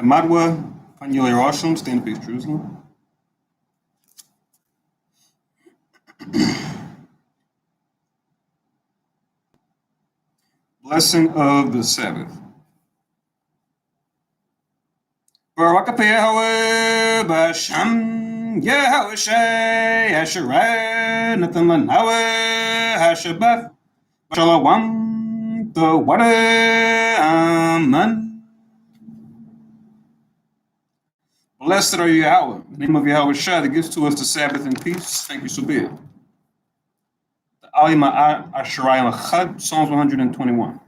Madwa, Panyoli Rosham, stand peace, Jerusalem. Blessing of the Sabbath. Barak Yahweh Basham Yahweh Shay Asherah Nathan Lanawe Hashabeth Shalom the Water Amen. Blessed are you, Yahweh, in the name of Yahweh Shai that gives to us the Sabbath and peace. Thank you, so be it. The Alima Asherah Chad, Psalms 121.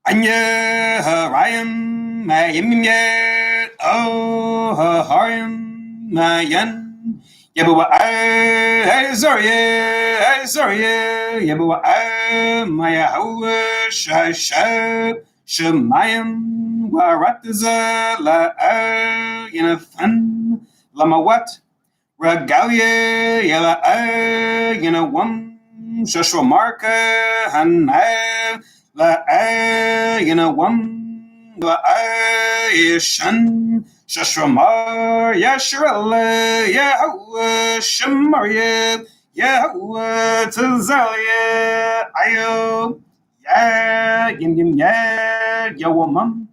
Anya Harayim Mayim Oh Harim Mayan Yabuwa Azariah Yabuwa Mayahu Shashab Shemayim Warataza La Yanathan Lamawat Ragalia Yala Yanawam Shashwamarka Hanai La Yanawam La Yashan Shashramar Yashrala Yahweh Shemaria Yahweh Tazalia Ayo Ya Yim Ya Yawamam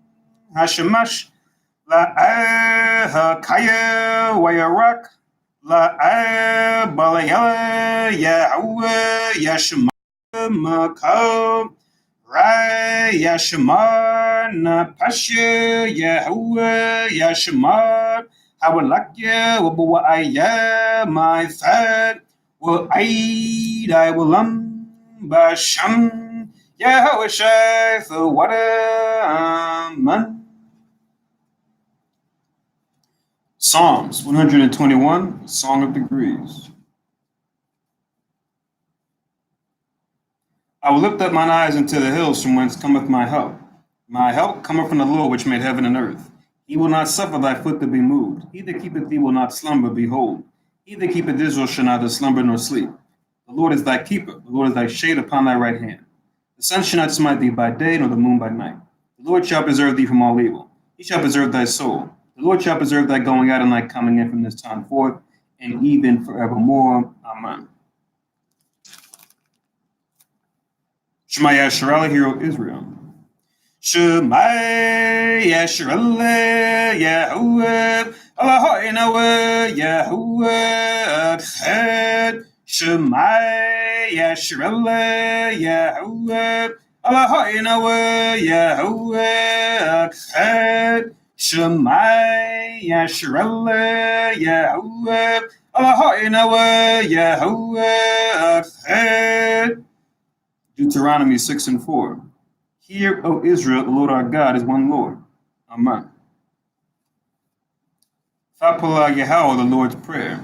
Hashemash La Hakaya Wayarak La Balayala Yahweh Yashma Makam Rai Yashmar Napasha Yahweh Yashmar Hawalakya Wabuaya my fat will aid I will Basham Yahweh Shai for water Amen. Psalms 121, Song of Degrees. I will lift up mine eyes into the hills from whence cometh my help. My help cometh from the Lord which made heaven and earth. He will not suffer thy foot to be moved. He that keepeth thee will not slumber, behold. He that keepeth Israel shall neither slumber nor sleep. The Lord is thy keeper. The Lord is thy shade upon thy right hand. The sun shall not smite thee by day, nor the moon by night. The Lord shall preserve thee from all evil. He shall preserve thy soul. The Lord shall preserve thy going out and thy coming in from this time forth, and even forevermore. Amen. Shema Yisrael, hear O Israel. Shema Yisrael, Yahuwah, Eloheinu, Yahuwah Echad. Shema Yisrael, Yahuwah, Eloheinu, Yahuwah Echad. Shema Yisrael, Yahuwah, Eloheinu, Yahuwah Echad. Deuteronomy 6:4. Hear, O Israel, the Lord our God is one Lord. Amen. Fapala Yahweh, the Lord's Prayer.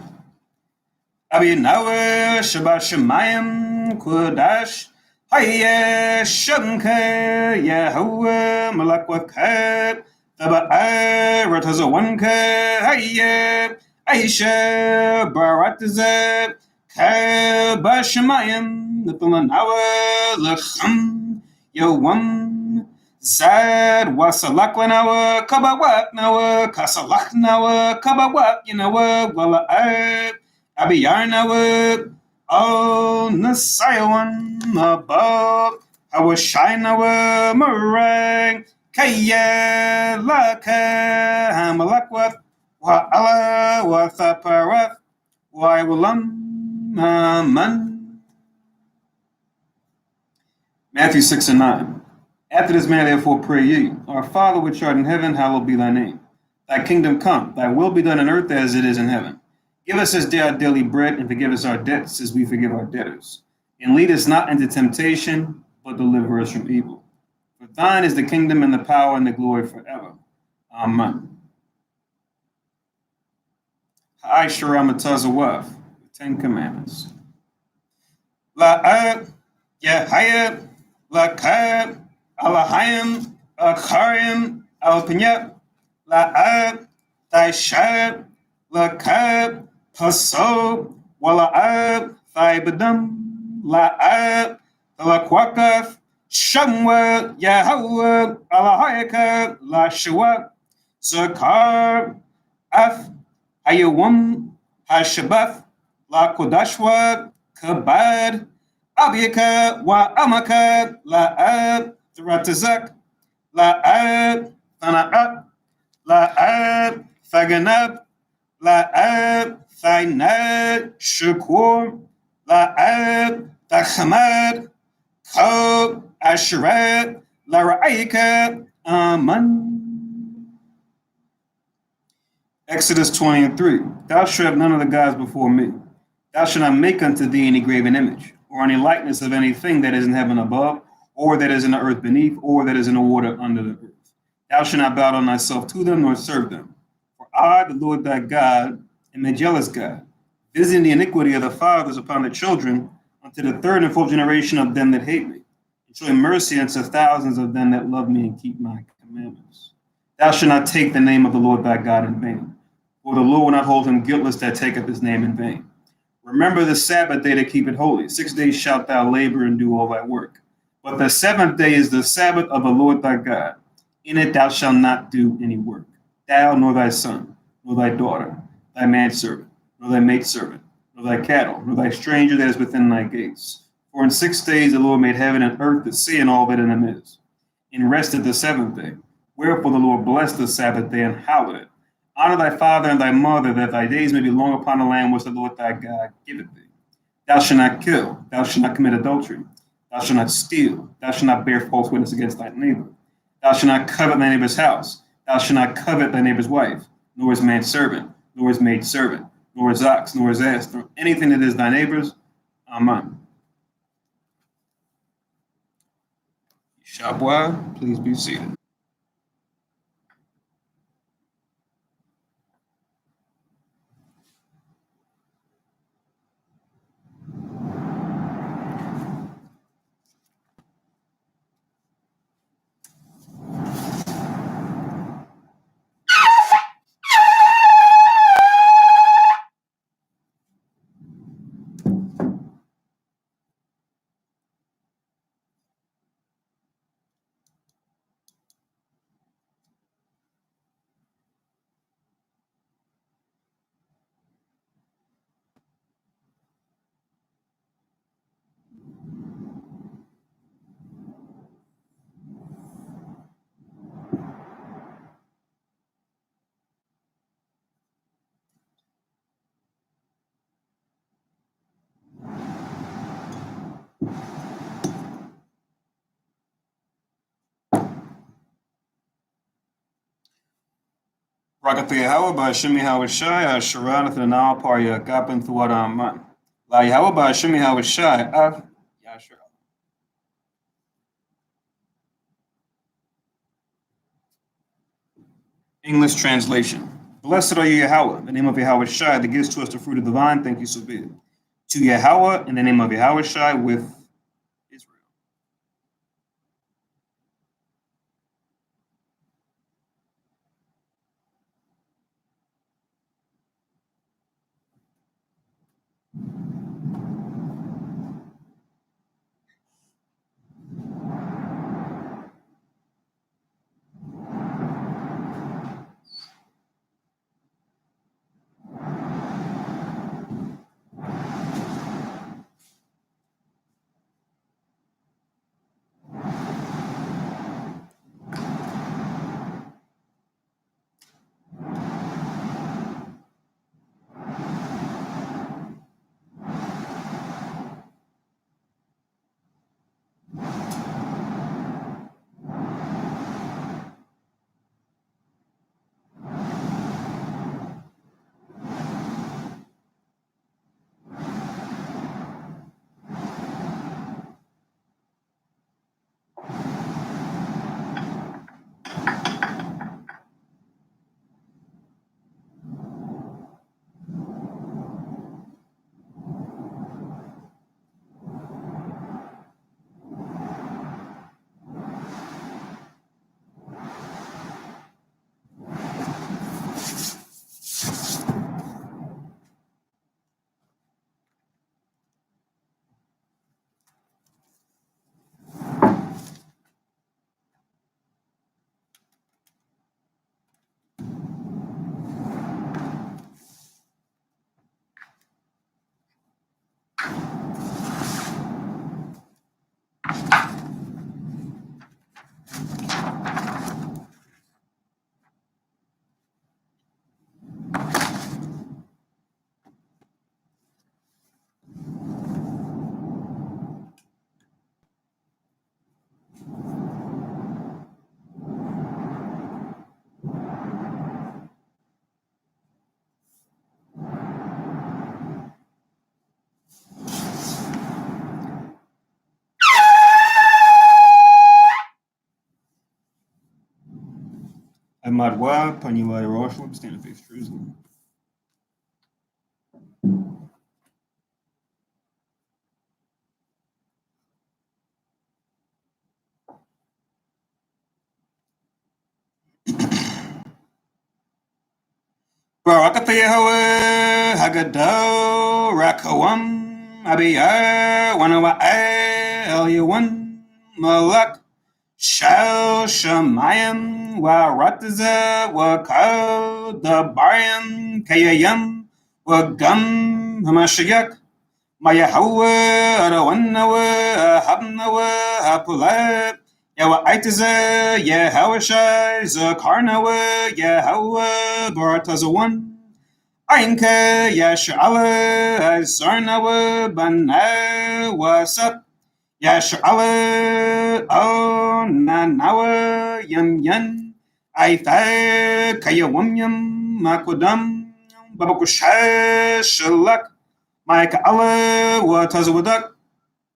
Abinawa Shabbat Shemayim Kodash Hayya Shanka Yahweh Malakwakab Taba'a Ratazawanka Hayya Aisha Baratazab Kabashamayim Nipulanawa Lacham Yawam Zad Wasalaklanawa Kabawak Kasalaknawa Kabawak Wala'ab Abiyarnawa Al Nasayawan Abab Hawashinawa Murang Kaya Laka Hamalakwa Wa'ala Wathaparath Waiwalam Aman. Matthew 6:9. After this manner, therefore, pray ye, Our Father which art in heaven, hallowed be thy name. Thy kingdom come, thy will be done on earth as it is in heaven. Give us this day our daily bread, and forgive us our debts as we forgive our debtors. And lead us not into temptation, but deliver us from evil. For thine is the kingdom and the power and the glory forever. Amen. Ha'ai Sharamatazawaf, the Ten Commandments. La'at, Yahayat, Lakab, Alahayim, Akarim, Alpinyat, La'ab, Thaishab, Lakab, Paso, Wala'ab, Thaibadam, La'ab, Lakwakaf, Shamwa, Yahweh, Alahayaka, Lashua, Zakar, Af, Hayawam, Hashabath, Lakodashwa, Kabad, Abiyaka wa amaka la'ab Ratazak la'ab Thana'at la'ab Thaganab la'ab Thainad Shakur la'ab Tachamad Kob Asherat Lara'ika Aman. Exodus 20:3. Thou shalt have none of the gods before me. Thou shalt not make unto thee any graven image, or any likeness of anything that is in heaven above, or that is in the earth beneath, or that is in the water under the earth. Thou shalt not bow down thyself to them, nor serve them. For I, the Lord thy God, am a jealous God, visiting the iniquity of the fathers upon the children, unto the third and fourth generation of them that hate me, and showing mercy unto thousands of them that love me and keep my commandments. Thou shalt not take the name of the Lord thy God in vain, for the Lord will not hold him guiltless that taketh his name in vain. Remember the Sabbath day to keep it holy. 6 days shalt thou labor and do all thy work. But the seventh day is the Sabbath of the Lord thy God. In it thou shalt not do any work, thou nor thy son, nor thy daughter, thy manservant, nor thy maidservant, nor thy cattle, nor thy stranger that is within thy gates. For in 6 days the Lord made heaven and earth, the sea, and all that in them is, and rested the seventh day. Wherefore the Lord blessed the Sabbath day and hallowed it. Honor thy father and thy mother, that thy days may be long upon the land which the Lord thy God giveth thee. Thou shalt not kill. Thou shalt not commit adultery. Thou shalt not steal. Thou shalt not bear false witness against thy neighbor. Thou shalt not covet thy neighbor's house. Thou shalt not covet thy neighbor's wife, nor his manservant, nor his maidservant, nor his ox, nor his ass, nor anything that is thy neighbor's. Amen. Shabwa, please be seated. Rakatha Yahweh by Shemi Hawashai, Sharanth and Al Parya, Gapan Thuad Man. La Yahweh by Shemi Hawashai, Yashra. English translation. Blessed are you, Yahweh, the name of Yahweh Shai that gives to us the fruit of the vine. Thank you, so be it. To Yahweh, in the name of Yahweh Shai, with Israel. Amadwa, Panyuai Roshwab, Stand Face Jerusalem. Barakatha Yahweh, Hagado, Rakawam, Abiyah, Wanawa El Yawan, Malak, Shal Shamayim, Warataza, Wakal, Dabayam, Kayayam, Wagam, Hamashayak, Mayahawa, Arawanawa, Habnawa, Hapulat, Yawa Aitaza, Yahawashai, Zakarnawa, Yahawa, Baratazawan, Ainka, Yashala, Zarnawa, Bana, Wasat, Yashala, O Nanawa, Yam Yan, Aitha, Kayawamyam, Makwadam, Babakusha, Shalak, Mike Allah, Watazawadak,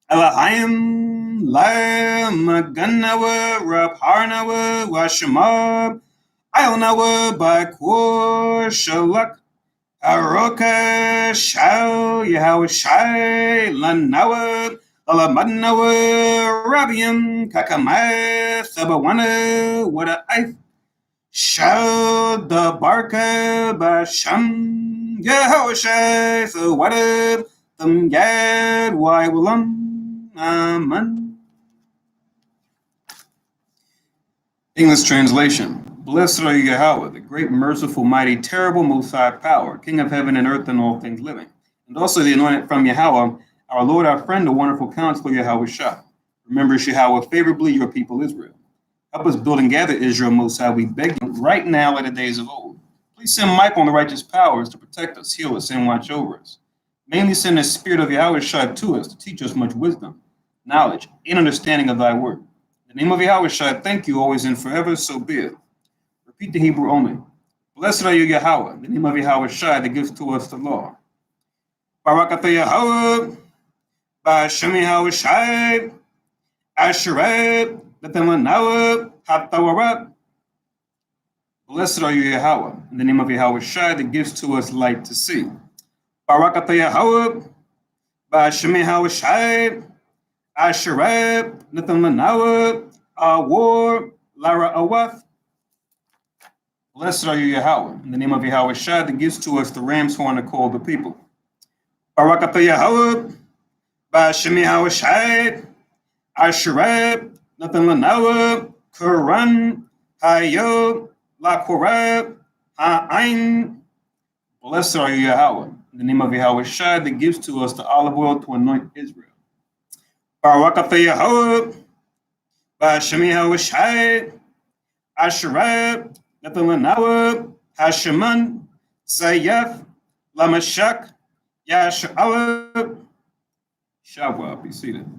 Elahayim, La Maganawa, Rapharnawa, Washamab, Ionawa, Bakur, Shalak, Aroka, Shal, Yahweh Shai, Lanawa, Alamadnawa, Rabiam, Kakamai, Sabawana, Wada Ith, Shal, the Barka, Basham, Yahweh Shai, so Wada, Thum Yad, Why Willam, Amen. English translation. Blessed are you, Yahweh, the great, merciful, mighty, terrible, most high power, King of heaven and earth and all things living. And also the anointed from Yahweh, our Lord, our friend, the wonderful counselor, Yahweh Shah. Remember Yahweh favorably, your people Israel. Help us build and gather Israel, Most High, we beg you, right now like the days of old. Please send Michael and the righteous powers to protect us, heal us, and watch over us. Mainly send the spirit of Yahweh Shah to us to teach us much wisdom, knowledge, and understanding of thy word. In the name of Yahweh Shai, thank you always and forever, so be it. Repeat the Hebrew only. Blessed are you, Yahweh, the name of Yahweh Shai that gives to us the law. Barakatah Yahweh, Ba'Shem Yahweh Shai, Asherah, Natamanawa, Hatawarat. Blessed are you, Yahweh, in the name of Yahweh Shai that gives to us light to see. Barakatah Yahweh, Ba'Shem Yahweh Shai, Asherah, Natamanawa, Awar, Lara Awath. Blessed are you, Yahweh, in the name of Yahweh Shai that gives to us the ram's horn to call the people. Barakatah Yahweh, Ba'Shem Yahweh Shai, Asherah, Natamanawa, Quran, Hayo, La Korab, Ha'ain. Blessed are you, Yahweh, in the name of Yahweh Shai that gives to us the olive oil to anoint Israel. Barakatah Yahweh, Ba'Shem Yahweh Shai, Asherah, Natamanawa, Hasheman, Zayef, Lamashak, Yasha'alab. Shabbat, be seated.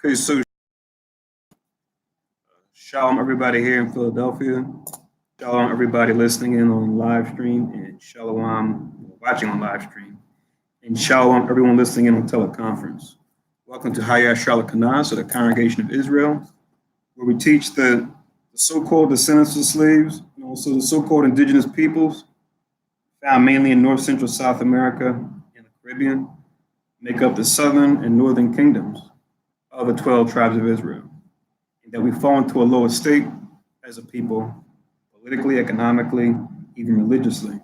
Okay, so shalom, everybody here in Philadelphia. Shalom, everybody listening in on live stream, and shalom, watching on live stream. And shalom, everyone listening in on teleconference. Welcome to Hayat Shalom, so the Congregation of Israel, where we teach the so-called descendants of slaves, and also the so-called indigenous peoples, found mainly in North Central South America and the Caribbean, make up the southern and northern kingdoms of the 12 tribes of Israel, and that we fall into a lower state as a people, politically, economically, even religiously,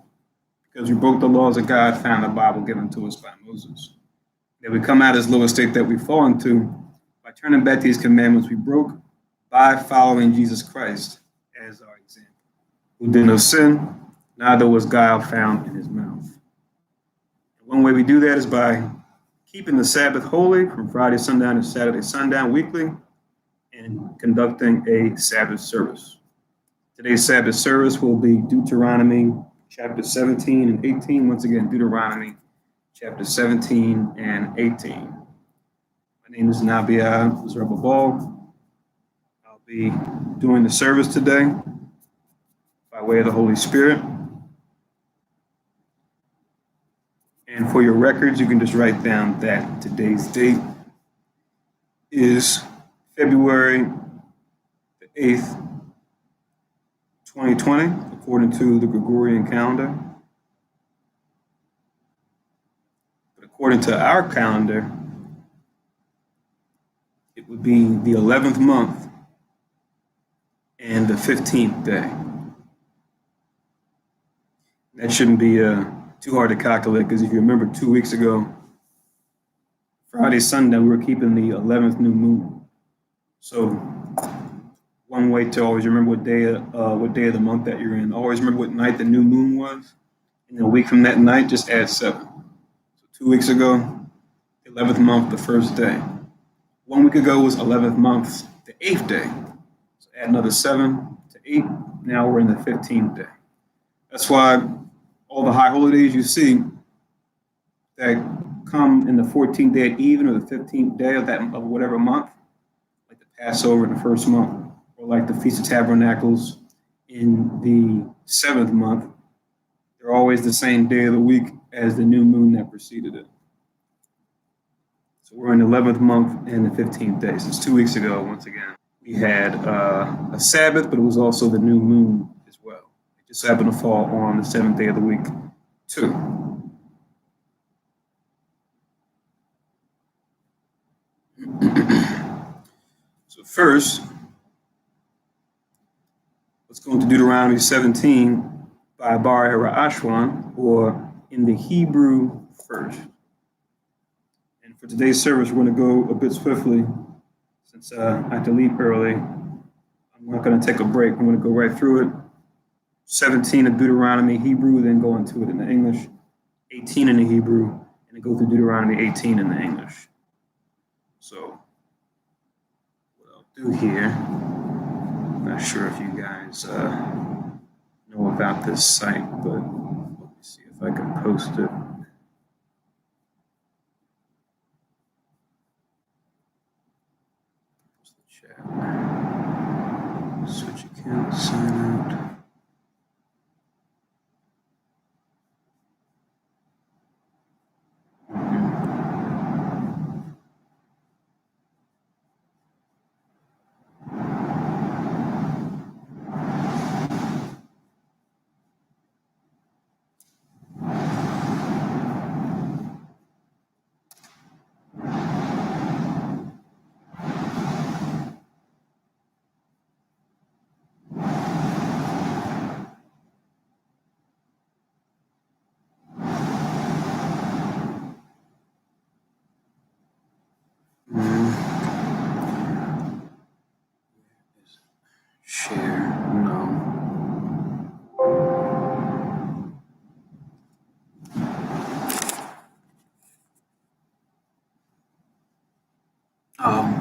because we broke the laws of God found in the Bible given to us by Moses. That we come out of this lower state that we fall into by turning back to these commandments we broke by following Jesus Christ as our example, who did no sin, neither was guile found in his mouth. And one way we do that is by keeping the Sabbath holy from Friday sundown to Saturday sundown weekly, and conducting a Sabbath service. Today's Sabbath service will be Deuteronomy chapter 17 and 18. Once again, Deuteronomy chapter 17 and 18. My name is Nabia Zerababal. I'll be doing the service today by way of the Holy Spirit. And for your records, you can just write down that today's date is February the 8th, 2020, according to the Gregorian calendar. But according to our calendar, it would be the 11th month and the 15th day. That shouldn't be too hard to calculate, because if you remember 2 weeks ago, Friday, Sunday, we were keeping the 11th new moon. So one way to always remember what day of the month that you're in. Always remember what night the new moon was, and then a week from that night, just add 7. So 2 weeks ago, 11th month, the first day. 1 week ago was 11th month, the 8th day. So add another 7 to 8. Now we're in the 15th day. That's why all the high holidays you see that come in the 14th day at even, or the 15th day of whatever month, like the Passover in the first month, or like the Feast of Tabernacles in the 7th month, they're always the same day of the week as the new moon that preceded it. So we're in the 11th month and the 15th day. Since 2 weeks ago, once again, we had a Sabbath, but it was also the new moon as well. It just happened to fall on the 7th day of the week, too. So first, let's go into Deuteronomy 17 by Bar Ashwan, or in the Hebrew first. And for today's service, we're going to go a bit swiftly since I had to leave early. I'm not going to take a break. I'm going to go right through it. 17 of Deuteronomy Hebrew, then go into it in the English. 18 in the Hebrew, and then go through Deuteronomy 18 in the English. So what I'll do here, I'm not sure if you guys know about this site, but let me see if I can post it. Post the chat. Switch account, sign out. Share, no.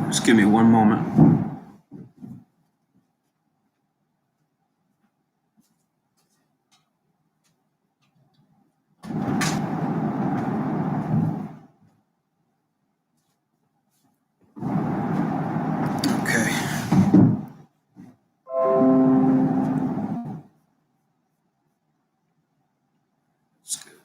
Just give me one moment. Okay. That's good.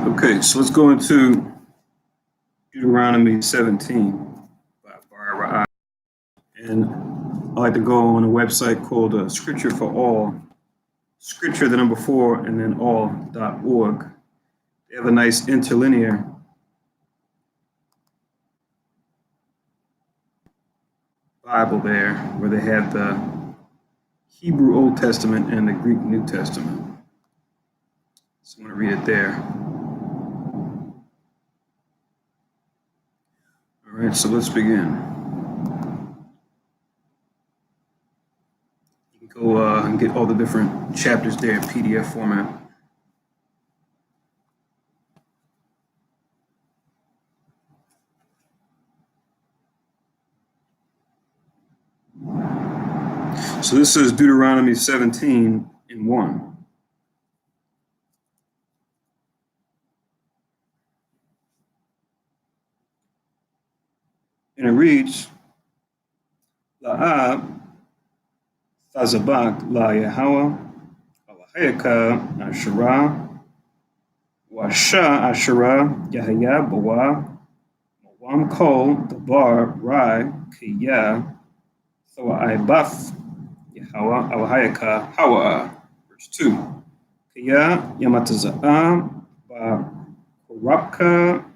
Okay, so let's go into Deuteronomy 17 by Barbara. And I like to go on a website called Scripture for All, Scripture the number 4 and then all.org. They have a nice interlinear Bible there where they have the Hebrew Old Testament and the Greek New Testament. So I'm going to read it there. All right, so let's begin. You can go and get all the different chapters there in PDF format. So this is Deuteronomy 17 in 1. And it reads, La'ab Thazabak La Yahweh Alahayaka Asherah Washa Asherah Yahya Bawa Mawam Kol Dabar Rai Kiyah Thawa'ibaf Yahweh Alahayaka Hawa. Verse 2. Kiyah Yamataza'am Ba Korabka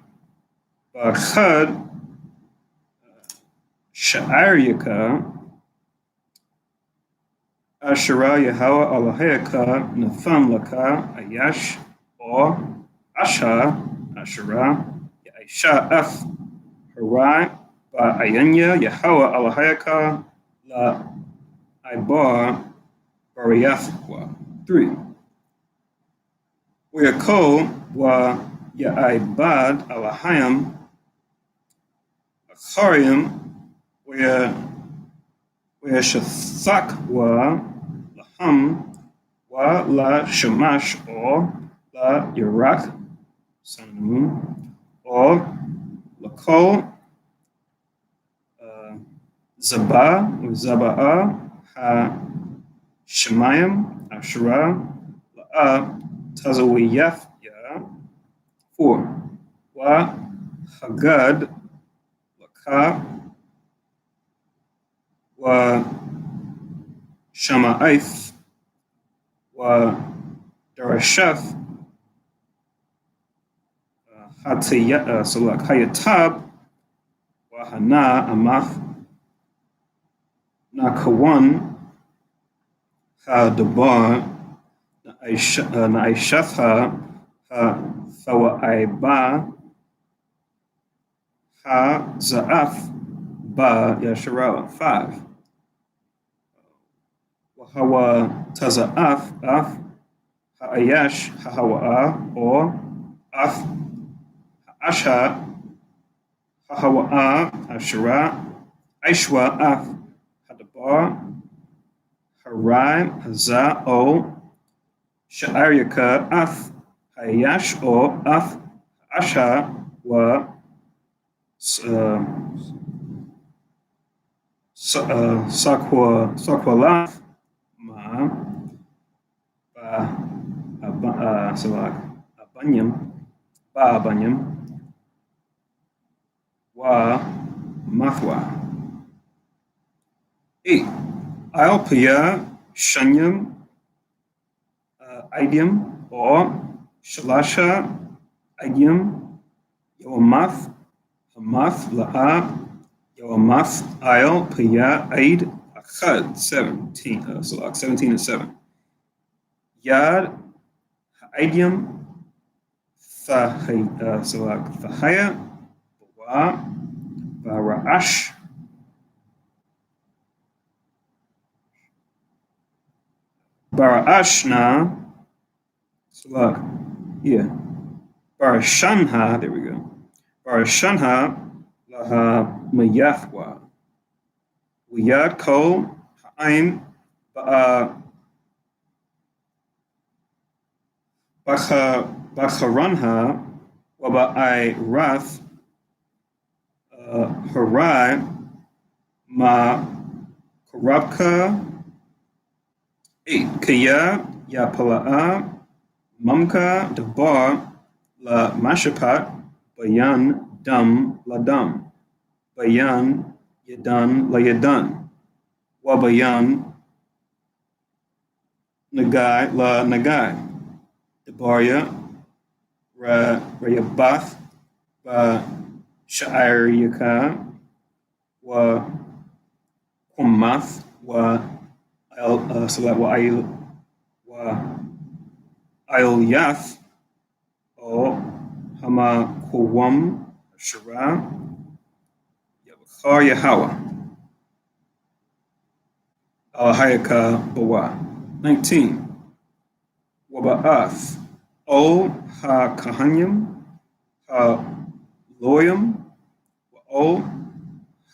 Ba Chad Sha'ariyaka, Asherah Yahweh Eloheka, Nathan Laka, Ayash, or Asha, Asherah, Yaisha F, Harai, Ba Ayanya, Yahweh Eloheka, La Ibar, Bariathwa. 3. Wayako, Wa Ya'ibad, Alahayam, Achariam, where Shathak wa Laham wa La Shamash or La Iraq, sun and moon, or Lakol Zabah or Zaba'a Ha Shemayim Asherah La'a Tazawiyaf Ya. 4. Wa Hagad Laka wa Shama'ith wa Darashef Hayatab wa Hana Amath Nakawan Ha Dabar Naishatha Ha Thawaiba Ha Za'af Ba Yashara. 5. Wahawa Taza'af Af Ha'ayash Hahawa'a or Af Asha Hahawa'a Ashara Aishwa Af Hadabar Harai Haza O Sha'aryaka Af Hayash O Af Asha wa Sakwalaf Ma Abanyam Ba Abanyam Wa Mathwa. 8. Alpia Shanyam Idiom or Shalasha Idiom Yawamath Hamath La'a Yawamath Ayal Pia Aid Achad. 17 and 7. Yad Idiom Thahaya Wa Bara'ash Bara'ashna Barashanha, there we go. Barashanha Laha Mayathwa Wiyad Kol Ha'ain Bacharanha Waba'ai Rath Harai Ma Karabka. 8. Kaya Yapala'a Mamka Dabar La Mashapat Bayan Dam Ladam Bayan Yadan La Yadan Wabayan Nagai La Nagai Dabarya Rayabath Ba Sha'ariyaka Wa Kumath Wa I'll Yath or Hama Kuwam Shara Yabakar Yahawa Alhayaka Bawa. 19. Waba'ath O Ha Kahanyam Ha Loyam O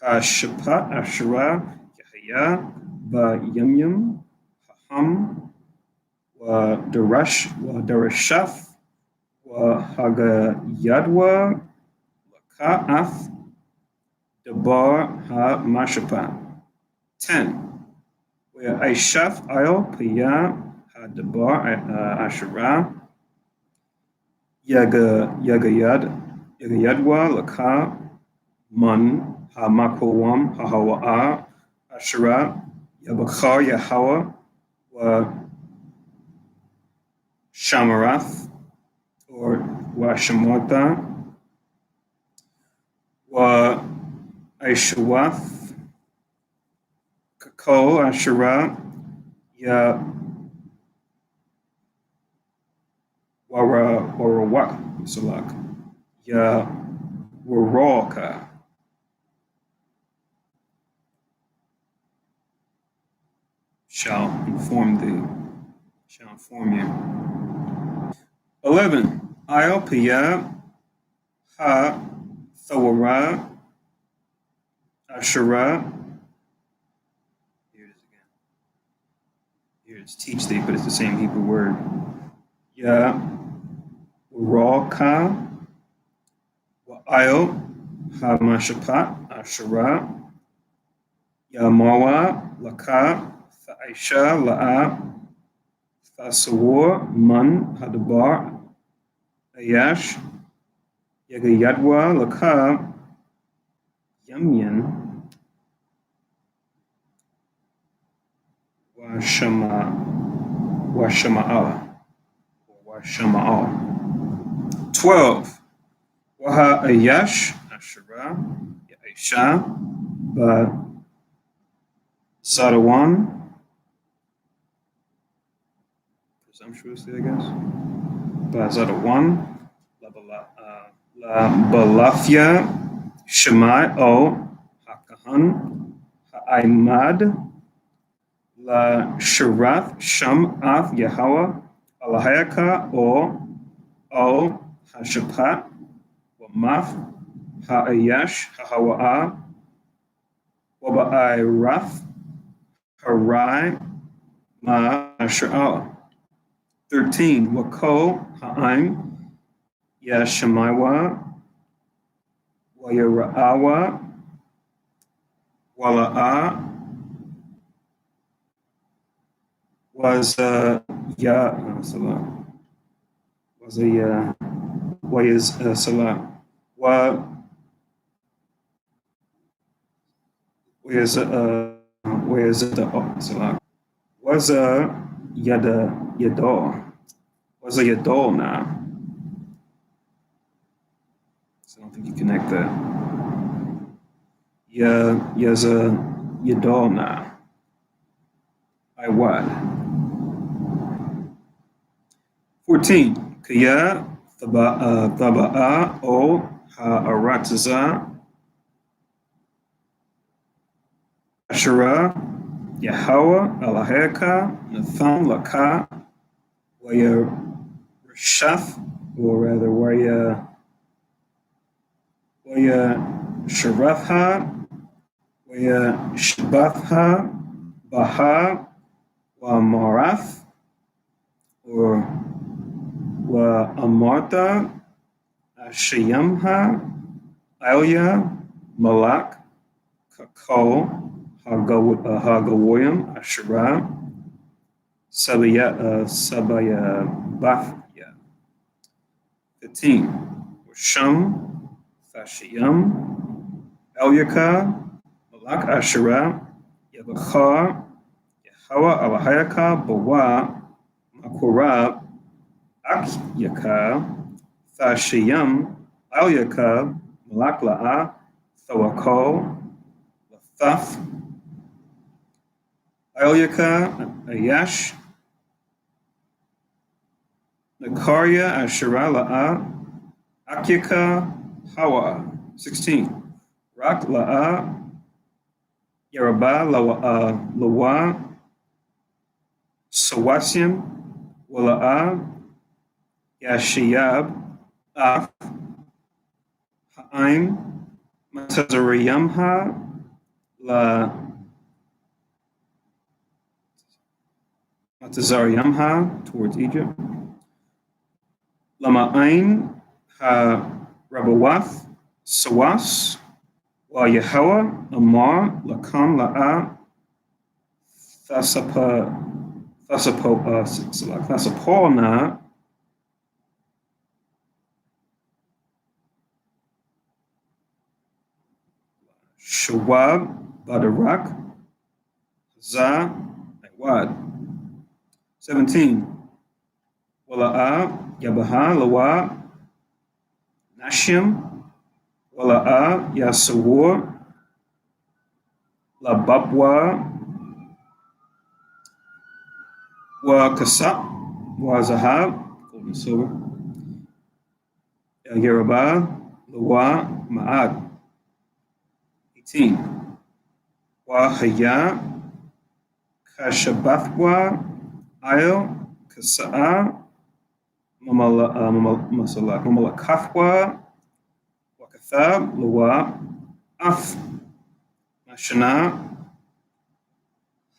Ha Shapat Ashara Yahya Ba Yamyam Haham Wa Darashaf Wa Haga Yadwa Laka'ath Dabar Ha Mashapa. 10. Where Aishaf Ayo Paya Ha Dabar Ashara Yagayadwa Laka Man Ha Makowam Ha Hawa'a Ashara Yabakar Yahawa Wa Shamarath or Wa Shamartha Wa Aishawath Ko Ashura Ya Warawak Salak Ya Waraka shall inform you. 11. Iopia Ha Thawara Ashura. Here it is again. Here it's teach thee, but it's the same Hebrew word. Ya Raka Wa'io Ha Mashapat Ashura Ya Mawa Laka Fa'aisha La'a Fasawar Man Hadabar Ayash Yagayadwa Laka Yamyan Washama'ala 12. Waha Ayash Ashura Yaisha Ba Sadawan, presumptuously, I guess. Ba Sadawan La Balafia Shemai O Hakahan Ha'aimad La Sharath Shamath Yahweh Alahayaka O Hashapat Wamath Ha'ayash Hahawa'a Waba'ai Rath Harai Ma Asha'ala. 13. Wako Ha'aim Yashamaiwa Wayara'awa Wala'a was Ya Salah was a was Salah wa was the Salah was Yadol was a Yadol now. So I don't think you connect that. Yaza Yadol now. I what? 14. Kaya Thaba'a O Ha'arataza Ashura Yahweh Alaheka Nathan Laka Waya Rashaf, or rather Waya Sharathha Waya Shabatha Baha Wa Marath, or Wa Amarta Ashayamha Alya Malak Kakol Hagawoyam Ashura Sabaya Bathya. 15. Sham Fashiyam Elyaka Malak Ashura Yabachar Yahweh Alahayaka Bawa Makorab Akyaka Fashiyam Elyaka Malak La'a Thawako Lathaf Elyaka Ayash Nakarya Ashura La'a Akyaka Hawa. 16. Rak La'a Yaraba Lawa Sawasim Wala'a Yashiyab Af Ha'aim Matazariyamha La Matazariyamha towards Egypt. Lama'ain Ha Rabawath Sawas Wa Yahweh Amar Lakam La'a Thasapona Shawab Badarak Za Wad. 17. Wala'a Yabaha Lawa Nashim Wala'a Yasawur Lababwa wa kasab, wa zahab, gold and silver, Yerubah, Luwa, Ma'ad. 18. Wa Haya, Kashabathwa, Ayo, Kasa'a, Mamalakathwa, Wakathab, Luwa, Af, Mashana,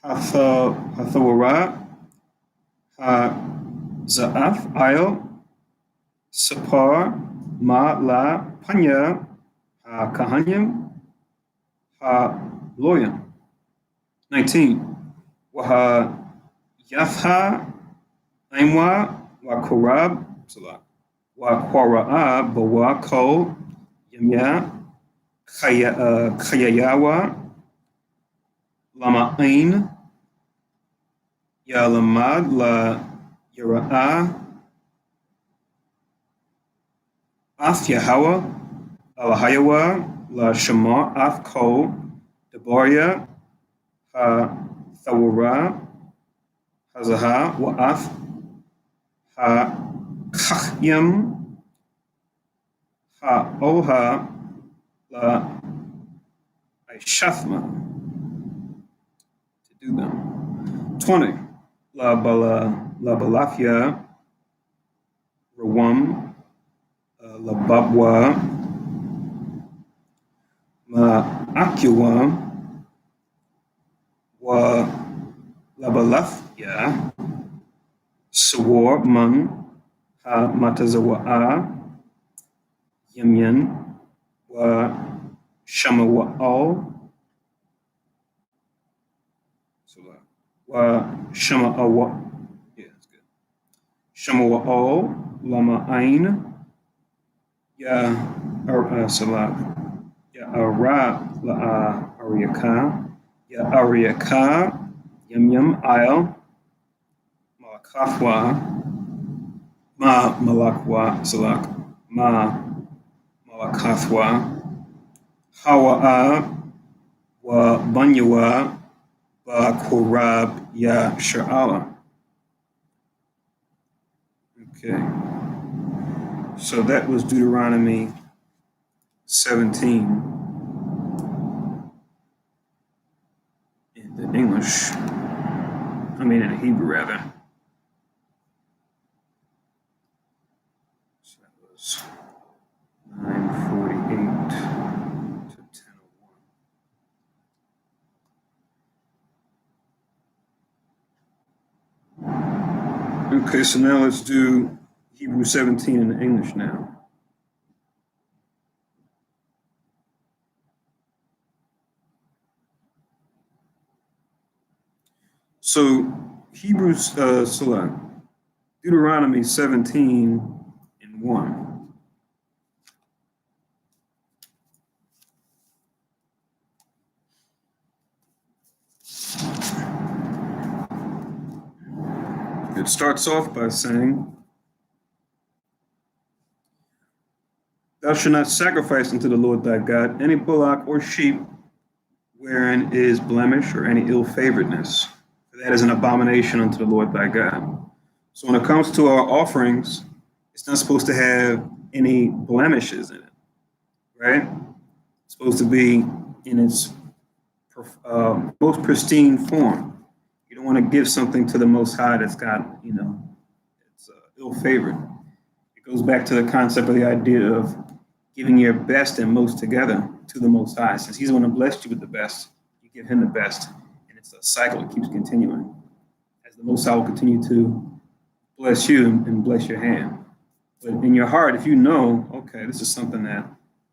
Hathawara, Ha Za'af, Ayo, Sapar, Ma La Panya, Ha Kahanyam, Ha Loyam. 19. Waha Yatha, Aimwa, Wa Korab, Wa Kwara'a, Bawa Ko, Yamya, Kayayawa, Lama Ain, Ya Lamad, La Yara'a, Af Yahawa, Alahayawa, La Shema, Af Ko, Debaria, Ha Thawara, Hazaha, Wa Af, Ha Kachyam, Ha Oha, La Aishathma, to do them. 20. La Balafia, Rawam, La Babwa, Ma Akyawa, Wa La Balafia, Sawar Man, Ha Matazawa'a, Yamyan, Wa Shamawa'al, Wa Shama'awa, yeah, that's good. Shamawa'al, Lama Ain, Ya Salat, Ya Ara La Ariaka, Ya Ariaka, Yam Ayal, Malakathwa, Ma Malakwa, Salak, Ma Malakathwa, Hawa'a, Wa Banyawa, Ba Korab, Ya Sha'ala. Okay. So that was Deuteronomy 17 in the English. In the Hebrew, rather. So that was 9:48 to 10:01. Okay, so now let's do Hebrew 17 in the English now. So Deuteronomy 17 and 1. It starts off by saying, "Thou shalt not sacrifice unto the Lord thy God any bullock or sheep wherein is blemish or any ill-favoredness. For that is an abomination unto the Lord thy God." So when it comes to our offerings, it's not supposed to have any blemishes in it, right? It's supposed to be in its most pristine form. You don't want to give something to the Most High that's got, it's ill-favored. It goes back to the concept of the idea of giving your best and most together to the Most High. Since He's the one who blessed you with the best, you give Him the best, and it's a cycle that keeps continuing. As the Most High will continue to bless you and bless your hand. But in your heart, if you know, okay, this is something that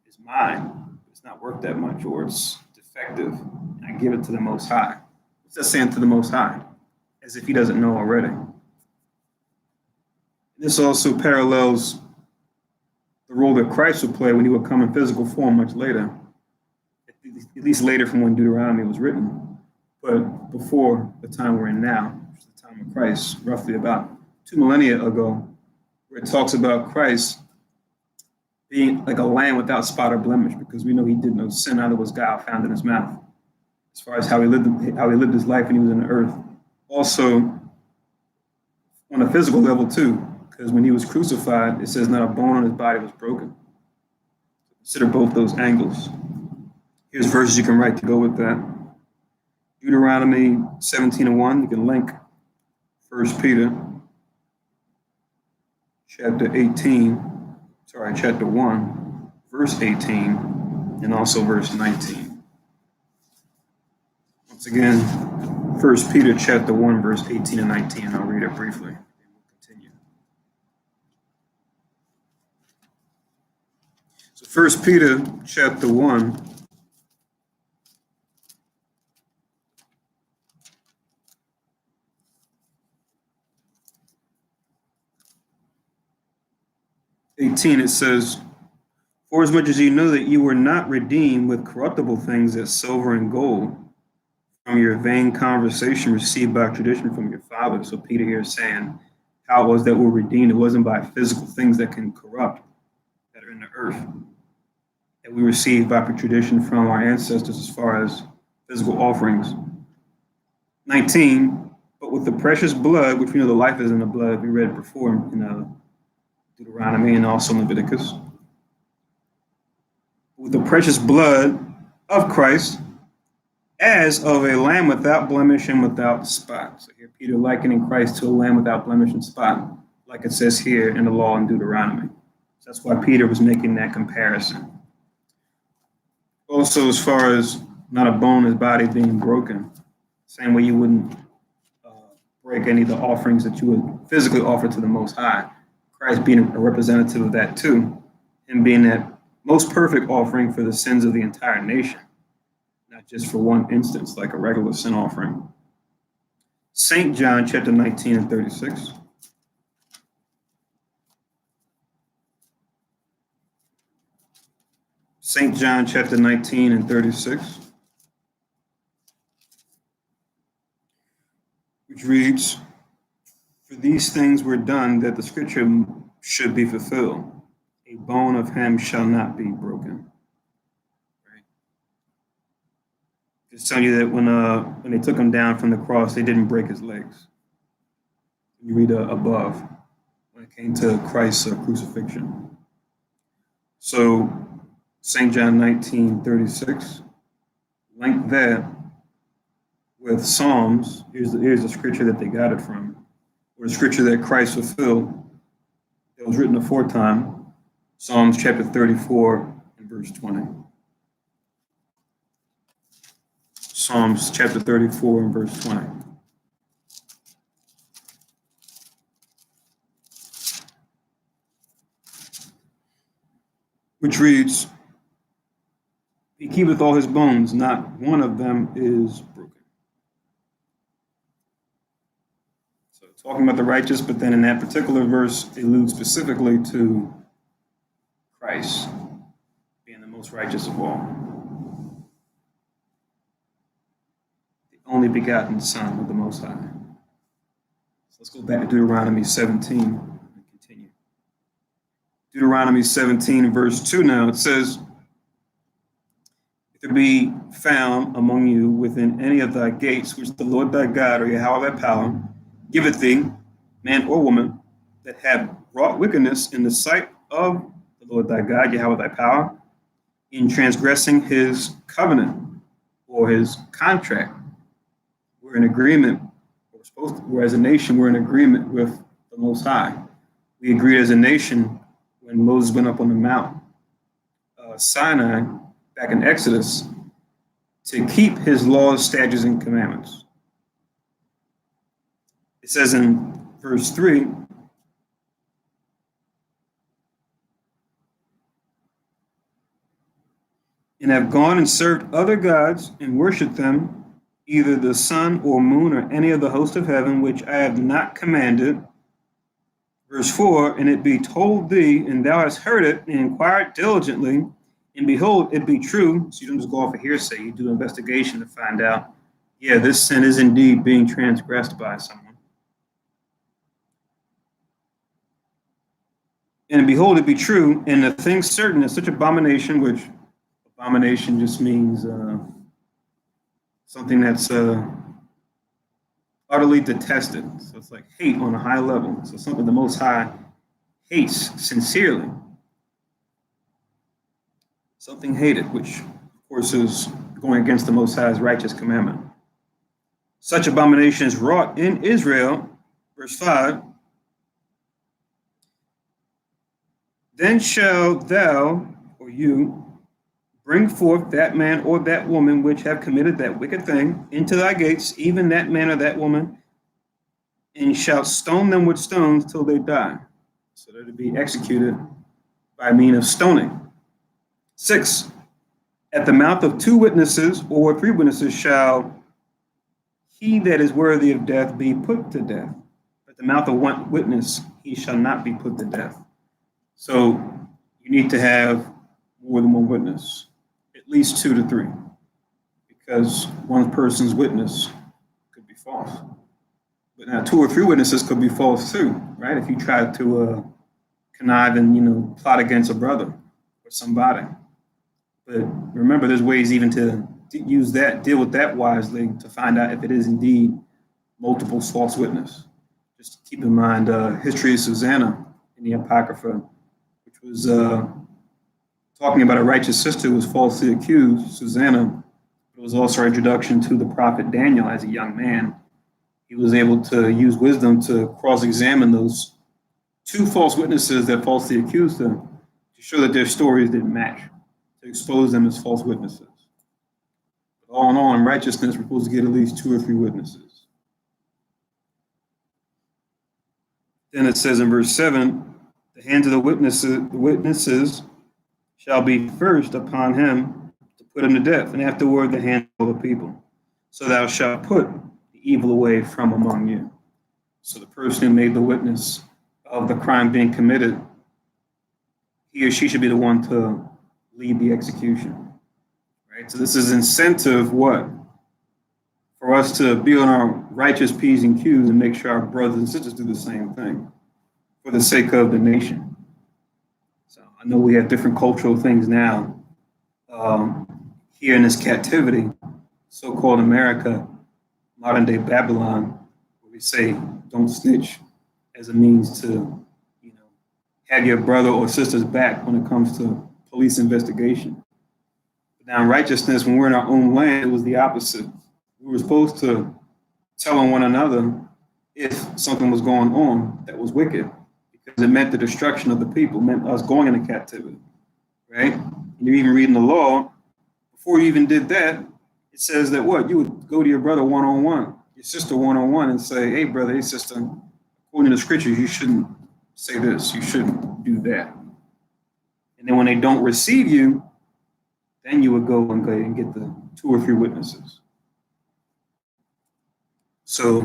is mine, it's not worth that much, or it's defective, and I give it to the Most High. What's that saying to the Most High? As if He doesn't know already. This also parallels the role that Christ would play when He would come in physical form much later, at least later from when Deuteronomy was written, but before the time we're in now, which is the time of Christ, roughly about 2 millennia ago, where it talks about Christ being like a lamb without spot or blemish, because we know He did no sin, neither was guile found in His mouth. As far as how he lived His life when He was on the earth. Also, on a physical level too, because when he was crucified, it says not a bone on his body was broken. Consider both those angles. Here's verses you can write to go with that. Deuteronomy 17:1. You can link 1 Peter chapter 1, verse 18, and also verse 19. Once again, 1 Peter chapter 1, verse 18 and 19, and I'll read it briefly. We'll continue. So 1 Peter chapter 1, it says, "For as much as you know that you were not redeemed with corruptible things as silver and gold from your vain conversation received by tradition from your fathers." So Peter here is saying how it was that we're redeemed. It wasn't by physical things that can corrupt, that are in the earth, that we received by tradition from our ancestors as far as physical offerings. 19, but with the precious blood, which we know the life is in the blood, we read before in Deuteronomy and also Leviticus. With the precious blood of Christ, as of a lamb without blemish and without spot. So here Peter likening Christ to a lamb without blemish and spot, like it says here in the law in Deuteronomy. So that's why Peter was making that comparison. Also, as far as not a bone in his body being broken, same way you wouldn't break any of the offerings that you would physically offer to the Most High. Christ being a representative of that too, and being that most perfect offering for the sins of the entire nation, not just for one instance like a regular sin offering. St. John chapter 19 and 36. St. John chapter 19 and 36, which reads, "For these things were done that the scripture should be fulfilled. A bone of him shall not be broken." Right? Just telling you that when they took him down from the cross, they didn't break his legs. You read above when it came to Christ's crucifixion. So St. John 19:36, link that with Psalms. Here's the scripture that they got it from, or the scripture that Christ fulfilled that was written aforetime. Psalms chapter 34 and verse 20. Psalms chapter 34 and verse 20. Which reads, "He keepeth all his bones, not one of them is broken." So talking about the righteous, but then in that particular verse, it alludes specifically to Christ being the most righteous of all. The only begotten Son of the Most High. So let's go back to Deuteronomy 17 and continue. Deuteronomy 17 verse 2 now, it says, "If there be found among you within any of thy gates, which the Lord thy God or Yahweh thy power giveth thee, man or woman, that have wrought wickedness in the sight of the Lord thy God, Yahweh thy power, in transgressing his covenant or his contract." We're in agreement, we're as a nation, we're in agreement with the Most High. We agreed as a nation when Moses went up on the Mount Sinai, back in Exodus, to keep his laws, statutes, and commandments. It says in verse 3, "And have gone and served other gods and worshipped them, either the sun or moon or any of the host of heaven, which I have not commanded." Verse 4, "And it be told thee, and thou hast heard it, and inquired diligently, and behold, it be true." So you don't just go off a hearsay, you do an investigation to find out, yeah, this sin is indeed being transgressed by someone. "And behold, it be true, and the thing certain is such abomination," which abomination just means something that's utterly detested. So it's like hate on a high level. So something the Most High hates sincerely. Something hated, which of course is going against the Most High's righteous commandment. Such abomination is wrought in Israel, verse 5. Then shall thou, or you, bring forth that man or that woman which have committed that wicked thing into thy gates, even that man or that woman, and shalt stone them with stones till they die. So they're to be executed by means of stoning. 6. At the mouth of 2 witnesses or 3 witnesses shall he that is worthy of death be put to death. At the mouth of 1 witness he shall not be put to death. So you need to have more than 1 witness, at least 2 to 3, because one person's witness could be false. But now 2 or 3 witnesses could be false too, right? If you try to connive and plot against a brother or somebody. But remember, there's ways even to deal with that wisely to find out if it is indeed multiple false witness. Just keep in mind history of Susanna in the Apocrypha, which was talking about a righteous sister who was falsely accused, Susanna. It was also an introduction to the prophet Daniel as a young man. He was able to use wisdom to cross-examine those 2 false witnesses that falsely accused him to show that their stories didn't match, to expose them as false witnesses. But all in all, in righteousness, we're supposed to get at least 2 or 3 witnesses. Then it says in verse 7, the hands of the witnesses shall be first upon him to put him to death, and afterward the hand of the people. So thou shalt put the evil away from among you. So the person who made the witness of the crime being committed, he or she should be the one to lead the execution. Right? So this is incentive, what? For us to be on our righteous P's and Q's and make sure our brothers and sisters do the same thing for the sake of the nation. So I know we have different cultural things now here in this captivity, so-called America, modern day Babylon, where we say don't snitch as a means to, have your brother or sister's back when it comes to police investigation. But now in righteousness, when we're in our own land, it was the opposite. We were supposed to tell on one another if something was going on that was wicked, because it meant the destruction of the people, meant us going into captivity, right? And you're even reading the law. Before you even did that, it says that what? You would go to your brother one-on-one, your sister one-on-one, and say, hey, brother, hey, sister, according to the scriptures, you shouldn't say this, you shouldn't do that. And then when they don't receive you, then you would go and get the 2 or 3 witnesses. So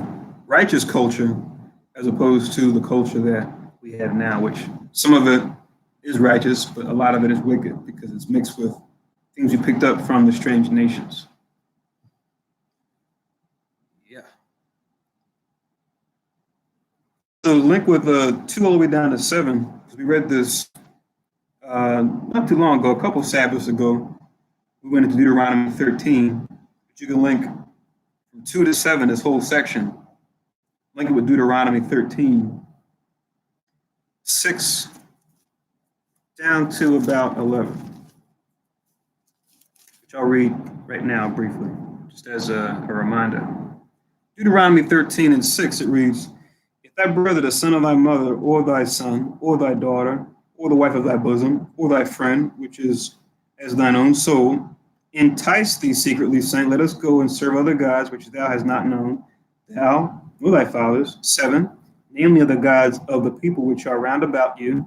righteous culture, as opposed to the culture that we have now, which some of it is righteous, but a lot of it is wicked because it's mixed with things we picked up from the strange nations. Yeah. So link with 2 all the way down to 7, because we read this not too long ago, a couple Sabbaths ago. We went into Deuteronomy 13, but you can link from 2 to 7, this whole section. Link it with Deuteronomy 13, 6 down to about 11, which I'll read right now briefly, just as a reminder. Deuteronomy 13 and 6, it reads, if thy brother, the son of thy mother, or thy son, or thy daughter, or the wife of thy bosom, or thy friend, which is as thine own soul, entice thee secretly, saying, let us go and serve other gods, which thou hast not known, thou or thy fathers. 7, namely of the gods of the people which are round about you,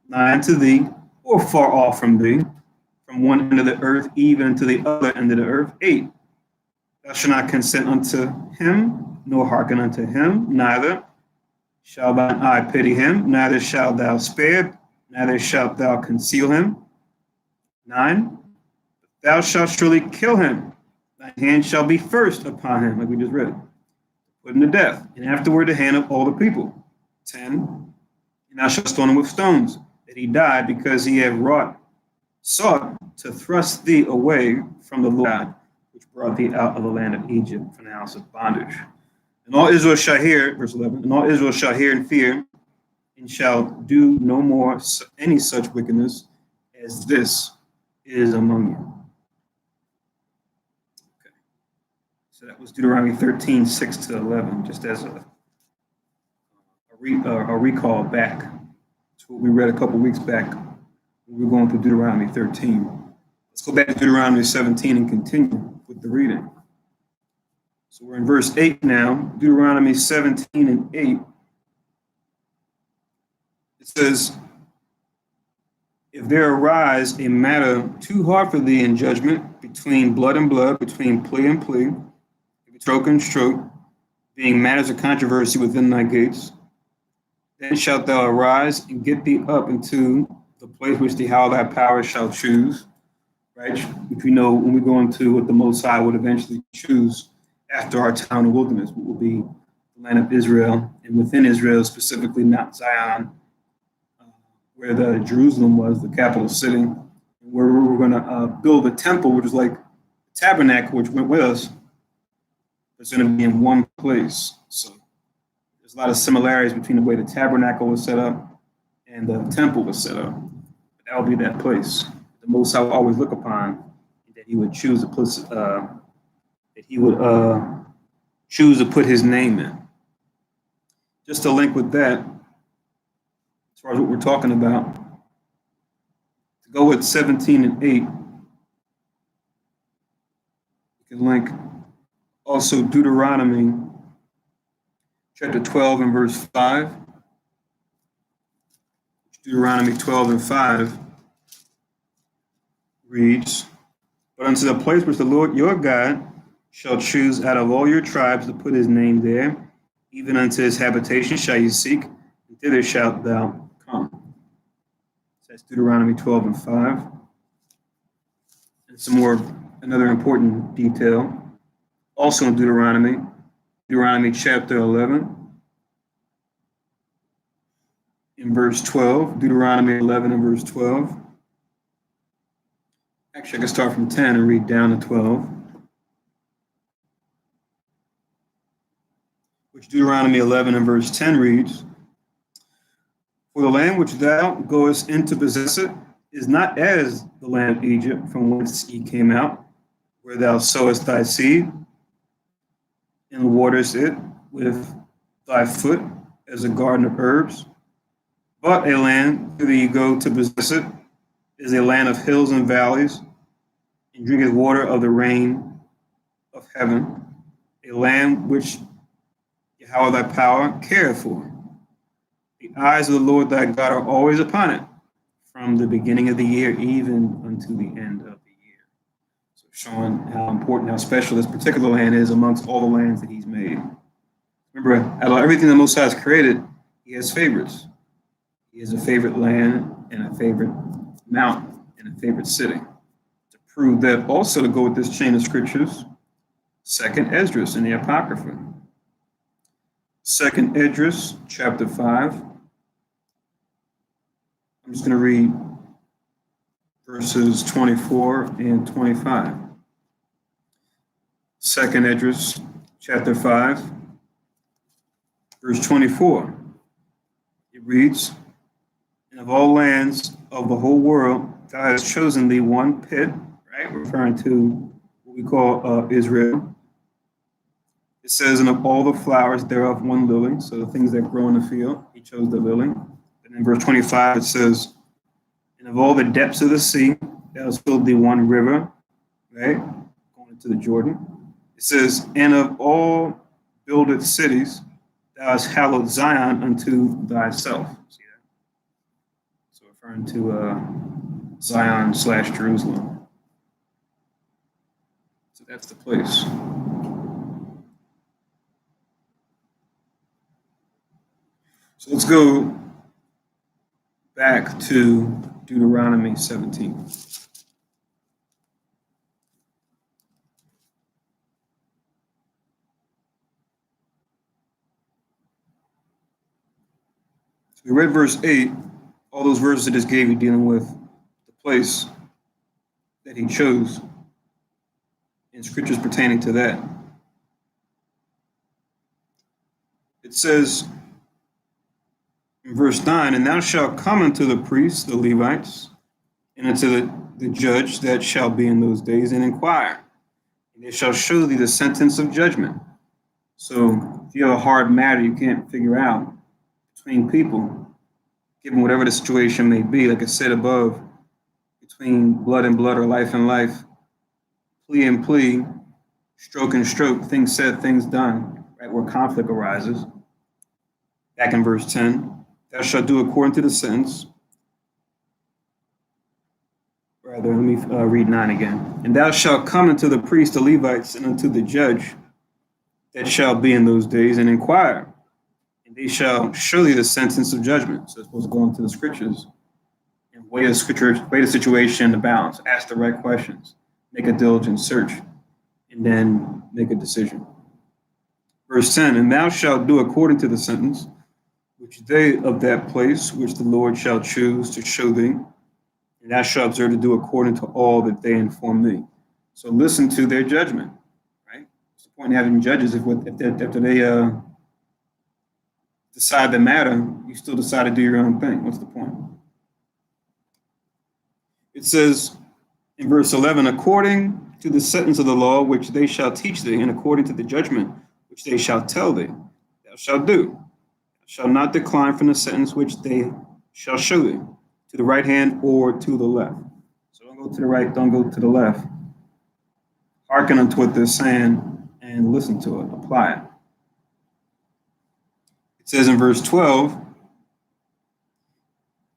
nigh unto thee, or far off from thee, from one end of the earth even to the other end of the earth. 8, thou shalt not consent unto him, nor hearken unto him, neither shall thine eye pity him, neither shalt thou spare, neither shalt thou conceal him. 9, thou shalt surely kill him. Thine hand shall be first upon him, like we just read, put him to death, and afterward the hand of all the people. 10, and thou shalt stone him with stones, that he die, because he have sought to thrust thee away from the Lord, which brought thee out of the land of Egypt, from the house of bondage. And all Israel shall hear, verse 11, and all Israel shall hear and fear, and shall do no more any such wickedness as this is among you. Okay. So that was Deuteronomy 13, 6 to 11, just as a recall back to what we read a couple weeks back when we were going through Deuteronomy 13. Let's go back to Deuteronomy 17 and continue with the reading. So we're in verse 8 now, Deuteronomy 17 and 8. It says, if there arise a matter too hard for thee in judgment, between blood and blood, between plea and plea, stroke and stroke, being matters of controversy within thy gates, then shalt thou arise and get thee up into the place which the how thy power shall choose, right? Which we know when we go into what the Most High would eventually choose after our time in the wilderness, what will be the land of Israel, and within Israel, specifically not Zion, where the Jerusalem was, the capital city, where we were going to build a temple, which is like the tabernacle, which went with us. It's going to be in one place. So there's a lot of similarities between the way the tabernacle was set up and the temple was set up. But that will be that place. The Most High will always look upon that He would choose a place, that He would choose to put His name in. Just to link with that, as far as what we're talking about, to go with 17 and 8, you can link also Deuteronomy chapter 12 and verse 5. Deuteronomy 12 and 5 reads, but unto the place which the Lord your God shall choose out of all your tribes to put His name there, even unto His habitation shall you seek, and thither shalt thou come. So that's Deuteronomy 12 and 5. And some more, another important detail, also in Deuteronomy chapter 11, in verse 12, Deuteronomy 11 and verse 12. Actually, I can start from 10 and read down to 12. Which Deuteronomy 11 and verse 10 reads, for the land which thou goest in to possess it is not as the land of Egypt from whence ye came out, where thou sowest thy seed, and waters it with thy foot as a garden of herbs. But a land whither ye go to possess it is a land of hills and valleys, and drinketh water of the rain of heaven, a land which Yahweh thy power careth for. The eyes of the Lord thy God are always upon it, from the beginning of the year even unto the end of the year. So showing how important, how special this particular land is amongst all the lands that He's made. Remember, out of everything the Most High has created, He has favorites. He has a favorite land and a favorite mountain and a favorite city. To prove that, also to go with this chain of scriptures, 2nd Esdras in the Apocrypha. 2nd Esdras, chapter 5. I'm just going to read verses 24 and 25. 2nd Esdras, chapter 5, verse 24. It reads, and of all lands of the whole world, thou hast chosen thee one pit, right? Referring to what we call Israel. It says, and of all the flowers thereof, one lily. So the things that grow in the field, He chose the lily. And in verse 25, it says, and of all the depths of the sea, thou hast filled thee one river, right? Going into the Jordan. It says, and of all builded cities, thou hast hallowed Zion unto thyself. See that? So referring to Zion / Jerusalem. So that's the place. So let's go back to Deuteronomy 17. So we read verse 8, all those verses I just gave you dealing with the place that He chose and scriptures pertaining to that. It says in verse 9, and thou shalt come unto the priests, the Levites, and unto the judge that shall be in those days, and inquire, and they shall show thee the sentence of judgment. So if you have a hard matter you can't figure out between people, given whatever the situation may be, like I said above, between blood and blood or life and life, plea and plea, stroke and stroke, things said, things done, right, where conflict arises. Back in verse 10, thou shalt do according to the sentence. Rather, let me read 9 again. And thou shalt come unto the priests, the Levites, and unto the judge that shall be in those days, and inquire, and they shall show thee the sentence of judgment. So it's supposed to go into the scriptures and weigh the situation in the balance, ask the right questions, make a diligent search, and then make a decision. Verse 10, and thou shalt do according to the sentence which they of that place which the Lord shall choose to show thee, and thou shalt observe to do according to all that they inform thee. So listen to their judgment, right? What's the point in having judges if after they decide the matter, you still decide to do your own thing? What's the point? It says in verse 11, according to the sentence of the law which they shall teach thee, and according to the judgment which they shall tell thee, thou shalt do. Thou shalt not decline from the sentence which they shall show thee, to the right hand or to the left. So don't go to the right, don't go to the left. Hearken unto what they're saying and listen to it, apply it. It says in verse 12,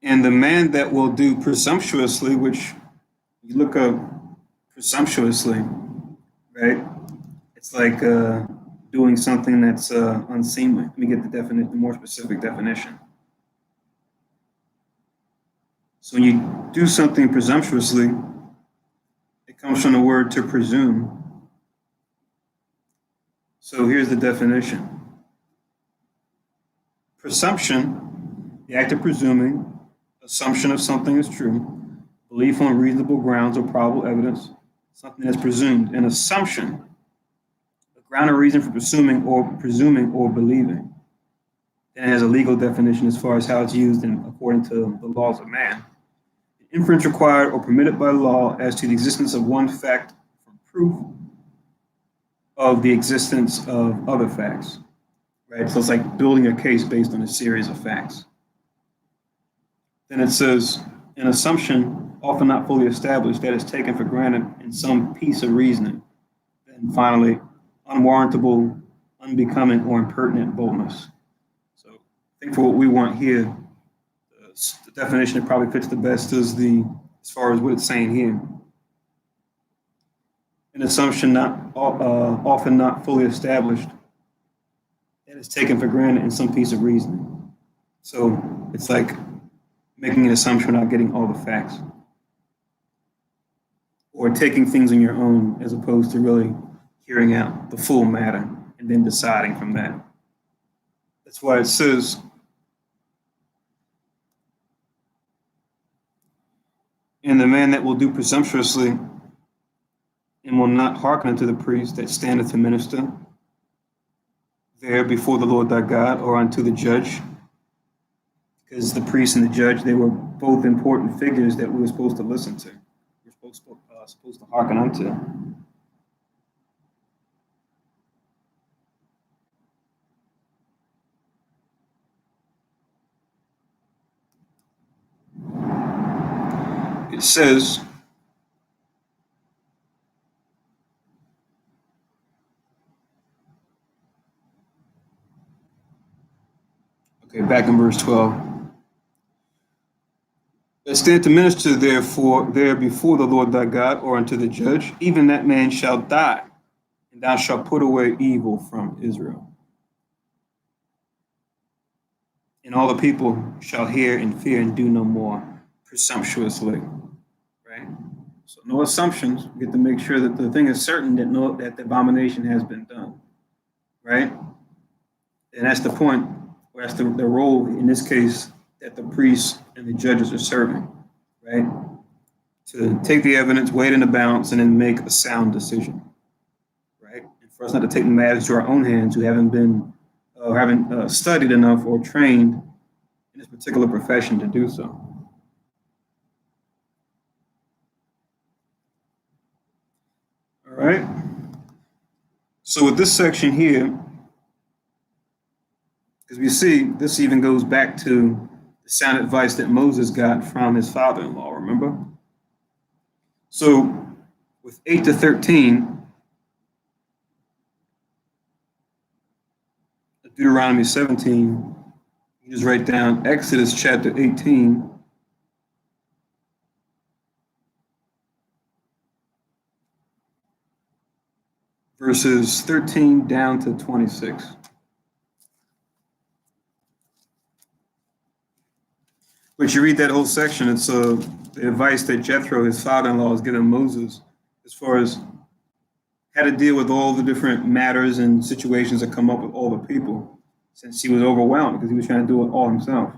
and the man that will do presumptuously, which you look up presumptuously, right? It's like doing something that's unseemly. Let me get the more specific definition. So when you do something presumptuously, it comes from the word to presume. So here's the definition. Presumption, the act of presuming, assumption of something is true, belief on reasonable grounds or probable evidence, something that's presumed. An assumption, a ground or reason for presuming or believing. Then it has a legal definition as far as how it's used according to the laws of man. Inference required or permitted by law as to the existence of one fact from proof of the existence of other facts, right? So it's like building a case based on a series of facts. Then it says, an assumption often not fully established that is taken for granted in some piece of reasoning. And finally, unwarrantable, unbecoming, or impertinent boldness. So I think for what we want here, the definition that probably fits the best is as far as what it's saying here. An assumption often not fully established that is taken for granted in some piece of reasoning. So it's like making an assumption without getting all the facts, or taking things on your own as opposed to really hearing out the full matter and then deciding from that. That's why it says, and the man that will do presumptuously and will not hearken unto the priest that standeth to minister there before the Lord thy God, or unto the judge, because the priest and the judge, they were both important figures that we were supposed to listen to. We're supposed to hearken unto. It says, okay, back in verse 12. That stand to minister therefore there before the Lord thy God, or unto the judge, even that man shall die, and thou shalt put away evil from Israel. And all the people shall hear and fear and do no more presumptuously. Right? So no assumptions. We get to make sure that the thing is certain that the abomination has been done. Right? And that's the point, or that's the role in this case that the priests and the judges are serving, right? To take the evidence, weigh it in the balance, and then make a sound decision, right? And for us not to take matters to our own hands, who haven't been haven't studied enough or trained in this particular profession to do so. All right. So with this section here, because we see this even goes back to the sound advice that Moses got from his father-in-law, remember? So with 8 to 13, Deuteronomy 17, you just write down Exodus chapter 18, verses 13 down to 26. But you read that whole section, it's the advice that Jethro, his father-in-law, has given Moses as far as how to deal with all the different matters and situations that come up with all the people, since he was overwhelmed because he was trying to do it all himself.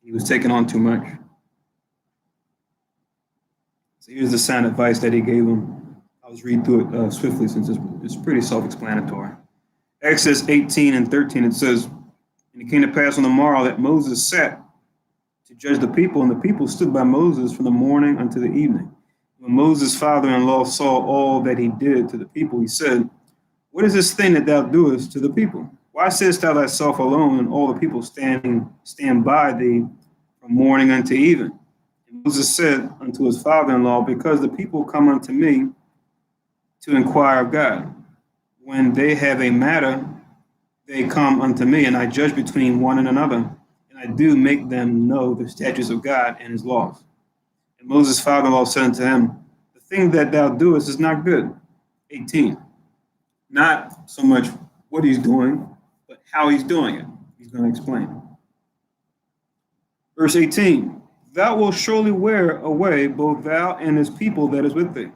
He was taking on too much. So here's the sound advice that he gave him. I'll just read through it swiftly since it's pretty self-explanatory. Exodus 18 and 13, it says, "And it came to pass on the morrow that Moses sat to judge the people, and the people stood by Moses from the morning unto the evening. When Moses' father-in-law saw all that he did to the people, he said, What is this thing that thou doest to the people? Why sittest thou thyself alone, and all the people stand by thee from morning unto even? And Moses said unto his father-in-law, Because the people come unto me to inquire of God. When they have a matter, they come unto me, and I judge between one and another. And I do make them know the statutes of God and his laws. And Moses' father-in-law said unto him, The thing that thou doest is not good. 18. Not so much what he's doing, but how he's doing it. He's going to explain. Verse 18. Thou wilt surely wear away both thou and his people that is with thee.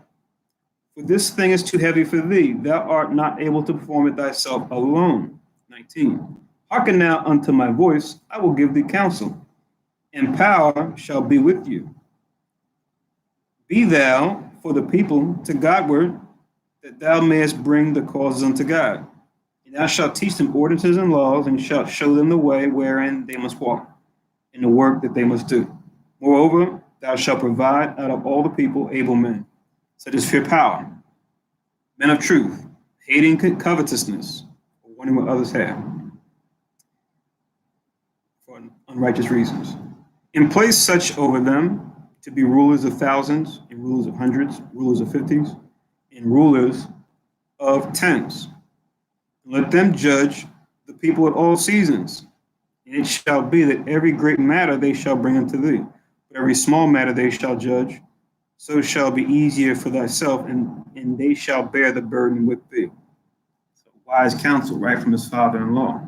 For this thing is too heavy for thee. Thou art not able to perform it thyself alone. 19. Hearken now unto my voice, I will give thee counsel, and power shall be with you. Be thou for the people to Godward, that thou mayest bring the causes unto God. And thou shalt teach them ordinances and laws, and shalt show them the way wherein they must walk, and the work that they must do. Moreover, thou shalt provide out of all the people able men, such as fear power, men of truth, hating covetousness, or wanting what others have, for unrighteous reasons. And place such over them to be rulers of thousands, and rulers of hundreds, rulers of fifties, and rulers of tens. And let them judge the people at all seasons. And it shall be that every great matter they shall bring unto thee, but every small matter they shall judge. So shall be easier for thyself, and they shall bear the burden with thee. So wise counsel, right, from his father-in-law,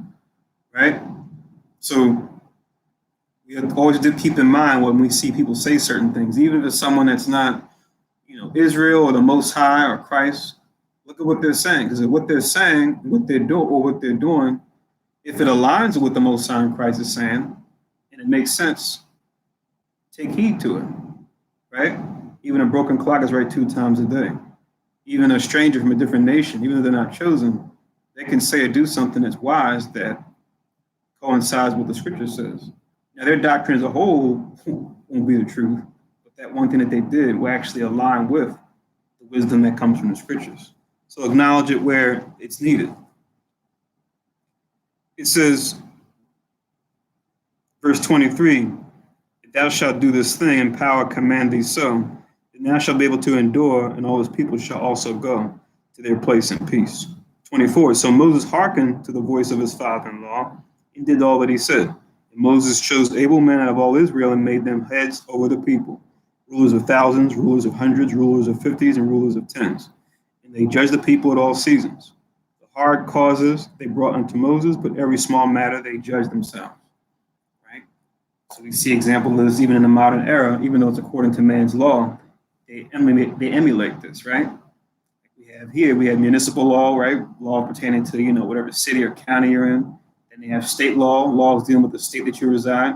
right? So we always do keep in mind when we see people say certain things, even if it's someone that's not, Israel or the Most High or Christ. Look at what they're saying, because what they're saying, what they're doing, or what they're doing, if it aligns with what the Most High and Christ is saying, and it makes sense, take heed to it, right? Even a broken clock is right 2 times a day. Even a stranger from a different nation, even if they're not chosen, they can say or do something that's wise that coincides with what the scripture says. Now, their doctrine as a whole won't be the truth, but that one thing that they did will actually align with the wisdom that comes from the scriptures. So acknowledge it where it's needed. It says, verse 23, if thou shalt do this thing, and power command thee so, then thou shalt be able to endure, and all his people shall also go to their place in peace. 24, so Moses hearkened to the voice of his father-in-law, and did all that he said. And Moses chose able men out of all Israel, and made them heads over the people, rulers of thousands, rulers of hundreds, rulers of fifties, and rulers of tens. And they judged the people at all seasons. The hard causes they brought unto Moses, but every small matter they judged themselves. Right? So we see example of this even in the modern era, even though it's according to man's law, they emulate this, right? We have municipal law, right? Law pertaining to, whatever city or county you're in. Then they have state laws dealing with the state that you reside.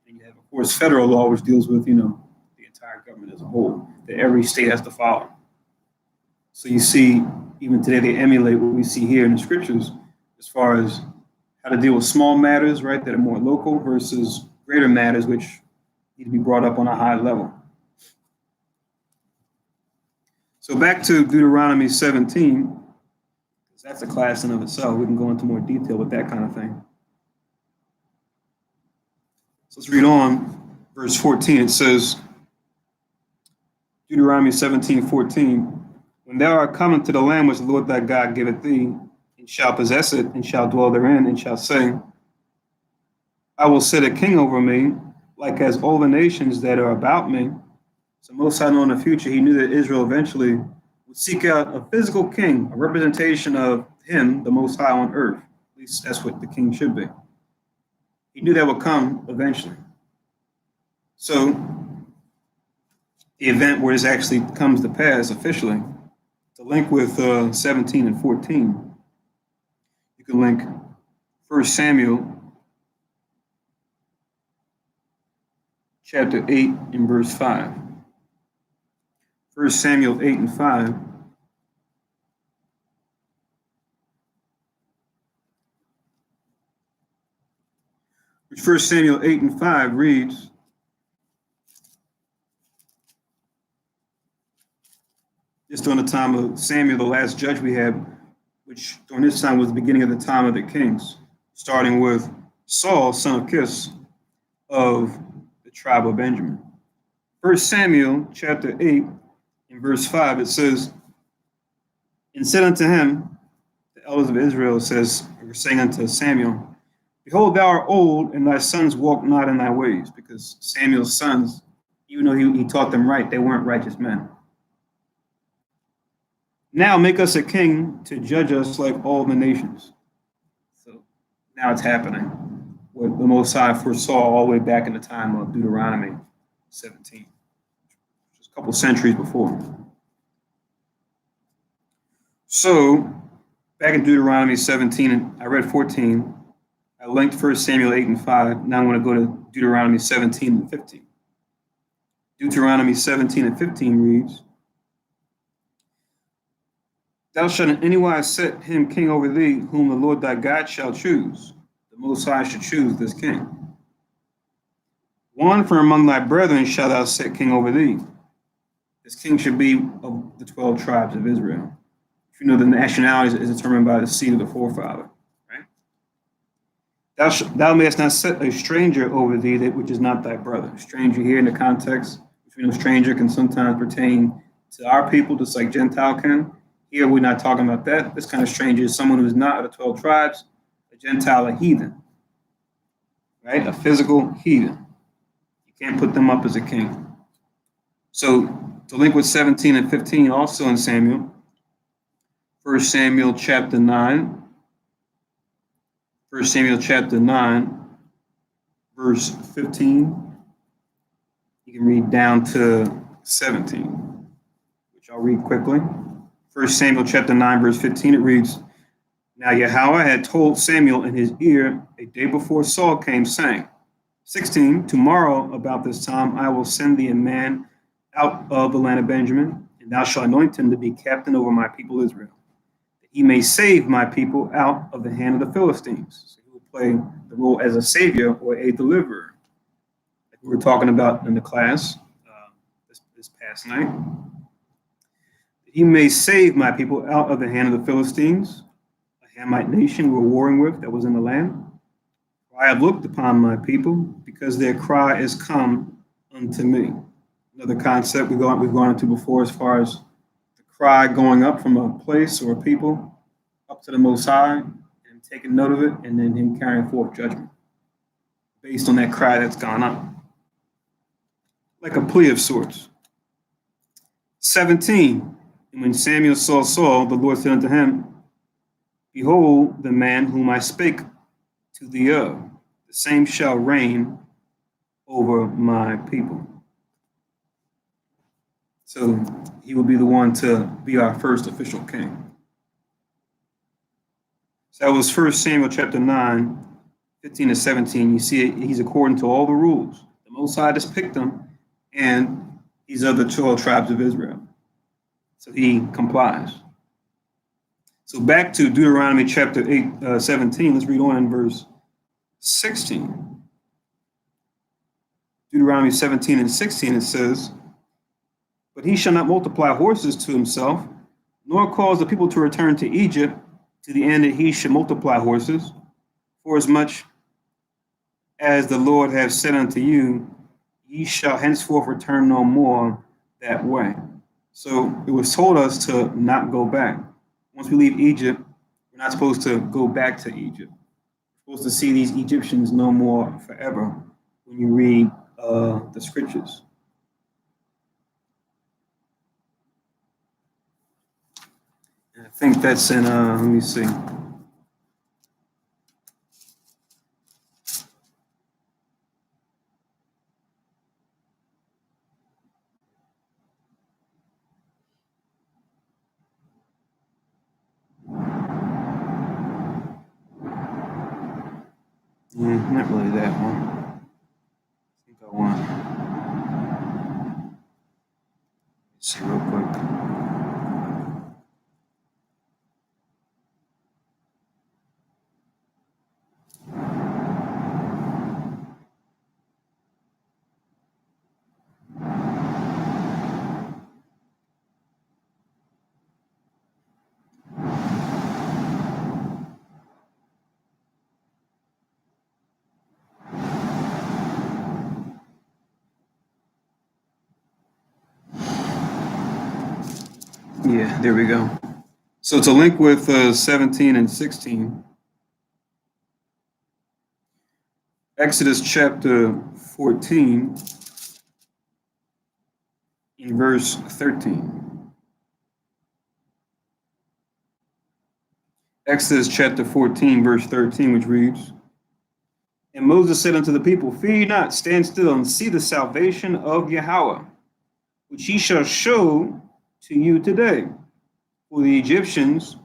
And you have, of course, federal law, which deals with, the entire government as a whole, that every state has to follow. So you see, even today, they emulate what we see here in the scriptures, as far as how to deal with small matters, right, that are more local versus greater matters which need to be brought up on a high level. So back to Deuteronomy 17, because that's a class in of itself. We can go into more detail with that kind of thing. So let's read on, verse 14. It says, Deuteronomy 17:14, when thou art come into the land which the Lord thy God giveth thee, and shalt possess it, and shalt dwell therein, and shalt say, I will set a king over me, like as all the nations that are about me. So Most High knew in the future, he knew that Israel eventually would seek out a physical king, a representation of him, the Most High on earth. At least that's what the king should be. He knew that would come eventually. So the event where this actually comes to pass officially, to link with 17 and 14, you can link 1 Samuel chapter 8 and verse 5. 1 Samuel 8 and 5. Which 1 Samuel 8 and 5 reads, just during the time of Samuel, the last judge we had, which during this time was the beginning of the time of the kings, starting with Saul, son of Kish, of the tribe of Benjamin. 1 Samuel chapter 8 and verse 5, it says, and said unto him, the elders of Israel were saying unto Samuel, behold, thou art old, and thy sons walk not in thy ways, because Samuel's sons, even though he taught them right, they weren't righteous men. Now make us a king to judge us like all the nations. So now it's happening. What the Most High foresaw all the way back in the time of Deuteronomy 17, which is a couple centuries before. So back in Deuteronomy 17, and I read 14, I linked 1 Samuel 8 and 5. Now I'm going to go to Deuteronomy 17 and 15. Deuteronomy 17 and 15 reads, thou shalt in any wise set him king over thee, whom the Lord thy God shall choose. The Most High should choose this king. One from among thy brethren shalt thou set king over thee. This king should be of the 12 tribes of Israel. If you know, the nationality is determined by the seed of the forefather. Thou mayest not set a stranger over thee, which is not thy brother. Stranger here in the context, between a stranger can sometimes pertain to our people, just like Gentile can. Here we're not talking about that. This kind of stranger is someone who is not of the 12 tribes, a Gentile, a heathen, right? A physical heathen. You can't put them up as a king. So to link with 17 and 15, also in Samuel, 1 Samuel chapter 9, 1 Samuel chapter 9, verse 15. You can read down to 17, which I'll read quickly. 1 Samuel chapter 9, verse 15, it reads, now Yahweh had told Samuel in his ear a day before Saul came, saying, 16, tomorrow about this time I will send thee a man out of the land of Benjamin, and thou shalt anoint him to be captain over my people Israel. He may save my people out of the hand of the Philistines. So he will play the role as a savior or a deliverer, like we were talking about in the class this past night. He may save my people out of the hand of the Philistines, a Hamite nation we were warring with that was in the land. For I have looked upon my people, because their cry is come unto me. Another concept we've gone into before, as far as cry going up from a place or a people up to the Most High and taking note of it, and then him carrying forth judgment based on that cry that's gone up, like a plea of sorts. 17, and when Samuel saw Saul, the Lord said unto him, behold, the man whom I spake to thee of, the same shall reign over my people. So he will be the one to be our first official king. So that was 1 Samuel chapter 9, 15 to 17. You see, he's according to all the rules. The Most High just picked him, and he's of the 12 tribes of Israel. So he complies. So back to Deuteronomy chapter 17. Let's read on in verse 16. Deuteronomy 17 and 16, it says, "But he shall not multiply horses to himself, nor cause the people to return to Egypt, to the end that he should multiply horses, forasmuch as the Lord hath said unto you, ye shall henceforth return no more that way." So it was told us to not go back. Once we leave Egypt, we're not supposed to go back to Egypt. We're supposed to see these Egyptians no more forever when you read the scriptures. And I think that's in, let me see. Not really that one. I think I want. Let's see real quick. Yeah, there we go. So to link with 17 and 16, Exodus chapter 14 in verse 13. Exodus chapter 14, verse 13, which reads, "And Moses said unto the people, Fear ye not, stand still, and see the salvation of Yahweh, which he shall show to you today. For the Egyptians,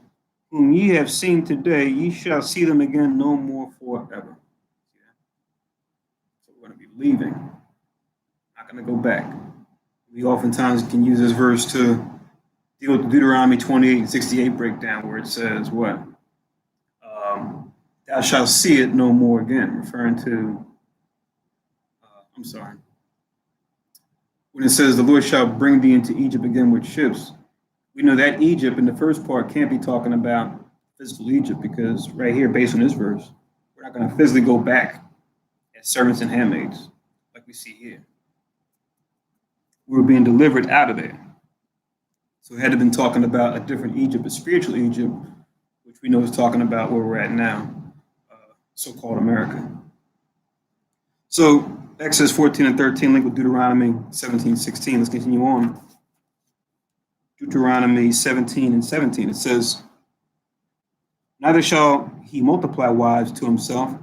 whom ye have seen today, ye shall see them again no more forever." So we're going to be leaving, not going to go back. We oftentimes can use this verse to deal with the Deuteronomy 28 and 68 breakdown, where it says what? Thou shalt see it no more again, referring to, when it says the Lord shall bring thee into Egypt again with ships. We know that Egypt in the first part can't be talking about physical Egypt, because right here, based on this verse, we're not going to physically go back as servants and handmaids like we see here. We were being delivered out of there. So it had to been talking about a different Egypt, a spiritual Egypt, which we know is talking about where we're at now, so-called America. So Exodus 14 and 13 linked with Deuteronomy 17, 16. Let's continue on. Deuteronomy 17 and 17, it says, "Neither shall he multiply wives to himself,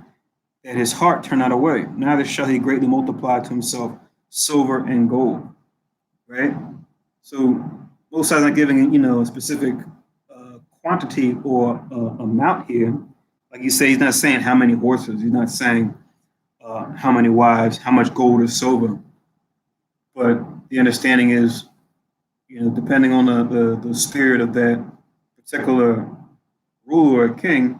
that his heart turn not away. Neither shall he greatly multiply to himself silver and gold." Right? So Most High's not giving, a specific quantity or amount here. Like you say, he's not saying how many horses. He's not saying how many wives, how much gold or silver. But the understanding is, depending on the spirit of that particular ruler or king,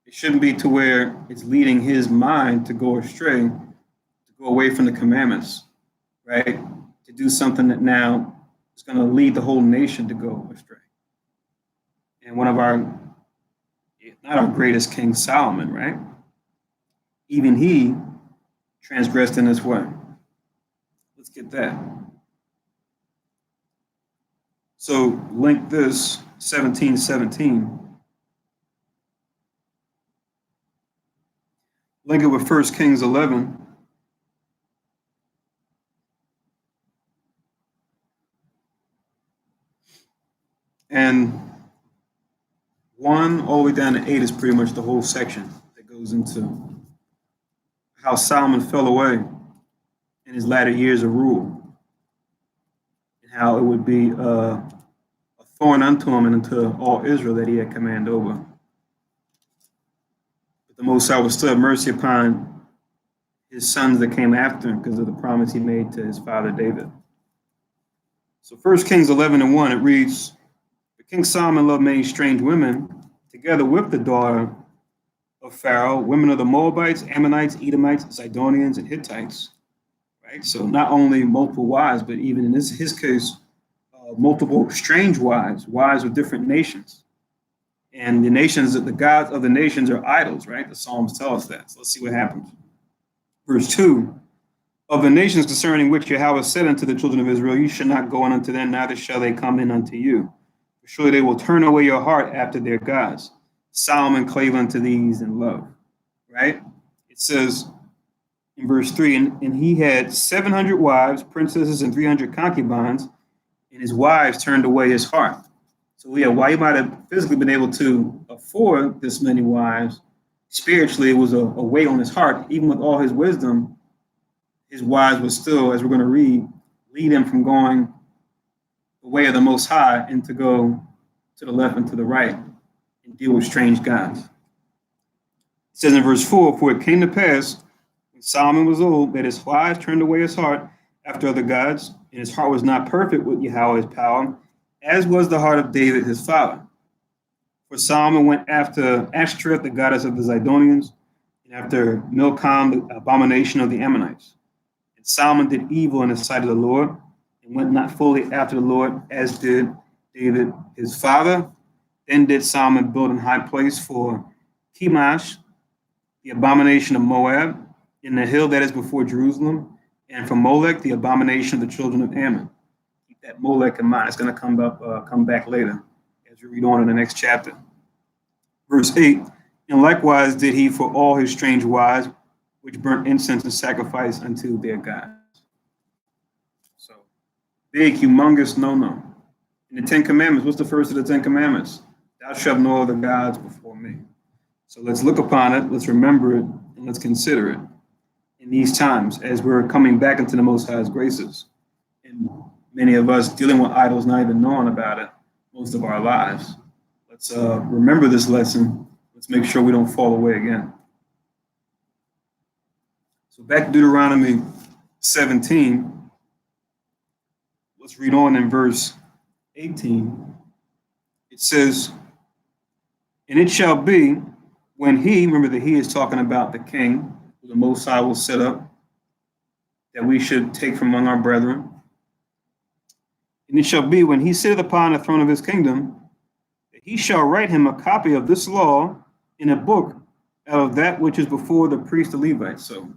it shouldn't be to where it's leading his mind to go astray, to go away from the commandments, right? To do something that now is going to lead the whole nation to go astray. And one of our, not our greatest king, Solomon, right? Even he transgressed in this way. Let's get that. So link this 17:17. Link it with 1 Kings 11. And 1 all the way down to 8 is pretty much the whole section that goes into how Solomon fell away in his latter years of rule, and how it would be a thorn unto him and unto all Israel that he had command over. But the Most High will still have mercy upon his sons that came after him because of the promise he made to his father David. So 1 Kings 11 and 1, it reads, King Solomon loved many strange women, together with the daughter of Pharaoh, women of the Moabites, Ammonites, Edomites, Zidonians, and Hittites. Right? So not only multiple wives, but even in his case, multiple strange wives, wives of different nations. And the nations, the gods of the nations are idols, right? The Psalms tell us that. So let's see what happens. Verse 2, of the nations concerning which Yahweh said unto the children of Israel, you shall not go in unto them, neither shall they come in unto you. For surely they will turn away your heart after their gods. Solomon clave unto these in love, right? It says in verse 3, and he had 700 wives, princesses, and 300 concubines, and his wives turned away his heart. So yeah, while he might have physically been able to afford this many wives, spiritually it was a weight on his heart. Even with all his wisdom, his wives would still, as we're going to read, lead him from going the way of the Most High and to go to the left and to the right and deal with strange gods. It says in verse 4, for it came to pass when Solomon was old that his wives turned away his heart after other gods, and his heart was not perfect with Yahweh's power, as was the heart of David his father. For Solomon went after Ashtoreth, the goddess of the Zidonians, and after Milcom, the abomination of the Ammonites. And Solomon did evil in the sight of the Lord, and went not fully after the Lord, as did David his father. Then did Solomon build an high place for Chemosh, the abomination of Moab, in the hill that is before Jerusalem, and for Molech, the abomination of the children of Ammon. Keep that Molech in mind. It's going to come back later as we read on in the next chapter. Verse 8, and likewise did he for all his strange wives, which burnt incense and sacrifice unto their gods. So, big, humongous no-no. In the Ten Commandments, what's the first of the Ten Commandments? Thou shalt no other gods before me. So let's look upon it, let's remember it, and let's consider it in these times as we're coming back into the Most High's graces. And many of us dealing with idols, not even knowing about it most of our lives. Let's remember this lesson. Let's make sure we don't fall away again. So back to Deuteronomy 17. Let's read on in verse 18. It says, and it shall be when he, remember that he is talking about the king, who the Most High will set up, that we should take from among our brethren. And it shall be when he sitteth upon the throne of his kingdom, that he shall write him a copy of this law in a book out of that which is before the priest the Levite. So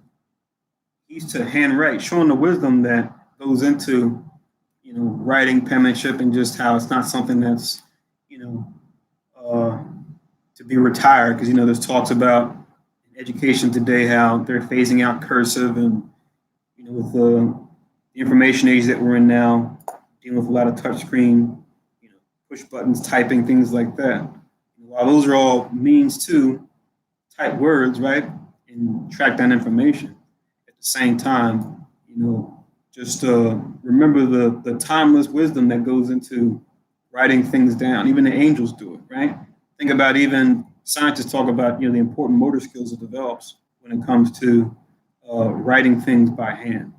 he's to handwrite, showing the wisdom that goes into, writing, penmanship, and just how it's not something that's, to be retired. Because, there's talks about in education today how they're phasing out cursive and, with the information age that we're in now, dealing with a lot of touchscreen, push buttons, typing, things like that. While those are all means to type words, right, and track down information, at the same time, just remember the timeless wisdom that goes into writing things down. Even the angels do it, right? Think about even scientists talk about, the important motor skills it develops when it comes to writing things by hand.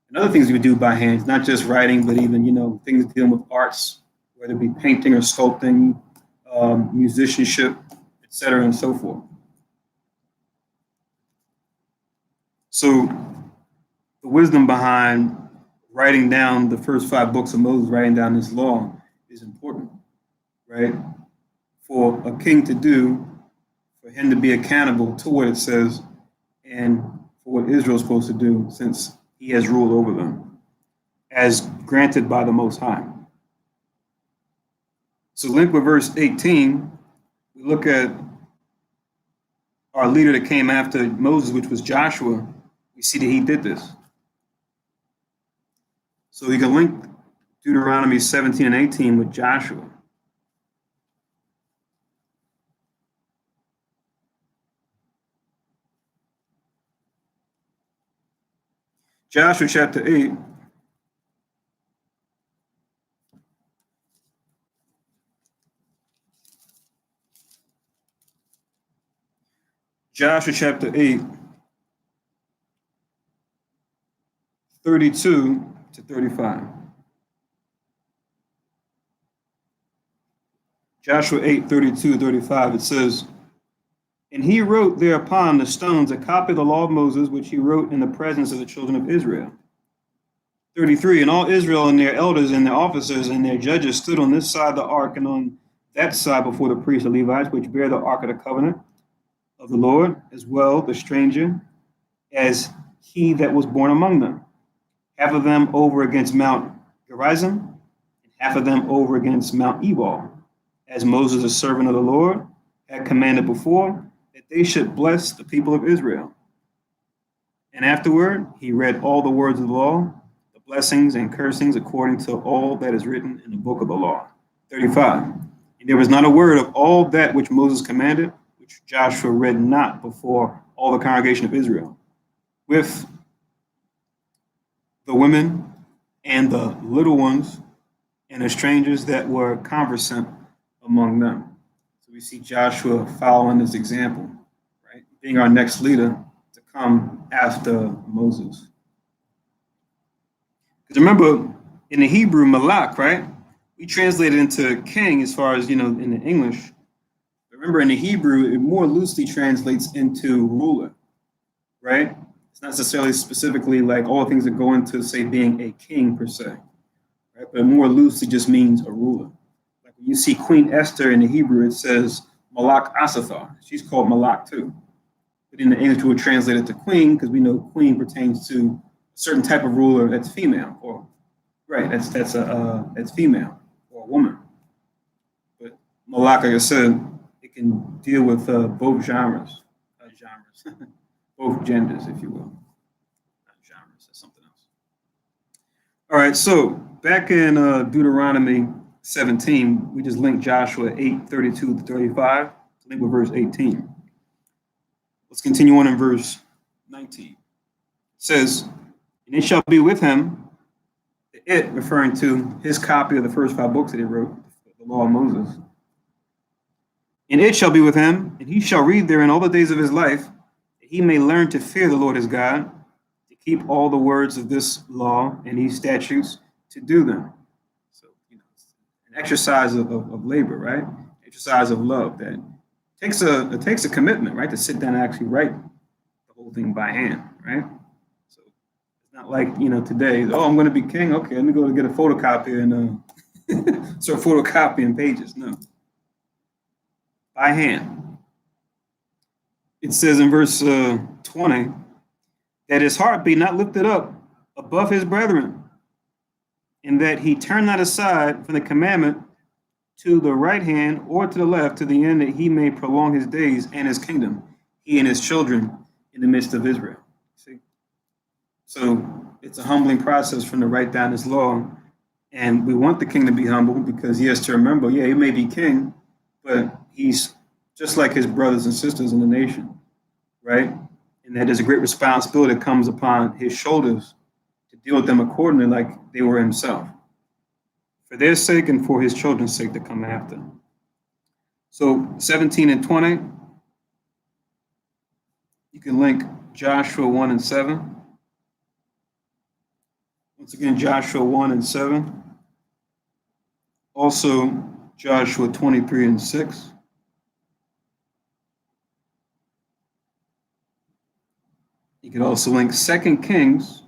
And other things we do by hand, not just writing, but even, things dealing with arts, whether it be painting or sculpting, musicianship, et cetera, and so forth. So the wisdom behind writing down the first 5 books of Moses, writing down this law, is important, right? For a king to do, for him to be accountable to what it says, and for what Israel is supposed to do, since he has ruled over them, as granted by the Most High. So linked with verse 18, we look at our leader that came after Moses, which was Joshua. We see that he did this. So you can link Deuteronomy 17 and 18 with Joshua. Joshua chapter 8. Joshua chapter 8, 32 to 35. Joshua 8:32-35, it says, "And he wrote thereupon the stones a copy of the law of Moses, which he wrote in the presence of the children of Israel." 33, "And all Israel and their elders and their officers and their judges stood on this side of the ark and on that side before the priests and Levites, which bear the ark of the covenant of the Lord, as well the stranger as he that was born among them. Half of them over against Mount Gerizim, and half of them over against Mount Ebal, as Moses, the servant of the Lord, had commanded before, that they should bless the people of Israel. And afterward he read all the words of the law, the blessings and cursings, according to all that is written in the book of the law." 35, "And there was not a word of all that which Moses commanded, which Joshua read not before all the congregation of Israel, with the women and the little ones and the strangers that were conversant among them." So we see Joshua following this example, right? Being our next leader to come after Moses. Because remember, in the Hebrew, malak, right? We translate it into king as far as, in the English. But remember, in the Hebrew, it more loosely translates into ruler, right? It's not necessarily specifically like all things that go into, say, being a king per se, right? But more loosely just means a ruler. Like when you see Queen Esther in the Hebrew, it says Malak Asathar. She's called Malak too. But in the English, we would translate it to queen because we know queen pertains to a certain type of ruler that's female, or right, that's female or a woman. But Malak, like I said, it can deal with both genres. Both genders, if you will. Not genres, that's something else. All right, so back in Deuteronomy 17, we just linked Joshua 8:32-35 to link with verse 18. Let's continue on in verse 19. It says, "And it shall be with him," it referring to his copy of the first 5 books that he wrote, the law of Moses. "And it shall be with him, and he shall read therein all the days of his life, he may learn to fear the Lord his God, to keep all the words of this law and these statutes, to do them." So, it's an exercise of labor, right? Exercise of love that it takes a commitment, right? To sit down and actually write the whole thing by hand, right? So it's not like, today, oh, I'm going to be king. Okay, let me go get a photocopier and start photocopying pages. No. By hand. It says in verse 20, "That his heart be not lifted up above his brethren, and that he turn not aside from the commandment to the right hand or to the left, to the end that he may prolong his days and his kingdom, he and his children in the midst of Israel." See? So it's a humbling process from to write down this law. And we want the king to be humble because he has to remember, yeah, he may be king, but he's just like his brothers and sisters in the nation, right? And that there's a great responsibility that comes upon his shoulders to deal with them accordingly like they were himself, for their sake and for his children's sake to come after. So 17 and 20, you can link Joshua 1 and 7. Once again, Joshua 1 and 7. Also, Joshua 23 and 6. You can also link 2 Kings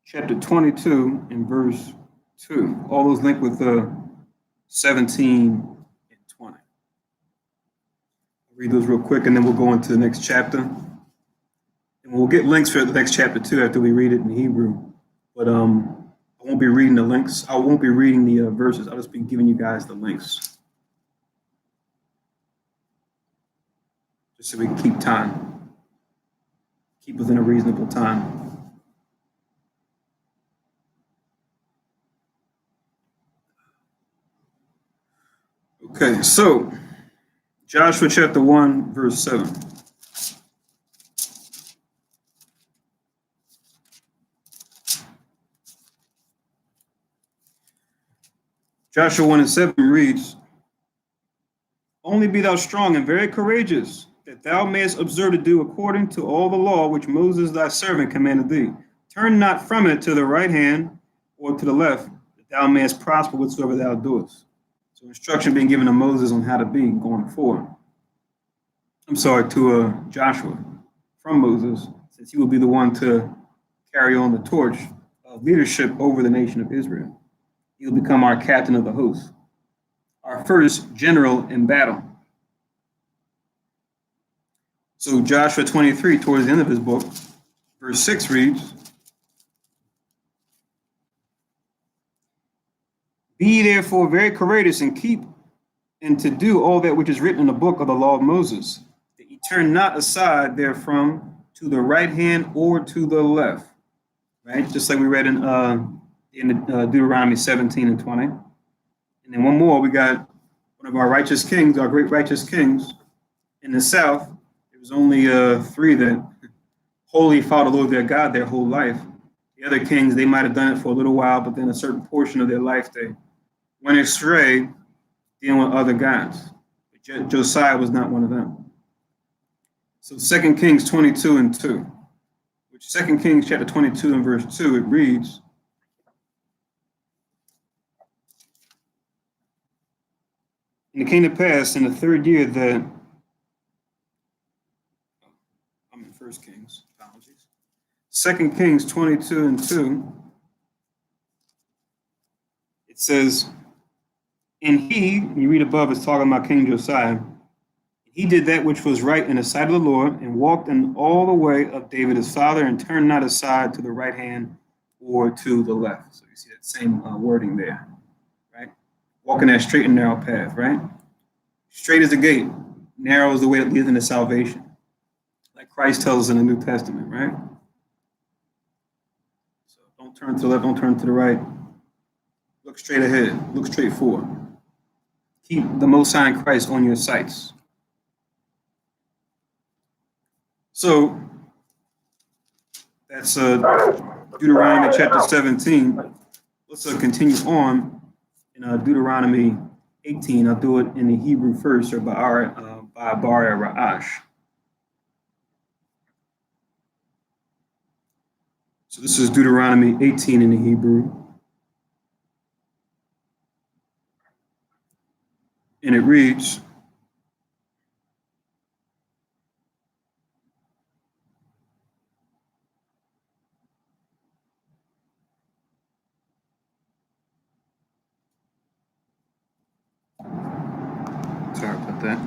chapter 22 and verse 2. All those link with 17 and 20. I'll read those real quick and then we'll go into the next chapter. And we'll get links for the next chapter too after we read it in Hebrew. But I won't be reading the links. I won't be reading the verses. I'll just be giving you guys the links. Just so we can keep time. Keep within a reasonable time. Okay, so Joshua chapter 1, verse 7. Joshua 1 and 7 reads, "Only be thou strong and very courageous, that thou mayest observe to do according to all the law which Moses thy servant commanded thee. Turn not from it to the right hand or to the left, that thou mayest prosper whatsoever thou doest." So So instruction being given to Moses on how to be going forward. To Joshua from Moses, since he will be the one to carry on the torch of leadership over the nation of Israel. He'll become our captain of the host, our first general in battle. So Joshua 23, towards the end of his book, verse 6 reads, "Be therefore very courageous and keep and to do all that which is written in the book of the law of Moses, that ye turn not aside therefrom to the right hand or to the left." Right? Just like we read in Deuteronomy 17 and 20. And then one more, we got one of our righteous kings, our great righteous kings in the south. There was only 3 that wholly followed the Lord their God their whole life. The other kings, they might have done it for a little while, but then a certain portion of their life, they went astray dealing with other gods. But Josiah was not one of them. So 2 Kings 22 and 2. Which 2 Kings chapter 22 and verse 2, it reads, "And it came to pass in the 3rd year that," I'm in 1 Kings, apologies. 2 Kings 22 and 2, it says, "And he," you read above, it's talking about King Josiah, "he did that which was right in the sight of the Lord, and walked in all the way of David his father, and turned not aside to the right hand or to the left." So you see that same wording there, right? Walking that straight and narrow path, right? Straight is the gate, narrow is the way that leads into salvation, like Christ tells us in the New Testament, right? So don't turn to the left, don't turn to the right. Look straight ahead, look straight forward. Keep the Most High in Christ on your sights. So that's Deuteronomy chapter 17. Let's continue on in Deuteronomy 18. I'll do it in the Hebrew first, or by Baria Ra'ash. So this is Deuteronomy 18 in the Hebrew. And it reads, sorry about that.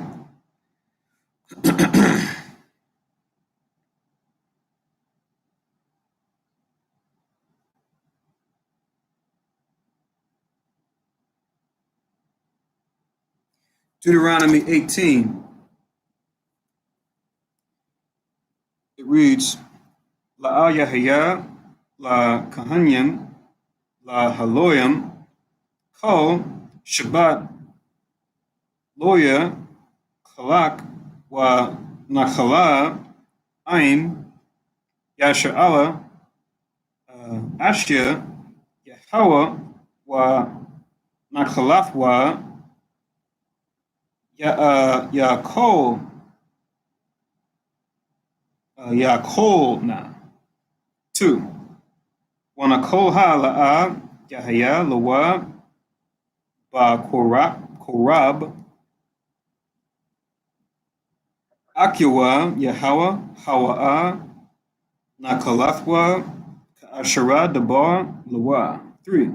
Deuteronomy 18. It reads, "La Yahya, la Kahanyam, la Haloyam, Kol Shabbat, Loya, Kalak, wa Nachala, Aim, Yasha'ala, Ashya, Yahweh, wa Nachalathwa, Yaakol, Yaakolna." 2. Wanakol ha'la'a, Yahya, Lawa, ba Korab, Akiwa, Yahweh, Hawa'a, Nakalathwa, Ka'ashara, Dabar, Lawa. 3.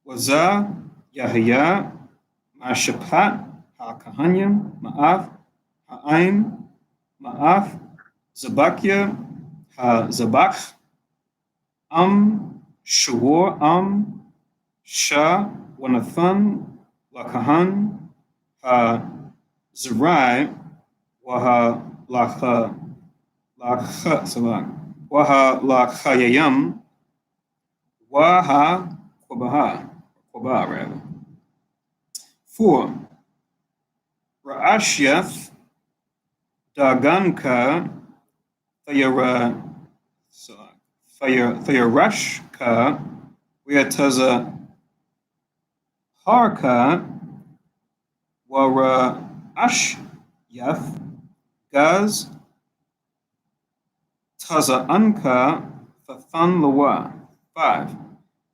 Waza, Yahya, Ma'ashapat, Ha'kahanyam, Ma'af, Ha'aim, Ma'af, Zabakia, Ha'zabach, Shuor, Shah, Wanathan, Lakahan, Zerai, Waha Lachayam, Waha Kwabah rather. 4. Ra'ashiath, Daganka, Thayarashka, Weataza Harka, Wara Ashyath, Gaz, Taza Anka, Fathan Lawa. 5.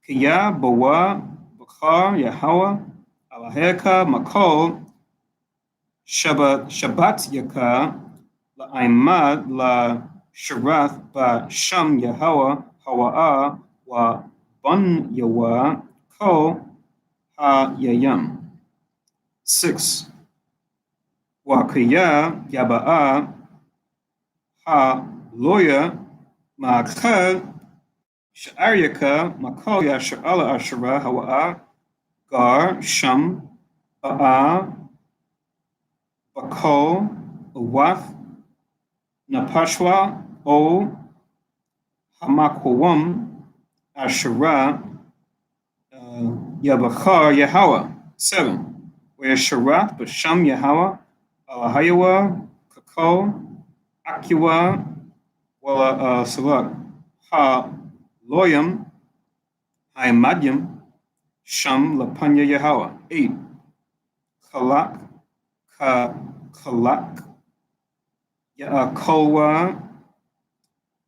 Kaya Bawa, Bakar, Yahawa, Alaheka Makol Shabbat Yaka La'imad La Sharath Ba Sham Yahweh Hawa'a Wa Bun Yawa Ko Ha Yayam. 6. Wakaya Yaba'a Ha Loya Ma'akad Sha'aryaka Makoya Sha'ala Ashara Hawa'a Gar Sham Ba'a Bako Uwath Napashwa O Hamakwam Ashara Yabachar Yahweh. 7. Where Sharath Basham Yahweh Alahayawa Kako Akiwa Wala Salak Ha Loyam Haimadyam Sham Lapanya Yahweh. 8. Kalak Kalak Kolwa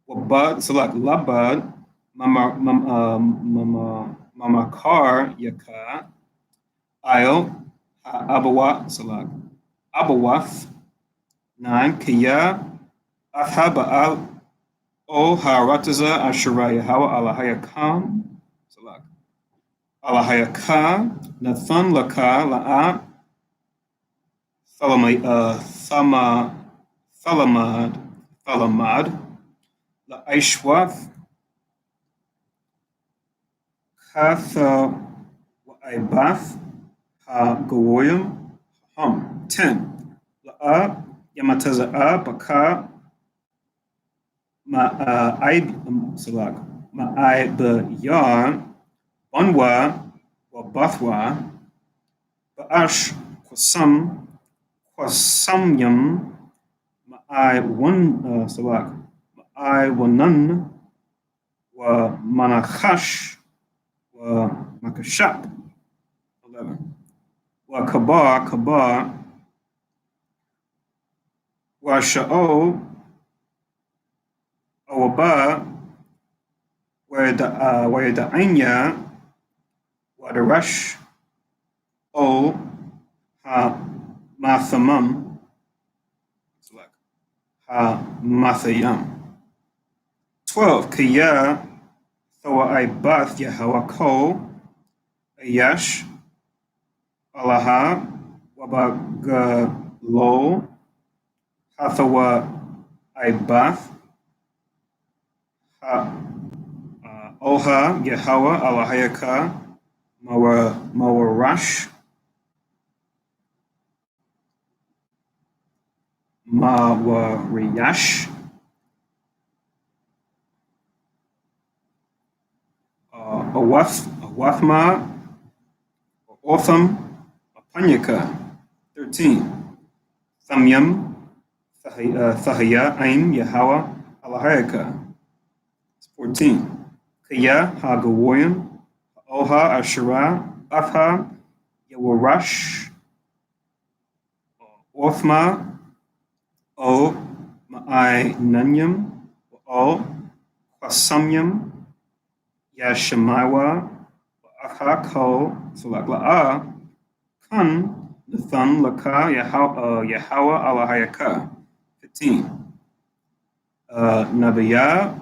Wabad Salak Labad Mamakar Yaka Ail Abawat Salak Abawath. 9. Kaya Athaba'al O Harataza Ashara Yahweh Alahayakam Salak Alahayaka Nathan Laka La'a Thalamad La'ishwath Katha Wa'aibath Ha Goyim Hum. 10. La'a Yamataza'a Baka Ma'aibayar Banwa Wabathwa Ba'ash Kwasamyam Ma'aiwanan Wa Manachash Wa Makashap. 11. Wa Kabar Wa Sha'o Awaba Wa'eda'anya Wadarash O Ha Mathamam Ha Mathayam. 12. Kaya Thawaibath Yahawako Ayash Alaha Wabagalo Hathawa Ibath Oha Yahweh Alahayaka Mawarash Mawariyash Awathma Otham Apanyaka. 13. Thamyam Thahaya Aim Yahweh Alahayaka. 14. Kaya Hagawoyim Oha Ashara Atha Yawarash Othma O Ma'ai Nanyam O Kwasamyam Yashemaiwa Atha Ko Salagla'a Kun Nathan Laka Yahweh Alahayaka. 15. Nabiya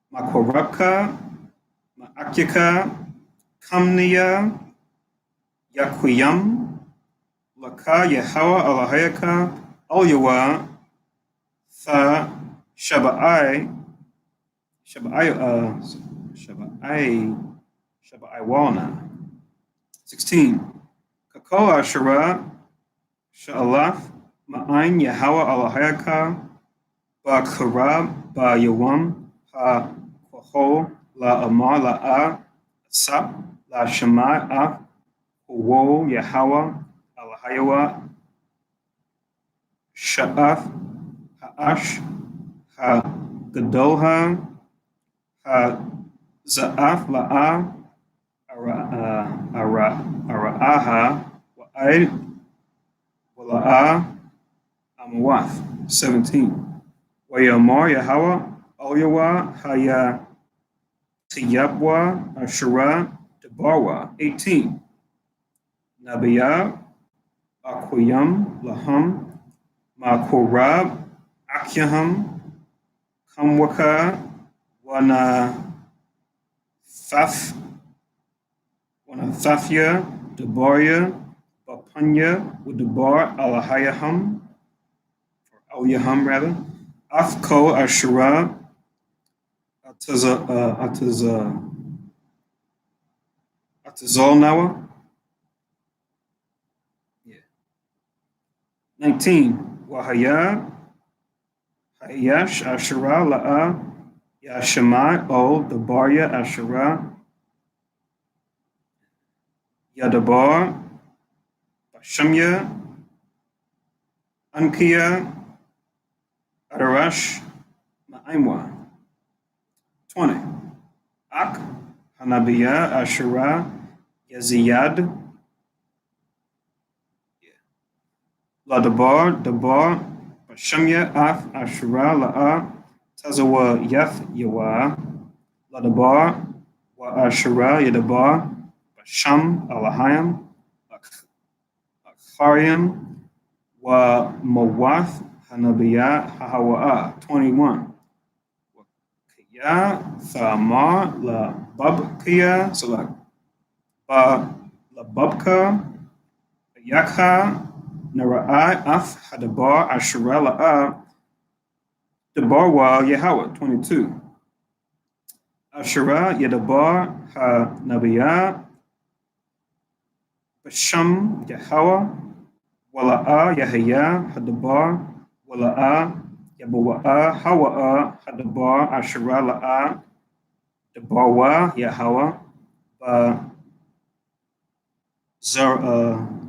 Makwaraka Ma'akyaka Kamniya Yakwiyam Laka Yahweh Alahayaka Alyawa Tha Shabaiwana. 16. Kako Ashara Sha'alath Ma'ain Yahweh Alahayaka Ba'karab Ba'yawam Ha Kwaho La Amar La'a Sap La Shema'ah Wo Yahweh Alahayawa Sha'ath Ha'ash Ha Gadolha Ha Za'ath La'a Ara'aha Wa'aid Wala'a Amawath. 17. Wayamar Yahweh Alyawa Haya Tiyabwa Ashara Barwa. 18. Nabiya, Akwayam, Laham, Makorab, Akyaham, Kamwaka, Wana Thafya, Debaria, Bapunya, Udabar, Alahayaham, or Alyaham rather, Afko, Ashura, Atazalnawa. Yeah. 19. Wahaya, Hayash, Ashura, La'a, Yashemai, O, Debaria, Ashura, Yadabar, Bashamya, Ankiya, Adarash, Ma'imwa. 20. Ak, Hanabiya, Ashura, Yaziyad, Ladabar, Dabar, Bashamya, Af, Ashura, La'a, Tazawa, Yath, Yawa, Ladabar, Wa Ashura, Yadabar, Basham, Alahayam, Akhariam, Wa Mawath, Hanabiya, Hahawa'a. 21. Ya Thamar La Babkiya, so like La Babka, Yakha, Nara'i, Af, Hadabar, Ashura, La'a, Dabar Wa Yahweh. 22. Ashura, Yadabar, Ha Nabiya, Basham, Yahweh, Wala'a, Yahya, Hadabar, Wala'a, Yabawa'a, Hawa'a, Hadabar, Ashura, La'a, Dabarwa, Yahweh,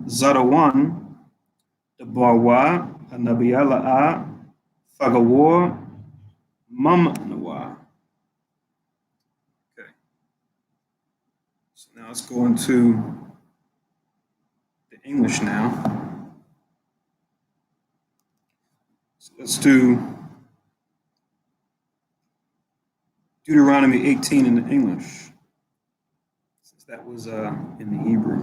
Zarawan, Dabarwa, Hanabiya, La'a, Fagawar, Mamnawa. Okay. So now let's go into the English now. So let's do Deuteronomy 18 in the English, since that was in the Hebrew.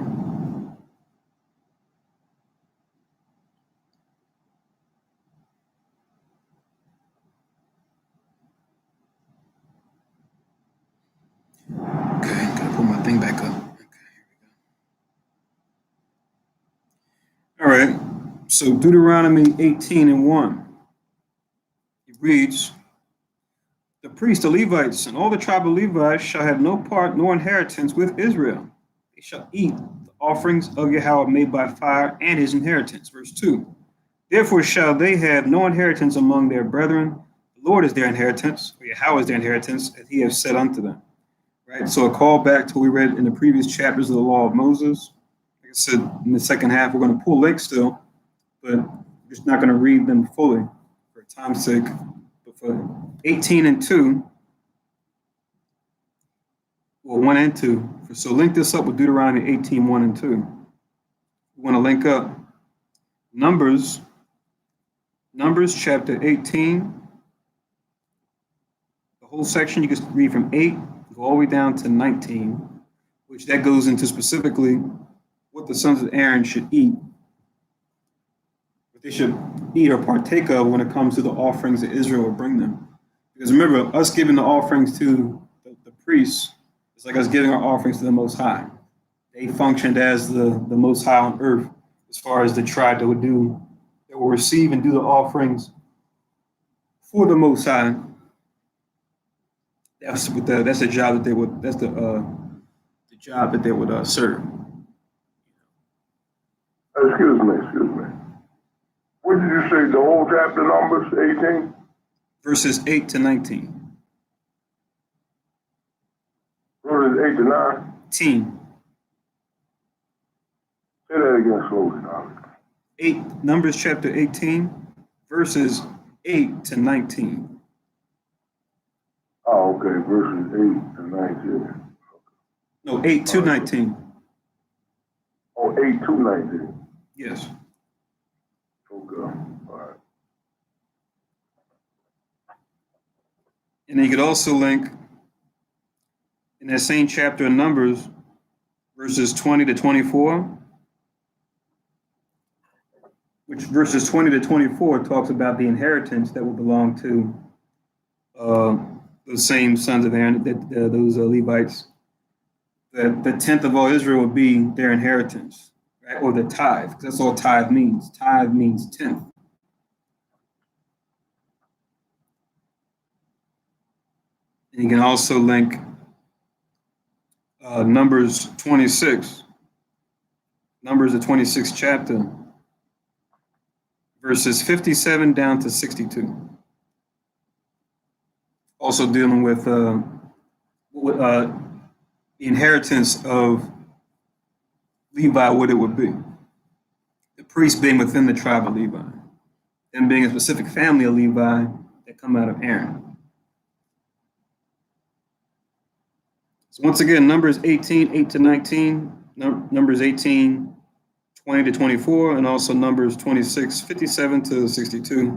Okay, gotta put my thing back up. Okay, here we go. All right, so Deuteronomy 18 and 1. It reads, the priests, the Levites, and all the tribe of Levi shall have no part nor inheritance with Israel. They shall eat the offerings of Yahweh made by fire and his inheritance. Verse 2. Therefore shall they have no inheritance among their brethren. The Lord is their inheritance, or Yahweh is their inheritance, as he has said unto them. Right? So a call back to what we read in the previous chapters of the law of Moses. Like I said, in the second half, we're going to pull links still, but we're just not going to read them fully for time's sake. But for 18 and 2, well, 1 and 2. So link this up with Deuteronomy 18, 1 and 2. We want to link up Numbers chapter 18. The whole section, you can read from 8, go all the way down to 19, which that goes into specifically what the sons of Aaron should eat, what they should eat or partake of when it comes to the offerings that Israel will bring them. Because remember, us giving the offerings to the priests, it's like us giving our offerings to the Most High. They functioned as the Most High on earth as far as the tribe that will receive and do the offerings for the Most High. That's the job that they would. That's the job that they would serve. Excuse me. What did you say? The whole chapter, Numbers 18, verses 8 to 19. Verses 8 to 9. 18. Say that again slowly, darling. 8. Numbers chapter 18, verses 8 to 19. Oh, okay. Verses 8 to 19. No, 8 to 19. Oh, 8 to 19. Yes. Okay. All right. And then you could also link in that same chapter of Numbers verses 20 to 24, which verses 20 to 24 talks about the inheritance that will belong to those same sons of Aaron, those Levites. The tenth of all Israel will be their inheritance, right? Or the tithe, because that's all tithe means. Tithe means tenth. And you can also link Numbers 26, Numbers the 26th chapter, verses 57 down to 62. Also dealing with the inheritance of Levi, what it would be. The priest being within the tribe of Levi, and being a specific family of Levi that come out of Aaron. So once again, Numbers 18, 8 to 19, Numbers 18, 20 to 24, and also Numbers 26, 57 to 62.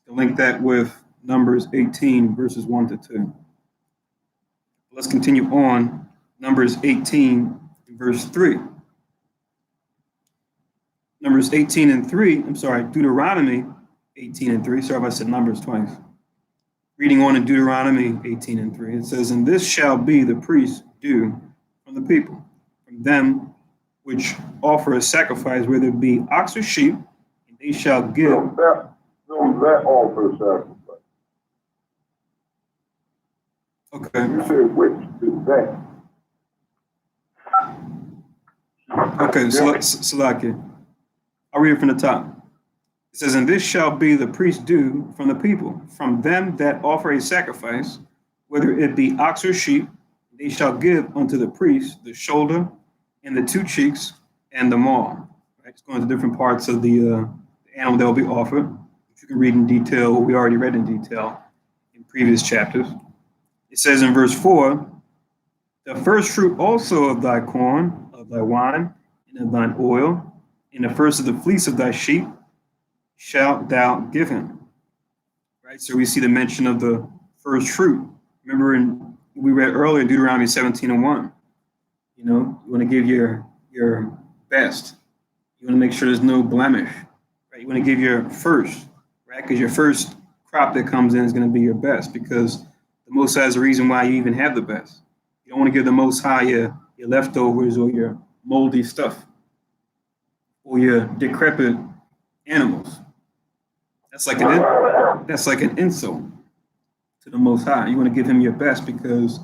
To link that with Numbers 18, verses 1 to 2. Let's continue on. Numbers 18, verse 3. Numbers 18 and 3, Deuteronomy 18 and 3. Sorry if I said Numbers twice. Reading on in Deuteronomy 18 and 3, it says, "And this shall be the priest's due from the people, from them which offer a sacrifice, whether it be ox or sheep, and they shall give." That offer sacrifice. Okay. You said which is that? Okay, Salakia. I'll read it from the top. It says, "And this shall be the priest's due from the people, from them that offer a sacrifice, whether it be ox or sheep, they shall give unto the priest the shoulder and the two cheeks and the maw." Right? It's going to different parts of the animal that will be offered, which you can read in detail, what we already read in detail in previous chapters. It says in verse 4, "The first fruit also of thy corn, of thy wine, and of thine oil, and the first of the fleece of thy sheep, shalt thou give him." Right? So we see the mention of the first fruit. Remember, we read earlier in Deuteronomy 17 and 1. You want to give your best. You want to make sure there's no blemish. Right? You want to give your first, right? Because your first crop that comes in is going to be your best, because the Most High is the reason why you even have the best. You don't want to give the Most High your leftovers or your moldy stuff or your decrepit animals. That's like an insult to the Most High. You want to give him your best because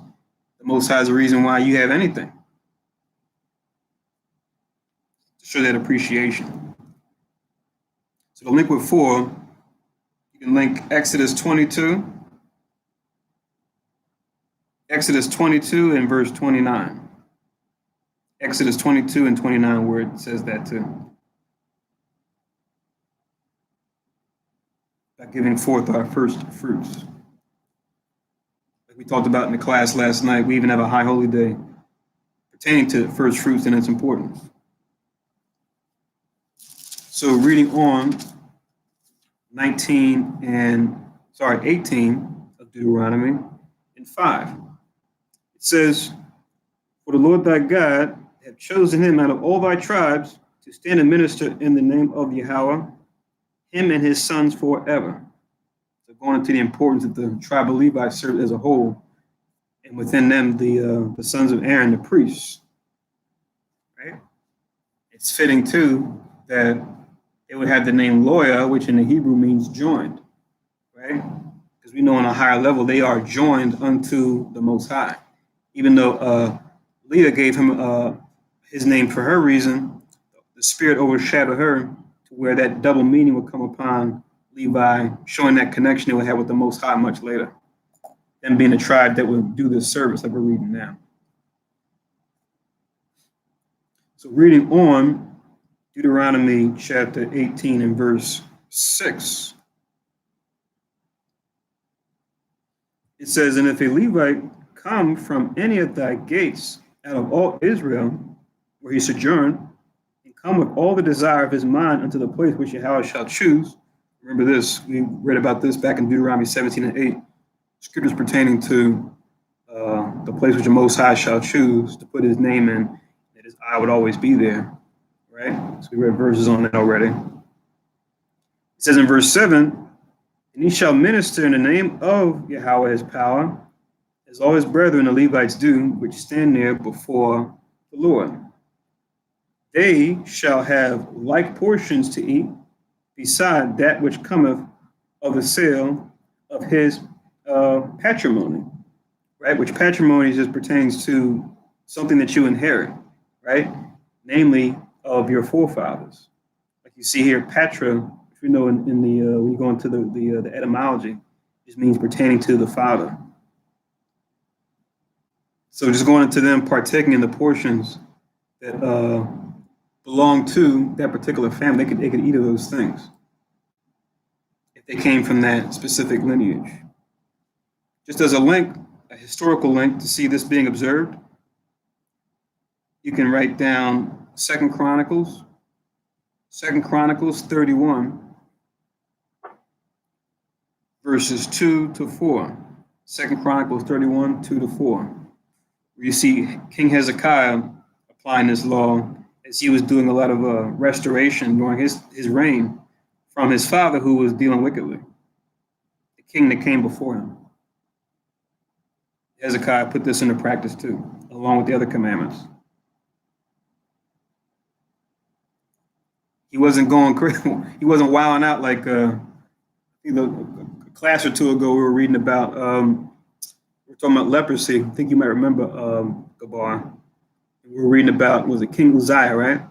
the Most High is the reason why you have anything. To show that appreciation. So to link with 4, you can link Exodus 22. Exodus 22 and verse 29. Exodus 22 and 29, where it says that too. By giving forth our first fruits. Like we talked about in the class last night, we even have a high holy day pertaining to first fruits and its importance. So reading on 18 of Deuteronomy and 5. It says, "For the Lord thy God hath chosen him out of all thy tribes to stand and minister in the name of Yahweh, him and his sons forever." So going into the importance of the tribe of Levi served as a whole, and within them the sons of Aaron, the priests. Right? It's fitting too that they would have the name Loya, which in the Hebrew means joined. Right? Because we know on a higher level they are joined unto the Most High. Even though Leah gave him his name for her reason, the Spirit overshadowed her to where that double meaning would come upon Levi, showing that connection they would have with the Most High much later, them being a tribe that would do this service that we're reading now. So reading on Deuteronomy chapter 18 and verse 6, it says, "And if a Levite come from any of thy gates out of all Israel, where he sojourned, and come with all the desire of his mind unto the place which Yahweh shall choose." Remember this, we read about this back in Deuteronomy 17 and 8, scriptures pertaining to the place which the Most High shall choose to put his name in, I would always be there, right? So we read verses on that already. It says in verse 7, and he shall minister in the name of Yahweh his power, as all his brethren the Levites do, which stand there before the Lord. They shall have like portions to eat, beside that which cometh of the sale of his patrimony, right? Which patrimony just pertains to something that you inherit, right? Namely, of your forefathers. Like you see here, patra, which we know in the when you go into the etymology, just means pertaining to the father. So just going into them partaking in the portions that belong to that particular family, they could eat of those things if they came from that specific lineage. Just as a link, a historical link to see this being observed, you can write down Second Chronicles 31, verses 2 to 4. 2 Chronicles 31, 2 to 4. Where you see King Hezekiah applying this law as he was doing a lot of restoration during his reign from his father who was dealing wickedly, the king that came before him. Hezekiah put this into practice too, along with the other commandments. He wasn't going crazy. He wasn't wilding out like a class or two ago we were reading about. We're talking about leprosy. I think you might remember Gabar. We were reading about, was it King Uzziah, right?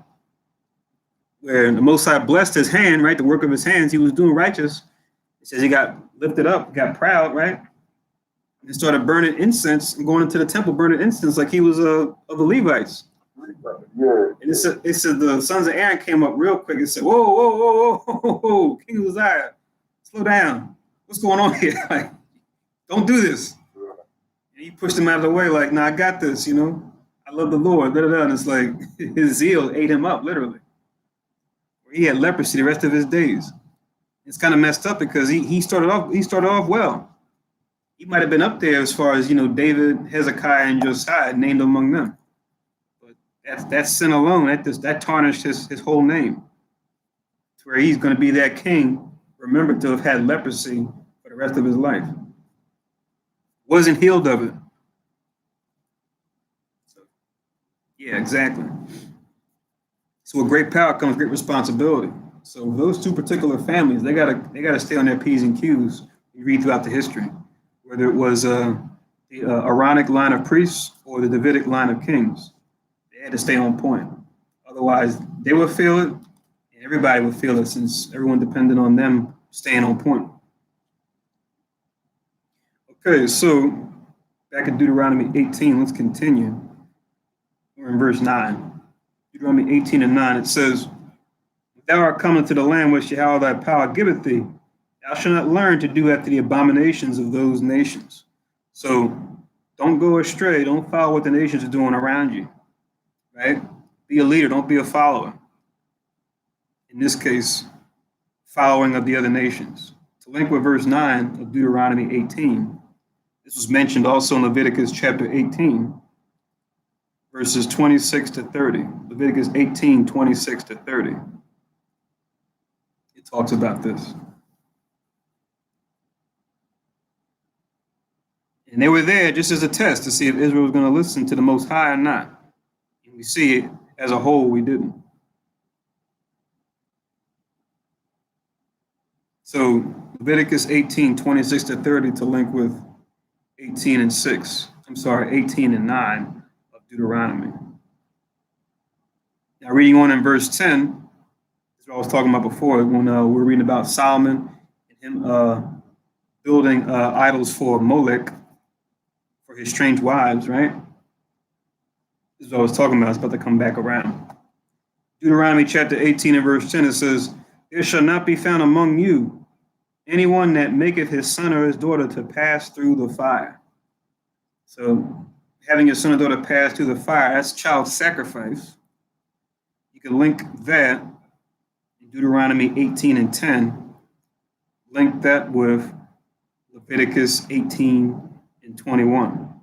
Where the Most High blessed his hand, right? The work of his hands. He was doing righteous. It says he got lifted up, got proud, right? And started burning incense and going into the temple, burning incense like he was of the Levites. Yeah. And it said the sons of Aaron came up real quick and said, whoa, whoa, whoa, whoa, whoa, whoa, King Uzziah, slow down. What's going on here? Like, don't do this. And he pushed him out of the way like, nah, I got this, you know. I love the Lord. Da, da, da. And it's like his zeal ate him up, literally. He had leprosy the rest of his days. It's kind of messed up because he started off well. He might have been up there as far as, you know, David, Hezekiah, and Josiah named among them. But that sin alone, that tarnished his whole name. To where he's going to be that king, remembered to have had leprosy for the rest of his life. Wasn't healed of it. So, yeah, exactly. So with great power comes great responsibility. So those two particular families, they gotta stay on their P's and Q's. You read throughout the history, whether it was the Aaronic line of priests or the Davidic line of kings, they had to stay on point. Otherwise, they would feel it, and everybody would feel it, since everyone depended on them staying on point. Okay, so back in Deuteronomy 18, let's continue. We're in verse 9. Deuteronomy 18 and 9, it says, thou art coming to the land which Yahweh thy power giveth thee, thou shalt not learn to do after the abominations of those nations. So don't go astray. Don't follow what the nations are doing around you, right? Be a leader. Don't be a follower. In this case, following of the other nations. To link with verse 9 of Deuteronomy 18, this was mentioned also in Leviticus chapter 18, verses 26 to 30. Leviticus 18, 26 to 30. It talks about this. And they were there just as a test to see if Israel was going to listen to the Most High or not. And we see it as a whole, we didn't. So Leviticus 18, 26 to 30 to link with 18 and 9 of Deuteronomy. Now reading on in verse 10, that's what I was talking about before when we're reading about Solomon and him building idols for Molech, for his strange wives, right? This is what I was talking about. It's about to come back around. Deuteronomy chapter 18 and verse 10, it says, there shall not be found among you anyone that maketh his son or his daughter to pass through the fire. So having your son or daughter pass through the fire, that's child sacrifice. You can link that in Deuteronomy 18 and 10. Link that with Leviticus 18 and 21.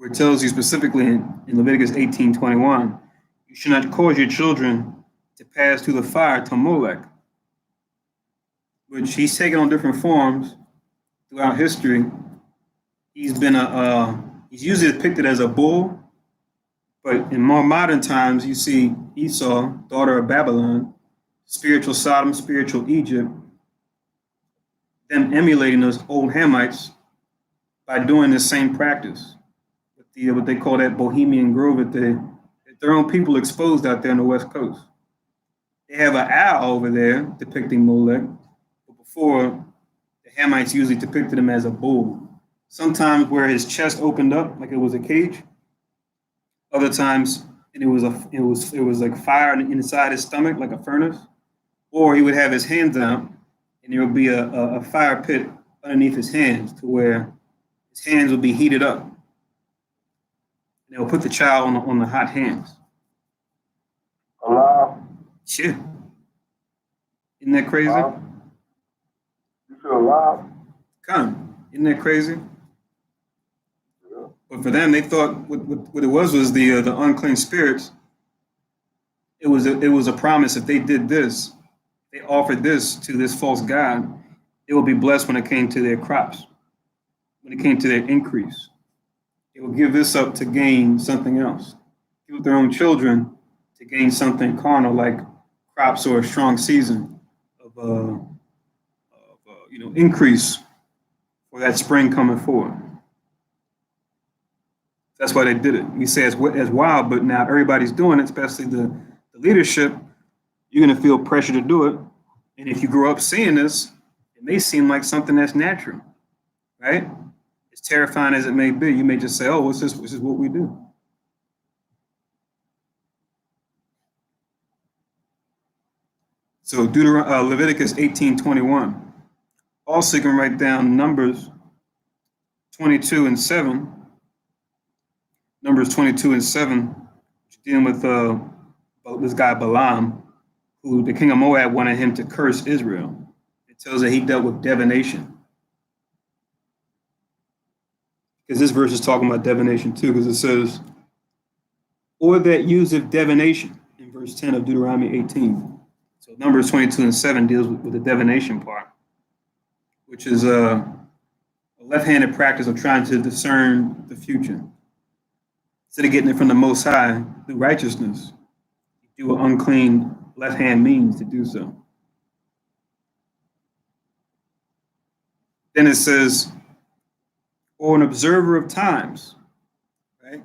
where it tells you specifically in Leviticus 18:21, you should not cause your children to pass through the fire to Molech, which he's taken on different forms throughout history. He's been he's usually depicted as a bull, but in more modern times, you see Esau, daughter of Babylon, spiritual Sodom, spiritual Egypt, them emulating those old Hamites by doing the same practice. With the, what they call that Bohemian Grove that their own people exposed out there on the West Coast. They have an owl over there depicting Molech, but before, the Hamites usually depicted him as a bull. Sometimes where his chest opened up like it was a cage. Other times, and it was like fire inside his stomach, like a furnace. Or he would have his hands out, and there would be a fire pit underneath his hands, to where his hands would be heated up. And they would put the child on the hot hands. Alive? Shit. Isn't that crazy? You said alive? Come. Isn't that crazy? Yeah. But for them, they thought what it was the unclean spirits. It was a promise. If they did this, they offered this to this false god, they would be blessed when it came to their crops, when it came to their increase. They would give this up to gain something else. Give their own children to gain something carnal, like crops or a strong season of increase for that spring coming forward. That's why they did it. We say it's wild, but now everybody's doing it, especially the leadership. You're going to feel pressure to do it. And if you grow up seeing this, it may seem like something that's natural, right? As terrifying as it may be, you may just say, oh, this is what we do. So Leviticus 18:21. Also, you can write down Numbers 22 and 7. Numbers 22 and 7, dealing with this guy Balaam, who the king of Moab wanted him to curse Israel. It tells that he dealt with divination. Because this verse is talking about divination too, because it says, or that useth divination, in verse 10 of Deuteronomy 18. So Numbers 22 and 7 deals with the divination part, which is a left-handed practice of trying to discern the future. Instead of getting it from the Most High through righteousness, you do an unclean left-hand means to do so. Then it says, or an observer of times, right?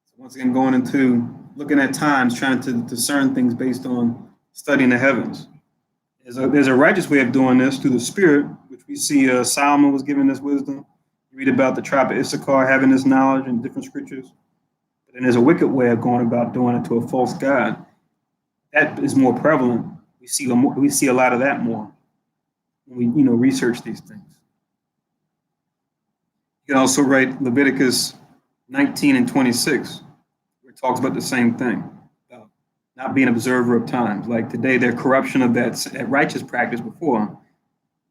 So once again, going into looking at times, trying to discern things based on studying the heavens. There's a righteous way of doing this through the Spirit, which we see Solomon was given this wisdom. You read about the tribe of Issachar having this knowledge in different scriptures. But then there's a wicked way of going about doing it to a false god. That is more prevalent. We see a lot of that more when we research these things. You can also write Leviticus 19 and 26, where it talks about the same thing, about not being an observer of times. Like today, their corruption of that righteous practice before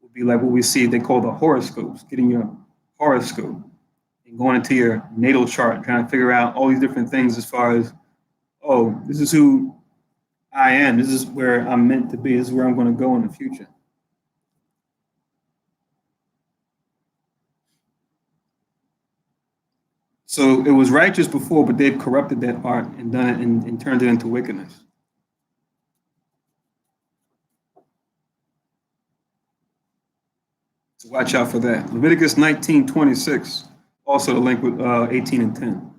would be like what we see they call the horoscopes, getting your horoscope and going into your natal chart, trying to figure out all these different things as far as, oh, this is who I am. This is where I'm meant to be. This is where I'm going to go in the future. So it was righteous before, but they've corrupted that art and done it and turned it into wickedness. So watch out for that. Leviticus 19:26, also the link with 18 and 10.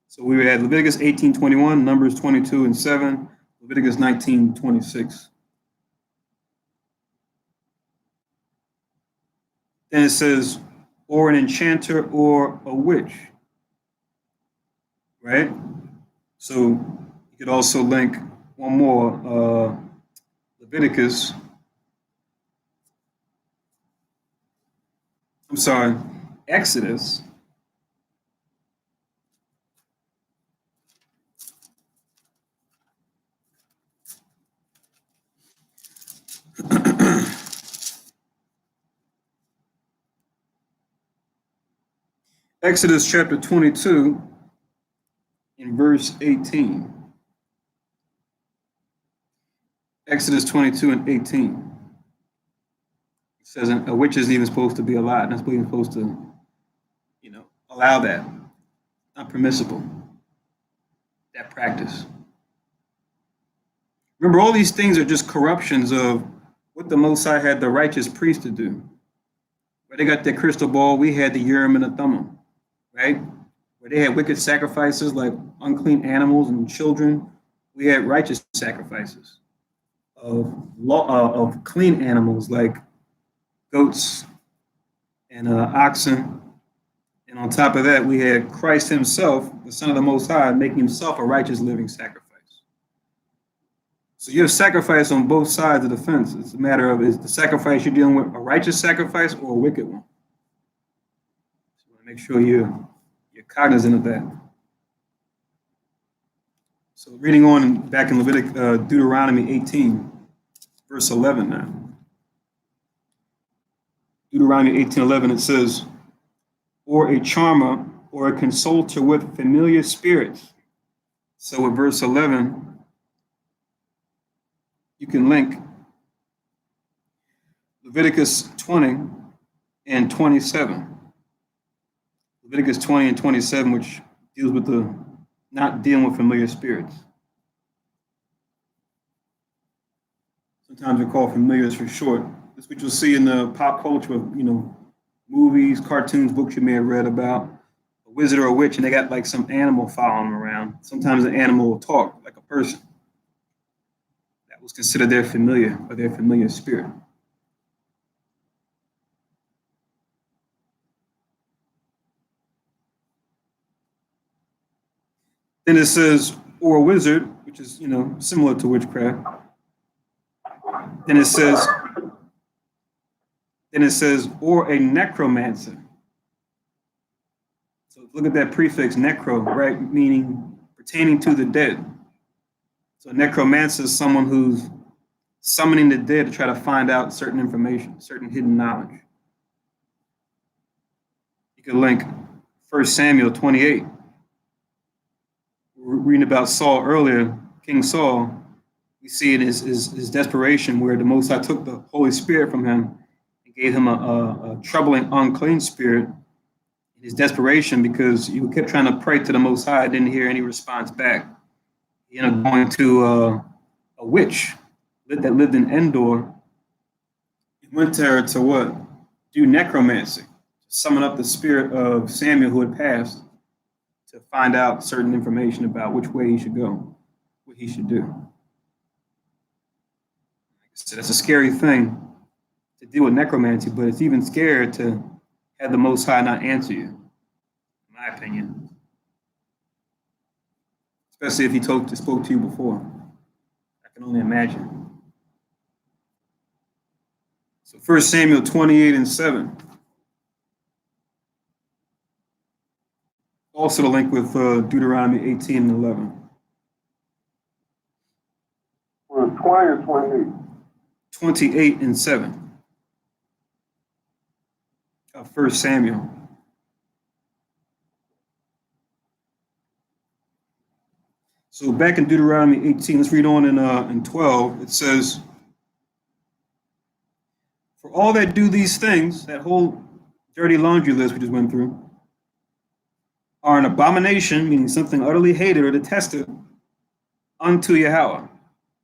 So we had Leviticus 18:21, Numbers 22 and 7, Leviticus 19:26. Then it says, or an enchanter or a witch, right? So you could also link one more, Leviticus. I'm sorry, Exodus. Exodus chapter 22, verse 18. Exodus 22 and 18. It says a witch isn't even supposed to be alive. Not even supposed to, allow that. Not permissible. That practice. Remember, all these things are just corruptions of what the Most High had the righteous priest to do. Where they got their crystal ball, we had the Urim and the Thummim, right? Where they had wicked sacrifices like unclean animals and children, we had righteous sacrifices of clean animals like goats and oxen. And on top of that, we had Christ himself, the Son of the Most High, making himself a righteous living sacrifice. So you have sacrifice on both sides of the fence. It's a matter of, is the sacrifice you're dealing with a righteous sacrifice or a wicked one? So you want to make sure you're cognizant of that. So reading on back in Deuteronomy 18, verse 11 now. Deuteronomy 18:11, it says, or a charmer or a consulter with familiar spirits. So with verse 11, you can link Leviticus 20 and 27. Leviticus 20 and 27, which deals with the not dealing with familiar spirits. Sometimes they're called familiars for short. That's what you'll see in the pop culture of, movies, cartoons, books you may have read about a wizard or a witch, and they got like some animal following them around. Sometimes the animal will talk like a person. That was considered their familiar or their familiar spirit. Then it says, or a wizard, which is, similar to witchcraft. Then it says, or a necromancer. So look at that prefix, necro, right? Meaning pertaining to the dead. So a necromancer is someone who's summoning the dead to try to find out certain information, certain hidden knowledge. You could link 1 Samuel 28. We're reading about Saul earlier, King Saul. We see in his desperation where the Most High took the Holy Spirit from him and gave him a troubling, unclean spirit. In his desperation, because he kept trying to pray to the Most High, didn't hear any response back. He ended up going to a witch that lived in Endor. He went to her to what? Do necromancy, summon up the spirit of Samuel who had passed to find out certain information about which way he should go, what he should do. So that's a scary thing to deal with necromancy, but it's even scarier to have the Most High not answer you, in my opinion. Especially if he spoke to you before. I can only imagine. So 1 Samuel 28 and 7. Also the link with Deuteronomy 18 and 11. Was it 20 or 28? 28 and 7 of 1 Samuel. So back in Deuteronomy 18, let's read on in 12. It says, for all that do these things, that whole dirty laundry list we just went through, are an abomination, meaning something utterly hated or detested, unto Yahweh.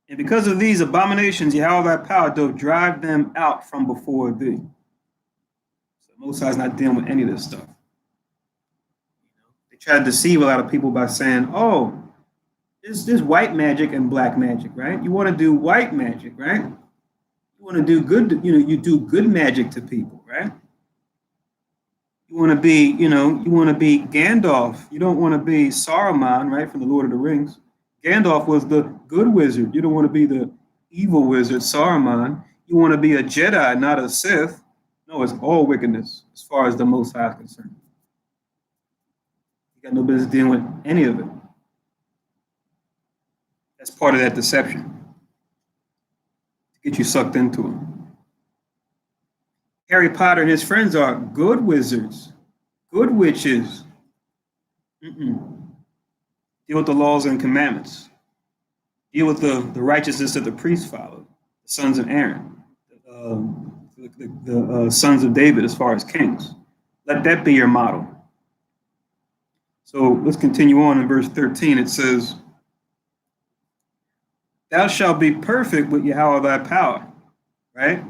And because of these abominations, Yahweh thy power doth drive them out from before thee. So Most High is not dealing with any of this stuff. They try to deceive a lot of people by saying, oh, there's white magic and black magic, right? You want to do white magic, right? You want to do good, you do good magic to people, right? You want to be, you want to be Gandalf. You don't want to be Saruman, right, from the Lord of the Rings. Gandalf was the good wizard. You don't want to be the evil wizard, Saruman. You want to be a Jedi, not a Sith. No, it's all wickedness as far as the Most High is concerned. You got no business dealing with any of it. That's part of that deception, to get you sucked into it. Harry Potter and his friends are good wizards, good witches. Deal with the laws and commandments. Deal with the righteousness that the priests followed, the sons of Aaron, the sons of David as far as kings. Let that be your model. So let's continue on in verse 13. It says, thou shalt be perfect with Yahweh thy power, right?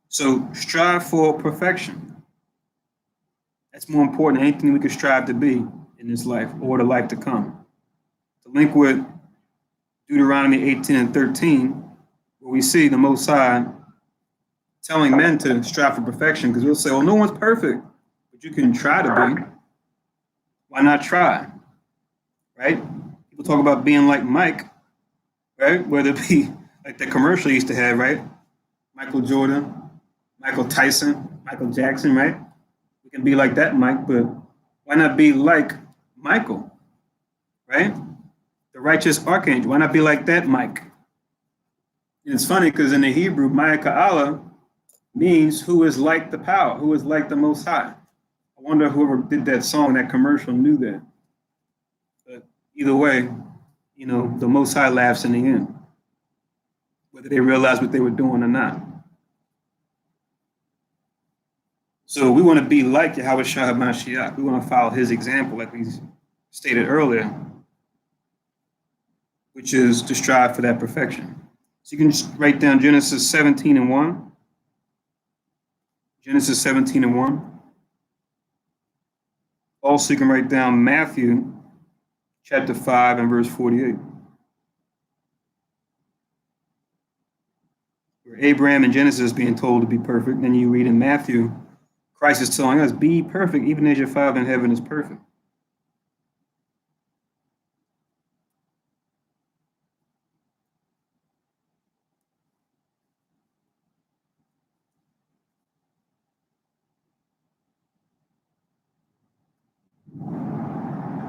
So strive for perfection. That's more important than anything we could strive to be in this life or the life to come. To link with Deuteronomy 18 and 13, where we see the Most High telling men to strive for perfection, because we'll say, well, no one's perfect, but you can try to be. Why not try? Right? People talk about being like Mike, right? Whether it be like the commercial he used to have, right? Michael Jordan, Michael Tyson, Michael Jackson, right? We can be like that, Mike, but why not be like Michael, right? The righteous archangel. Why not be like that, Mike? And it's funny because in the Hebrew, Maya Ka'ala means who is like the power, who is like the Most High. I wonder whoever did that song, that commercial, knew that. But either way, you know, the Most High laughs in the end, whether they realize what they were doing or not. So we want to be like Yahweh Shah Mashiach. We want to follow his example, like we stated earlier, which is to strive for that perfection. So you can just write down Genesis 17 and 1. Genesis 17 and 1. Also, you can write down Matthew chapter 5 and verse 48. Where Abraham in Genesis is being told to be perfect. Then you read in Matthew, Christ is telling us, be perfect, even as your Father in heaven is perfect.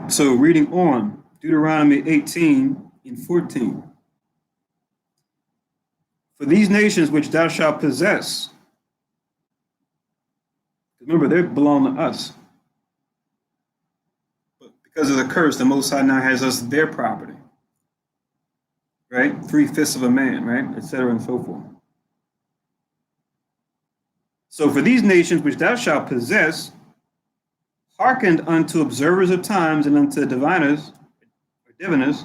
So reading on, Deuteronomy 18 and 14. For these nations which thou shalt possess, remember, they belong to us. But because of the curse, the Most High now has us their property. Right? 3/5 of a man, right? Etc. and so forth. So for these nations which thou shalt possess, hearkened unto observers of times and unto diviners, or diviners.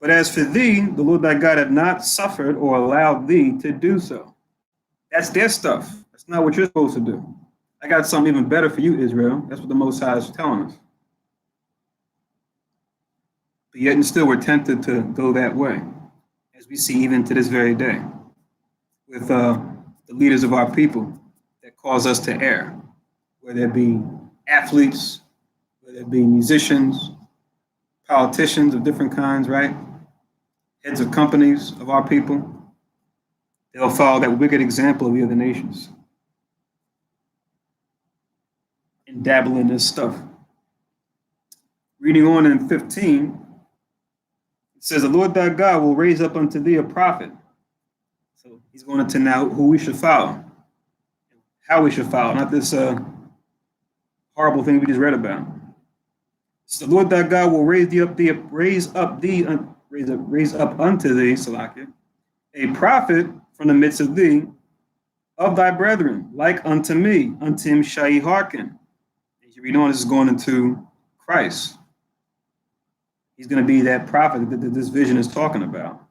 But as for thee, the Lord thy God hath not suffered or allowed thee to do so. That's their stuff. That's not what you're supposed to do. I got something even better for you, Israel. That's what the Most High is telling us. But yet and still we're tempted to go that way, as we see even to this very day, with the leaders of our people that cause us to err, whether it be athletes, whether it be musicians, politicians of different kinds, right? Heads of companies of our people. They'll follow that wicked example of the other nations and dabble in this stuff. Reading on in 15, it says, the Lord thy God will raise up unto thee a prophet. So he's going into now who we should follow, how we should follow, not this horrible thing we just read about. So the Lord thy God will raise up unto thee, Salakia, a prophet from the midst of thee, of thy brethren, like unto me, unto him shall ye hearken. As you read on, this is going into Christ. He's going to be that prophet that this vision is talking about.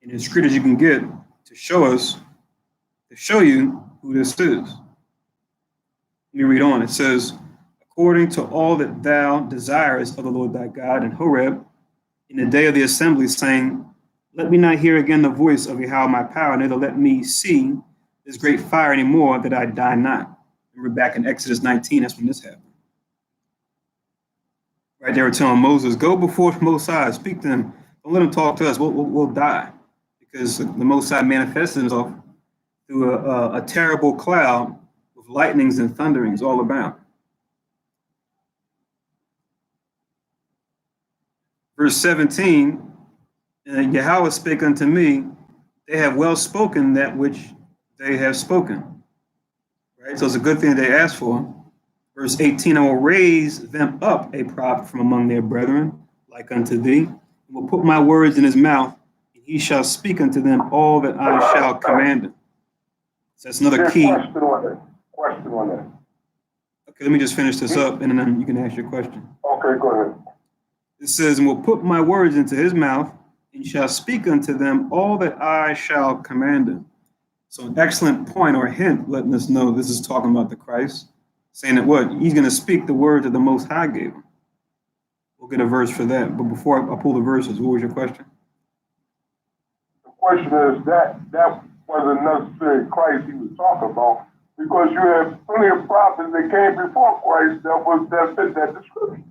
And as scriptures you can get to show you who this is. Let me read on. It says, according to all that thou desirest of the Lord thy God in Horeb, in the day of the assembly, saying, let me not hear again the voice of Yahweh my power, neither let me see this great fire anymore, that I die not. Remember back in Exodus 19, that's when this happened. Right, they were telling Moses, go before the Most High, speak to him. Don't let him talk to us. We'll die. Because the Most High manifested himself through a terrible cloud with lightnings and thunderings all about. Verse 17, and Yahweh spake unto me, they have well spoken that which they have spoken. Right, so it's a good thing they asked for. Verse 18, I will raise them up a prophet from among their brethren, like unto thee, and will put my words in his mouth, and he shall speak unto them all that I shall command him. So that's another key. Question on that. Okay, let me just finish this up, and then you can ask your question. Okay, go ahead. It says, and will put my words into his mouth, and shall speak unto them all that I shall command him. So an excellent point or hint letting us know this is talking about the Christ, saying that what? He's going to speak the word that the Most High gave him. We'll get a verse for that. But before I pull the verses, what was your question? The question is that wasn't necessarily Christ he was talking about, because you have plenty of prophets that came before Christ that fit that description.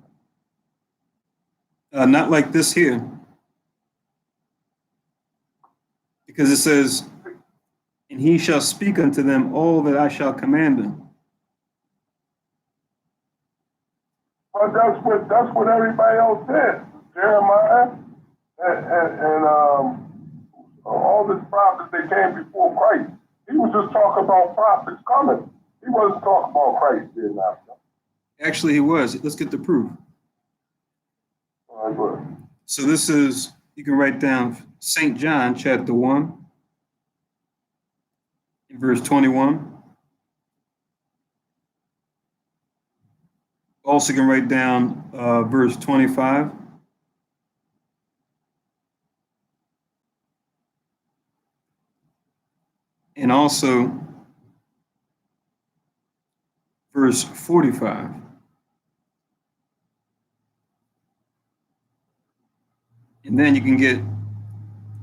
Not like this here. Because it says, and he shall speak unto them all that I shall command them. But that's what everybody else said. Jeremiah and all the prophets that came before Christ. He was just talking about prophets coming. He wasn't talking about Christ there now. Actually, he was. Let's get the proof. All right, good. So this is, you can write down St. John chapter 1, verse 21. Also can write down verse 25. And also verse 45. And then you can get,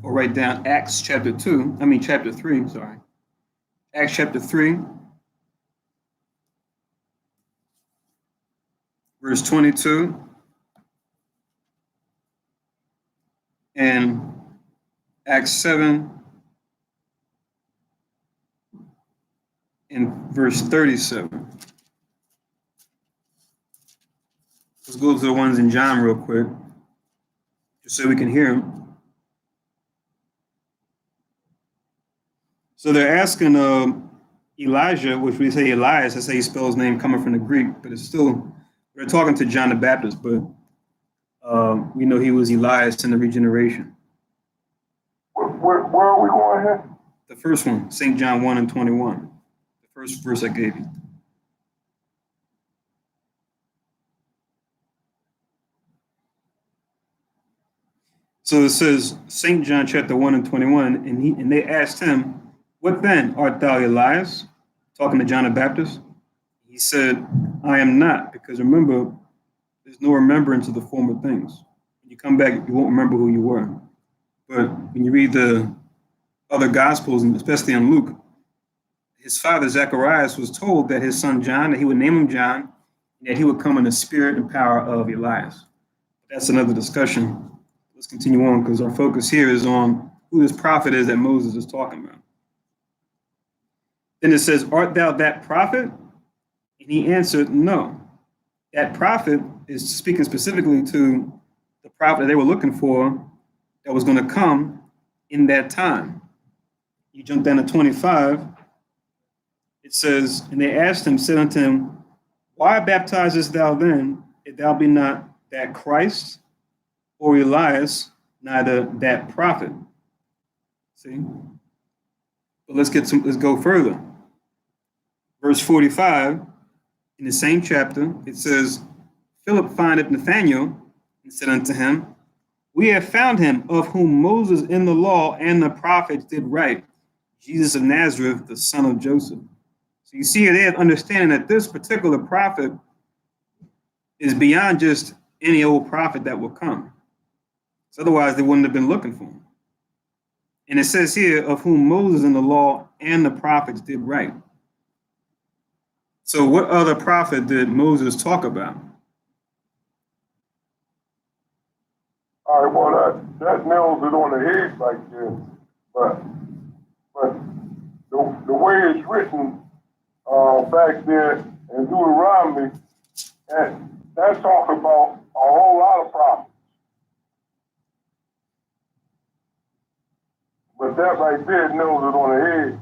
or write down Acts chapter 3, sorry. Acts chapter 3, verse 22. And Acts 7 and verse 37. Let's go to the ones in John real quick, just so we can hear them. So they're asking Elijah, which we say Elias, that's how you spell his name coming from the Greek, but it's still, we're talking to John the Baptist, but we know he was Elias in the regeneration. Where are we going here? The first one, St. John 1 and 21, the first verse I gave you. So it says, St. John chapter 1 and 21, and they asked him, what then, art thou Elias? Talking to John the Baptist. He said, I am not, because remember, there's no remembrance of the former things. When you come back, you won't remember who you were. But when you read the other Gospels, and especially in Luke, his father Zacharias was told that his son John, that he would name him John, and that he would come in the spirit and power of Elias. But that's another discussion. Let's continue on, because our focus here is on who this prophet is that Moses is talking about. Then it says, art thou that prophet? And he answered, no. That prophet is speaking specifically to the prophet that they were looking for that was going to come in that time. You jump down to 25. It says, and they asked him, said unto him, why baptizest thou then, if thou be not that Christ or Elias, neither that prophet? See? But let's go further. Verse 45, in the same chapter, it says, Philip findeth Nathanael and said unto him, we have found him of whom Moses in the law and the prophets did write, Jesus of Nazareth, the son of Joseph. So you see here, they have understanding that this particular prophet is beyond just any old prophet that will come. So otherwise, they wouldn't have been looking for him. And it says here, of whom Moses in the law and the prophets did write. So what other prophet did Moses talk about? All right, well, that nails it on the head right there. But the way it's written back there in Deuteronomy, that talks about a whole lot of prophets. But that right there nails it on the head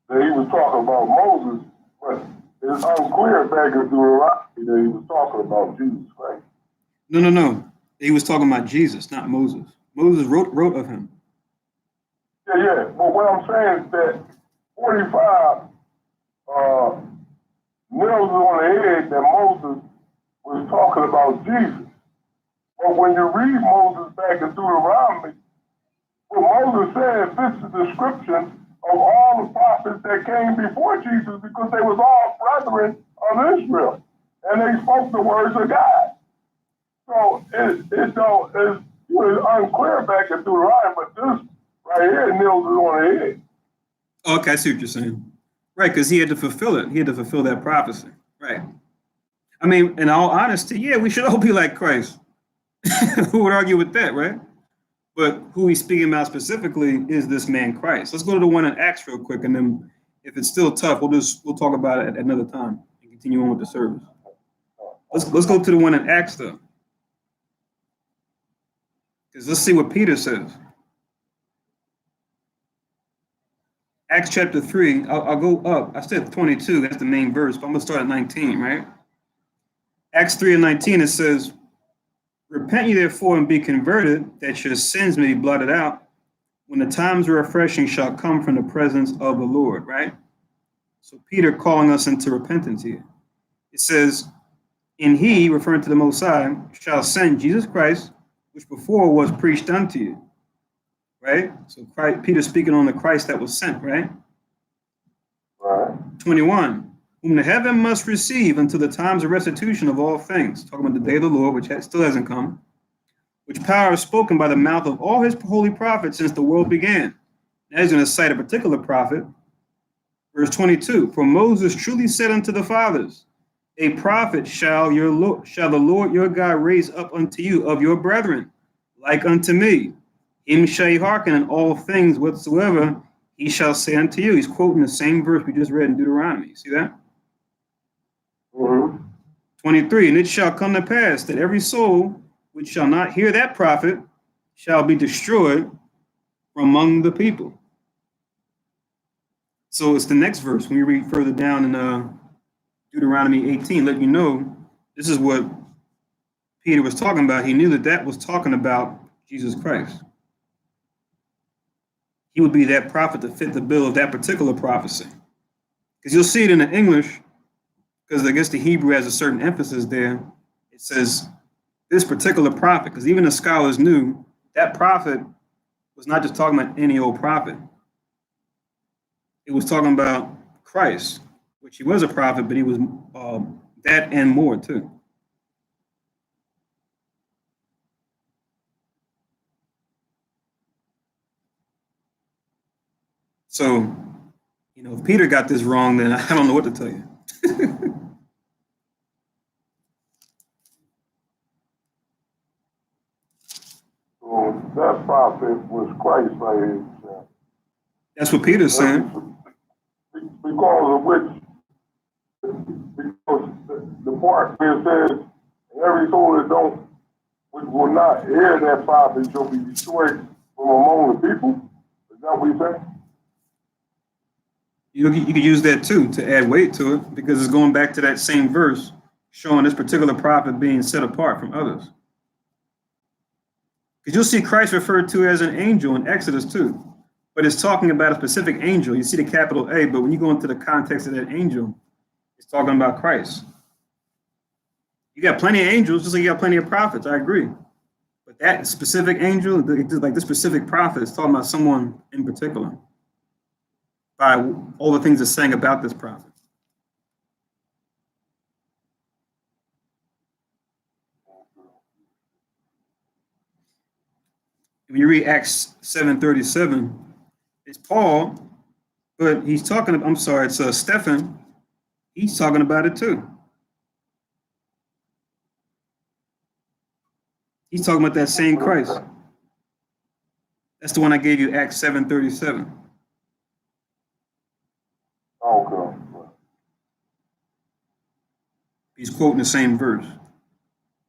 that he was talking about Moses, but it's unclear back in Deuteronomy that he was talking about Jesus Christ. No, no, no. He was talking about Jesus, not Moses. Moses wrote of him. Yeah, yeah. But what I'm saying is that 45 uh, nails it on the head that Moses was talking about Jesus. But when you read Moses back in Deuteronomy, what Moses said fits the description of all the prophets that came before Jesus because they was all brethren of Israel. And they spoke the words of God. So it's unclear back in Deuteronomy, but this right here nails it on the head. Okay, I see what you're saying. Right, because he had to fulfill it. He had to fulfill that prophecy. Right. I mean, in all honesty, yeah, we should all be like Christ. Who would argue with that, right? But who he's speaking about specifically is this man Christ. Let's go to the one in Acts real quick, and then if it's still tough, we'll talk about it at another time and continue on with the service. Let's go to the one in Acts though, because let's see what Peter says. Acts chapter 3. I'll go up. I said 22. That's the main verse, but I'm gonna start at 19, right? Acts 3 and 19. It says, "Repent ye therefore and be converted, that your sins may be blotted out, when the times of refreshing shall come from the presence of the Lord," right? So Peter calling us into repentance here. It says, "And he," referring to the Most High, "shall send Jesus Christ, which before was preached unto you." Right? So Christ, Peter speaking on the Christ that was sent, right? Right. 21, "Whom the heaven must receive until the times of restitution of all things." Talking about the day of the Lord, which still hasn't come. "Which power is spoken by the mouth of all his holy prophets since the world began." Now he's going to cite a particular prophet. Verse 22, "For Moses truly said unto the fathers, a prophet shall the Lord your God raise up unto you of your brethren, like unto me. Him shall ye hearken in all things whatsoever he shall say unto you." He's quoting the same verse we just read in Deuteronomy. See that? Mm-hmm. 23, "And it shall come to pass that every soul which shall not hear that prophet shall be destroyed from among the people." So it's the next verse when you read further down in Deuteronomy 18, let you know this is what Peter was talking about. He knew that that was talking about Jesus Christ. He would be that prophet to fit the bill of that particular prophecy. Because you'll see it in the English, because I guess the Hebrew has a certain emphasis there. It says this particular prophet, because even the scholars knew that prophet was not just talking about any old prophet. It was talking about Christ, which he was a prophet, but he was that and more too. So, if Peter got this wrong, then I don't know what to tell you. So that prophet was Christ right here. That's what Peter's saying. Because of which, because the part where it says, every soul that which will not hear that prophet shall be destroyed from among the people. Is that what you're saying? You could use that too to add weight to it, because it's going back to that same verse showing this particular prophet being set apart from others. Because you'll see Christ referred to as an angel in Exodus too, but it's talking about a specific angel. You see the capital A, but when you go into the context of that angel, it's talking about Christ. You got plenty of angels, just like you got plenty of prophets. I agree. But that specific angel, like this specific prophet, is talking about someone in particular by all the things it's saying about this prophet. If you read Acts 7:37, it's Paul, but he's talking. I'm sorry, it's Stephen. He's talking about it too. He's talking about that same Christ. That's the one I gave you, Acts 7:37. Okay. He's quoting the same verse.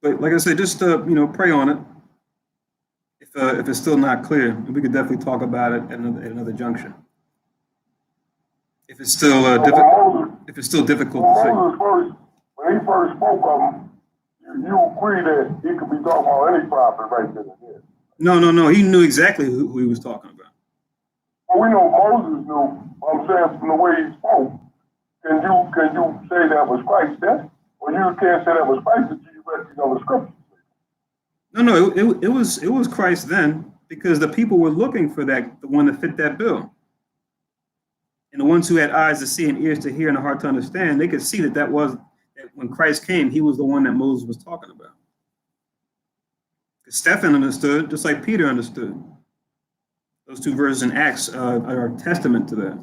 But like I said, just pray on it. If it's still not clear, we could definitely talk about it at another junction. If it's still difficult, to say. When he first spoke of him, you agree that he could be talking about any prophet right then and there. No. He knew exactly who he was talking about. Well, we know Moses knew. I'm saying from the way he spoke. Can you say that was Christ then? Or you can't say that was Christ until you read the scriptures. No. It was Christ then, because the people were looking for the one that fit that bill. And the ones who had eyes to see and ears to hear and a heart to understand, they could see that when Christ came, he was the one that Moses was talking about. Because Stephen understood, just like Peter understood. Those two verses in Acts are a testament to that.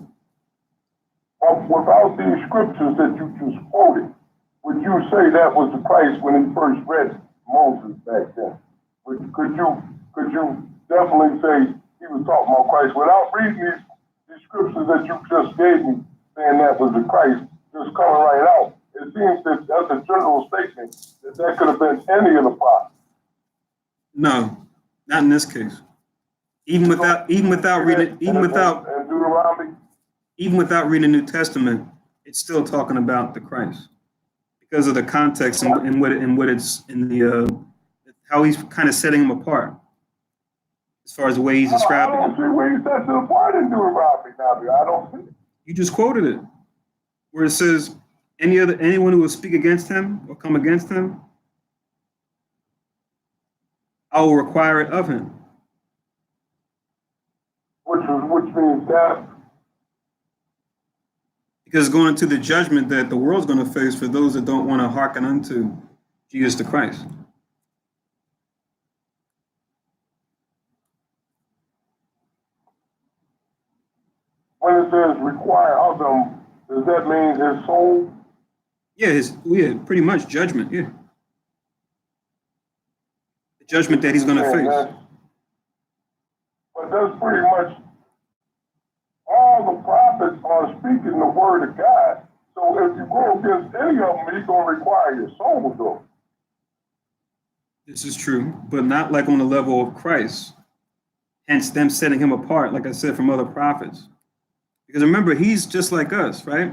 Without these scriptures that you just quoted, would you say that was the Christ when he first read Moses back then? Could you definitely say he was talking about Christ without reading these scriptures that you just gave me, saying that was the Christ, just coming right out? It seems that that's a general statement that could have been any of the prophets. No, not in this case. Even without reading the New Testament, it's still talking about the Christ because of the context and what it's in the how he's kind of setting him apart as far as the way he's describing I don't see where he sets it apart in Deuteronomy. I don't see it. You just quoted it, where it says anyone who will speak against him or come against him, I will require it of him. Which means that because going into the judgment that the world's going to face for those that don't want to hearken unto Jesus the Christ. When it says require of them, does that mean his soul? Yeah, pretty much judgment, yeah. The judgment that he's going to face. But that's pretty much all the prophets are speaking the word of God. So if you go against any of them, he's going to require your soul though. This is true, but not like on the level of Christ. Hence them setting him apart, like I said, from other prophets. Because remember, he's just like us, right?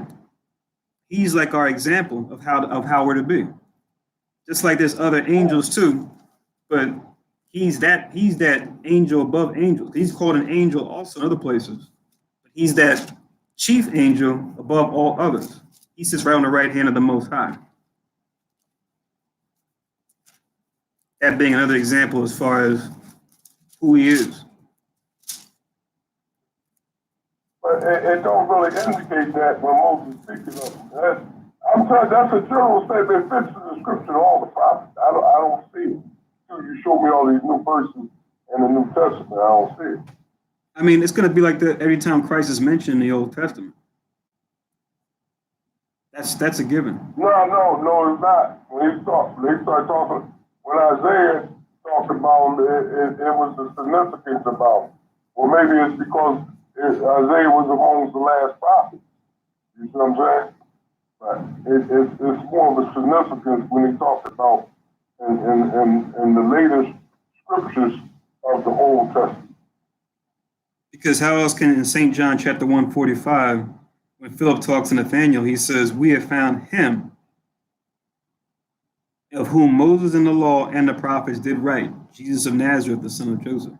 He's like our example of how we're to be. Just like there's other angels too, but he's that angel above angels. He's called an angel also in other places. But he's that chief angel above all others. He sits right on the right hand of the Most High. That being another example as far as who he is. But it don't really indicate that when Moses is speaking of him. I'm telling you, that's a general statement. It fits the description of all the prophets. I don't see it. Until you show me all these new verses in the New Testament, I don't see it. I mean, it's going to be like that every time Christ is mentioned in the Old Testament. That's a given. No, it's not. When they start talking, when Isaiah talked about him, it was the significance about him. Or maybe it's because Isaiah was amongst the last prophets. You see what I'm saying? But it's more of a significance when he talked about in the latest scriptures of the Old Testament. Because how else can, in St. John chapter 1:45, when Philip talks to Nathanael, he says, we have found him of whom Moses and the law and the prophets did write, Jesus of Nazareth, the son of Joseph.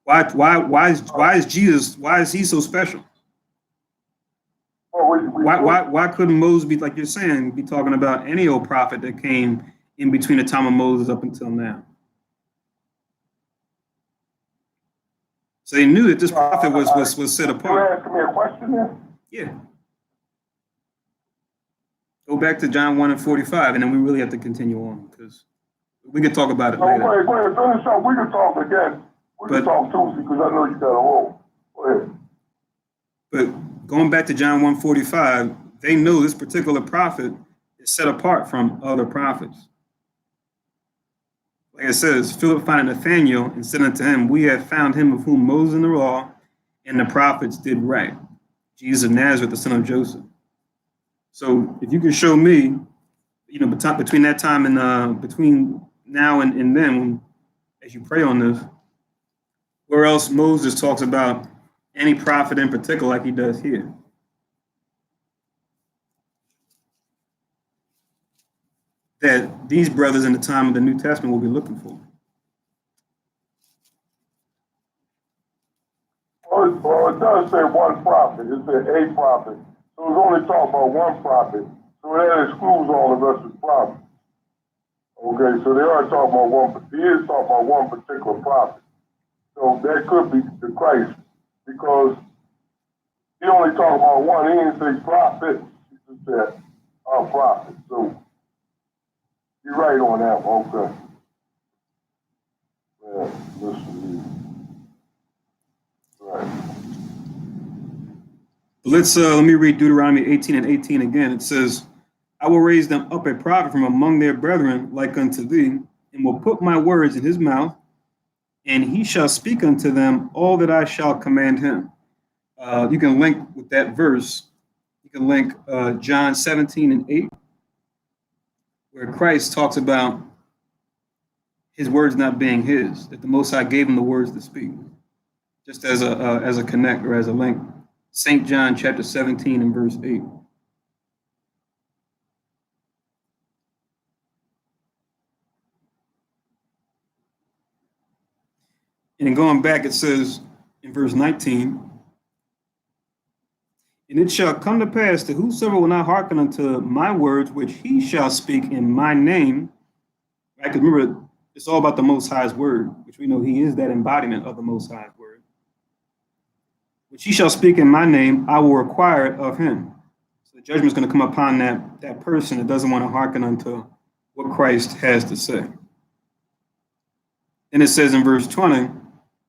Why is Jesus, why is he so special? Why couldn't Moses be, like you're saying, be talking about any old prophet that came in between the time of Moses up until now? So they knew that this prophet was set apart. You asking me a question there? Yeah. Go back to John 1:45, and then we really have to continue on because we could talk about it later. Go ahead, finish up. We can talk again. We can talk Tuesday because I know you got a roll. Go ahead. But going back to John 1:45, they knew this particular prophet is set apart from other prophets. Like it says, Philip found Nathanael and said unto him, we have found him of whom Moses and the law and the prophets did write, Jesus of Nazareth, the son of Joseph. So if you can show me, between that time and between now and then, as you pray on this, where else Moses talks about any prophet in particular like he does here. That these brothers in the time of the New Testament will be looking for. Well, it does say one prophet. It said a prophet. So it's only talking about one prophet. So that excludes all the rest of the prophets. Okay, so they are talking about one, but he is talking about one particular prophet. So that could be the Christ, because he only talking about one. He didn't say prophet. He just said prophet. So you're right on that one. Okay. Yeah, listen. Right. Let me read Deuteronomy 18 and 18 again. It says, I will raise them up a prophet from among their brethren like unto thee, and will put my words in his mouth, and he shall speak unto them all that I shall command him. You can link with that verse. You can link John 17 and 8, where Christ talks about his words not being his, that the Most High gave him the words to speak, just as a connect or as a link. St. John chapter 17 and verse 8. And going back, it says in verse 19, and it shall come to pass that whosoever will not hearken unto my words, which he shall speak in my name, right? Because remember, it's all about the Most High's word, which we know he is that embodiment of the Most High's word. Which he shall speak in my name, I will require it of him. So the judgment is going to come upon that person that doesn't want to hearken unto what Christ has to say. And it says in verse 20,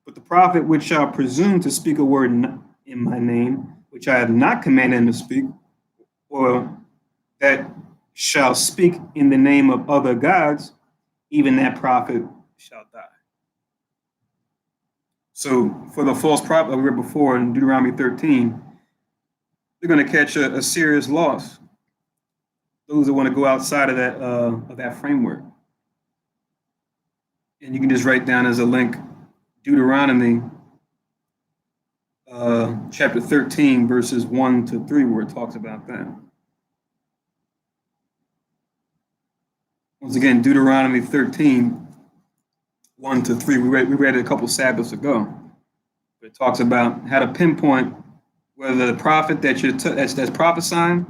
but the prophet which shall presume to speak a word in my name, which I have not commanded him to speak, or that shall speak in the name of other gods, even that prophet shall die. So for the false prophet we read before in Deuteronomy 13, they're going to catch a serious loss. Those that want to go outside of that framework. And you can just write down as a link Deuteronomy chapter 13, verses 1 to 3, where it talks about that. Once again, Deuteronomy 13, 1 to 3. We read it a couple Sabbaths ago. But it talks about how to pinpoint whether the prophet that's prophesying,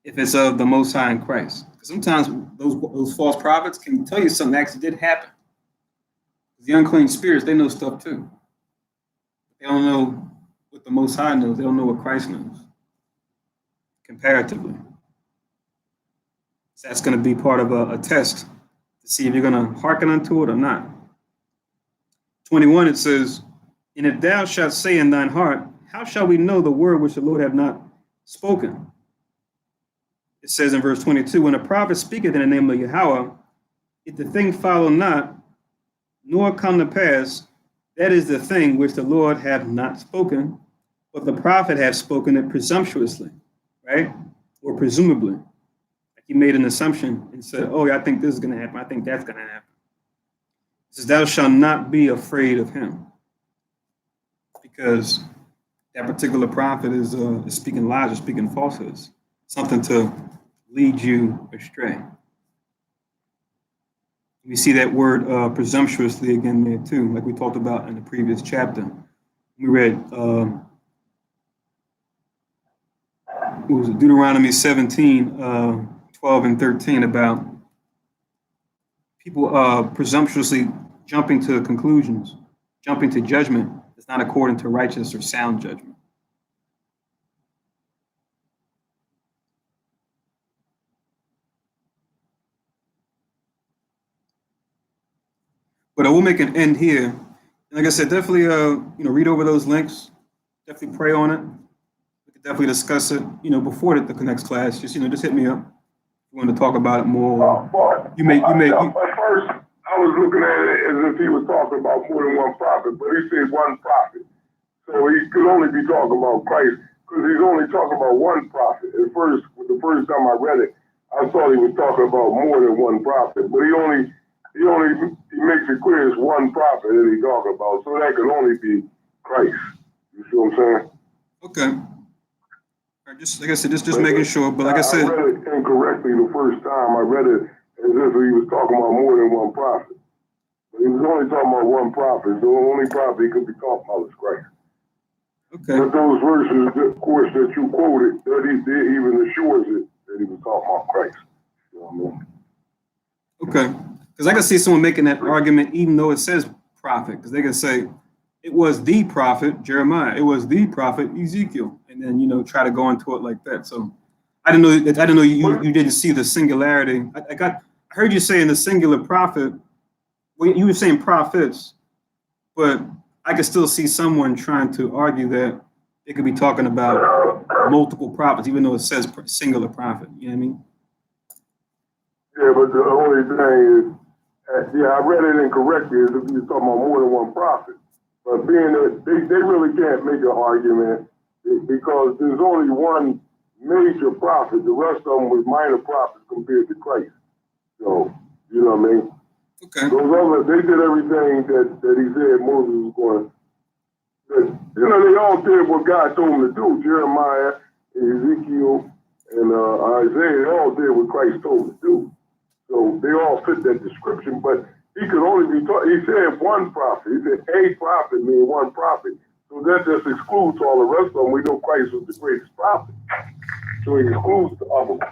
if it's of the Most High in Christ. Because sometimes those false prophets can tell you something that actually did happen. The unclean spirits, they know stuff too. They don't know what the Most High knows. They don't know what Christ knows, comparatively. So that's going to be part of a test to see if you're going to hearken unto it or not. 21, it says, and if thou shalt say in thine heart, how shall we know the word which the Lord hath not spoken? It says in verse 22, when a prophet speaketh in the name of Yahweh, if the thing follow not, nor come to pass, that is the thing which the Lord hath not spoken, but the prophet hath spoken it presumptuously, right? Or presumably. Like he made an assumption and said, oh, yeah, I think this is going to happen. I think that's going to happen. It says, thou shalt not be afraid of him. Because that particular prophet is speaking lies or speaking falsehoods. Something to lead you astray. We see that word presumptuously again there too, like we talked about in the previous chapter. We read Deuteronomy 17, 12 and 13 about people presumptuously jumping to conclusions, jumping to judgment that's not according to righteous or sound judgment. But I will make an end here. And like I said, definitely read over those links. Definitely pray on it. We could definitely discuss it, before the next class. Just hit me up if you want to talk about it more. At first, I was looking at it as if he was talking about more than one prophet, but he said one prophet. So he could only be talking about Christ, because he's only talking about one prophet. At first, the first time I read it, I thought he was talking about more than one prophet, but he makes it clear it's one prophet that he's talking about, so that could only be Christ. You see what I'm saying? Okay. All right, just like I said, just making sure. But like I said, I read it incorrectly the first time. I read it as if he was talking about more than one prophet. But he was only talking about one prophet. The only prophet he could be talking about is Christ. Okay. But those verses, of course, that you quoted, that he even assures it that he was talking about Christ. You know what I mean? Okay. Because I can see someone making that argument even though it says prophet, because they can say it was the prophet Jeremiah, it was the prophet Ezekiel, and then try to go into it like that. So I didn't know you didn't see the singularity. I heard you say in the singular prophet. Well, you were saying prophets, but I could still see someone trying to argue that it could be talking about multiple prophets, even though it says singular prophet. You know what I mean? Yeah, but the only thing is, I read it incorrectly, as if you're talking about more than one prophet. But being that they really can't make an argument because there's only one major prophet. The rest of them was minor prophets compared to Christ. So, you know what I mean? Okay. Those others, they did everything that he said Moses was going to. They all did what God told them to do. Jeremiah, Ezekiel, and Isaiah, they all did what Christ told them to do. So they all fit that description, but he could only be taught. He said one prophet. He said a prophet means one prophet. So that just excludes all the rest of them. We know Christ was the greatest prophet. So he excludes the other ones.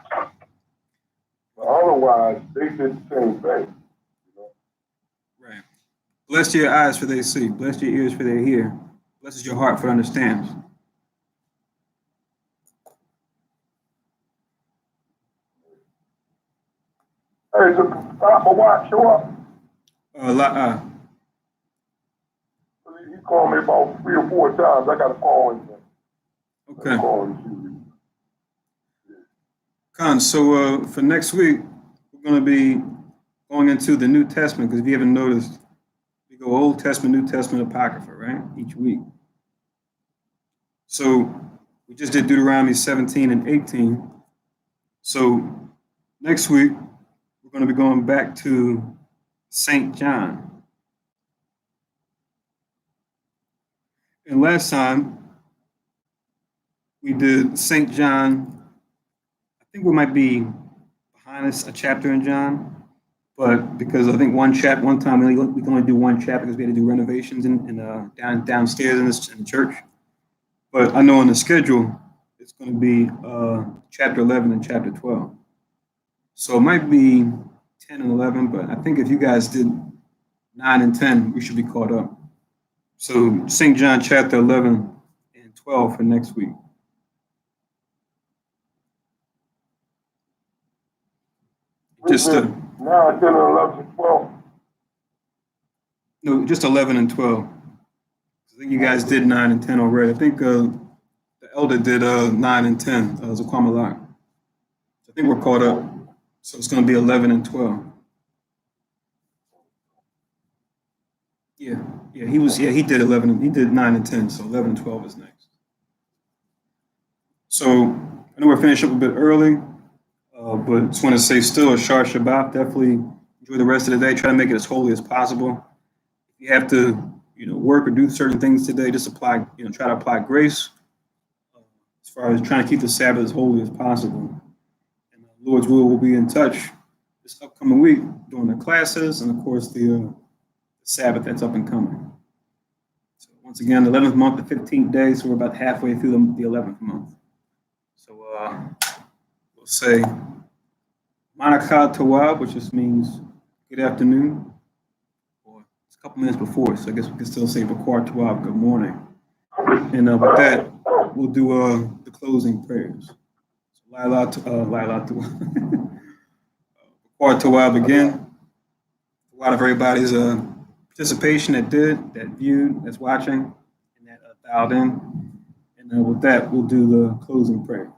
But otherwise, they did the same thing. Right. Bless your eyes for they see. Bless your ears for they hear. Blesses your heart for understands. Hey, so stop my watch, show up. He called me about 3 or 4 times. I got to call him. Okay. Con, so for next week, we're going to be going into the New Testament, because if you haven't noticed, we go Old Testament, New Testament, Apocrypha, right? Each week. So we just did Deuteronomy 17 and 18. So next week, we're going to be going back to St. John. And last time, we did St. John. I think we might be behind us a chapter in John, but because I think one time we can only do one chapter because we had to do renovations downstairs in the church. But I know on the schedule, it's going to be chapter 11 and chapter 12. So it might be 10 and 11, but I think if you guys did 9 and 10, we should be caught up. So St. John chapter 11 and 12 for next week. Just 9, 10, 11, 12. No, just 11 and 12. I think you guys did 9 and 10 already. I think the elder did 9 and 10, Zakwamalak. I think we're caught up. So it's going to be 11 and 12. Yeah, he did 11. He did 9 and 10. So 11 and 12 is next. So I know we're finishing up a bit early, but just want to say still a Shar Shabbat. Definitely enjoy the rest of the day. Try to make it as holy as possible. If you have to, work or do certain things today, just try to apply grace as far as trying to keep the Sabbath as holy as possible. And Lord's will, we'll be in touch this upcoming week during the classes and, of course, the Sabbath that's up and coming. So once again, the 11th month, the 15th day, so we're about halfway through the 11th month. So we'll say Manakah Tawab, which just means good afternoon, or it's a couple minutes before, so I guess we can still say Bakwar Tawab, good morning. And with that, we'll do the closing prayers. So Laila Tawab. Bakwar Tawab again. A lot of everybody's participation that viewed, that's watching, and that dialed in. And with that, we'll do the closing prayer.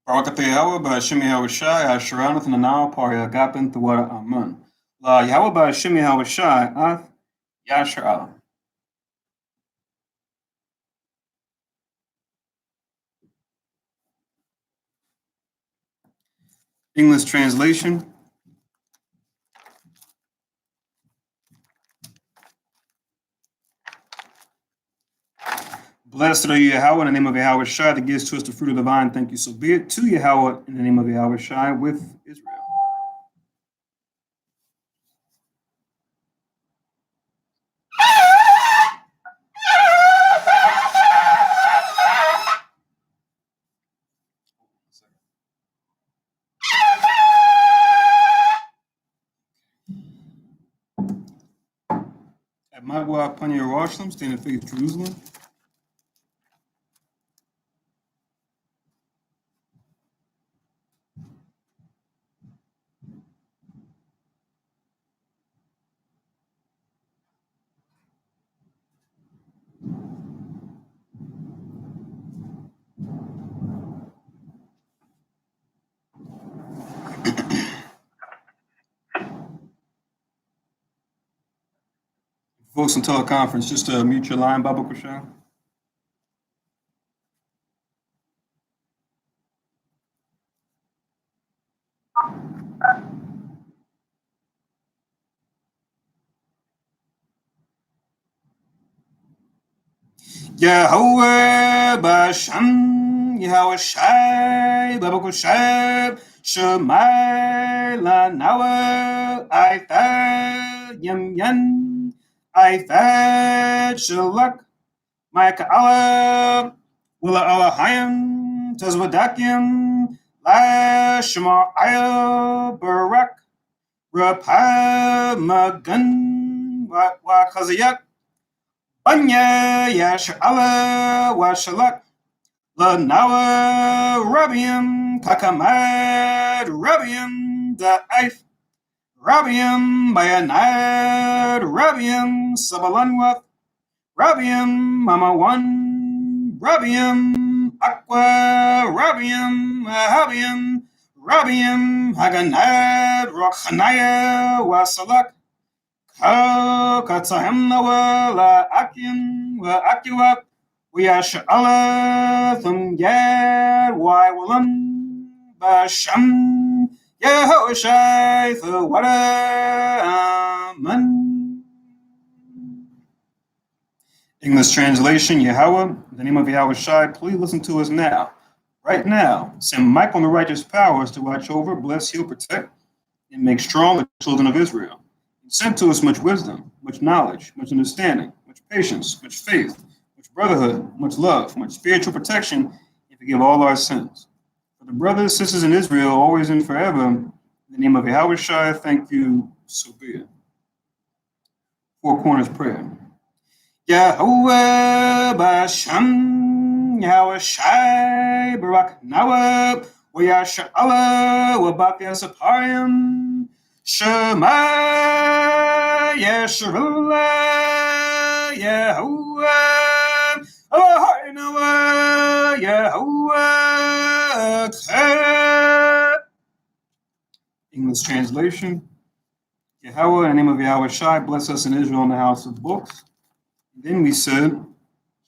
Barakatah Yahweh Ba'Hashem Yahweh Shai Asheraneth Nanao Par Yagapen Thawara Amun. La Yahweh Ba'Hashem Yahweh Shai Ath Yasher. English translation. Blessed are you, Yahweh, in the name of Yahweh Shai, that gives to us the fruit of the vine. Thank you, so be it. To Yahweh, in the name of Yahweh Shai, with Israel. At Magwa Panya Jerusalem, stand in faith, Jerusalem. Folks in teleconference, just mute your line, Baba Kushal. Yahweh Basham, Yahweh Shai, Baba Kushab, Shemai Lanawa, I Thad Yam Yan, I Thad Shalak, Micah Allah, Willa Allahayim, Tazwadakim, La Shema Aya, Barak, Rapha Magan, Wa Kazayak, Banya Yashala Washalak Lanawa Rabiam Kakamad Rabiam Da'if Rabiam Bayanad Rabiam Sabalanwath Rabiam Mama One Rabiam Aqua Rabiam Habiam Rabiam Haganad Rochanaya Wasalak Katahemna la Akim wa Akiwap we are Shala Thum Yad Why Willam Basham Yehoshai the Wada Amen. English translation Yahweh, in the name of Yahweh Shai, please listen to us now. Right now, send Michael and the righteous powers to watch over, bless, heal, protect, and make strong the children of Israel. Sent to us much wisdom, much knowledge, much understanding, much patience, much faith, much brotherhood, much love, much spiritual protection, and forgive all our sins. For the brothers and sisters in Israel, always and forever, in the name of Yahweh Shai, thank you, so be it. Four Corners Prayer. Yahweh Basham, Yahweh Shai, Barak Nawab, Wayasha Allah, Wabafia Sapayim, Shema Yeshua Yahuwah Eloheinu Yahuwah. English translation. Yahweh, in the name of Yahweh Shai, bless us in Israel in the house of books. And then we said,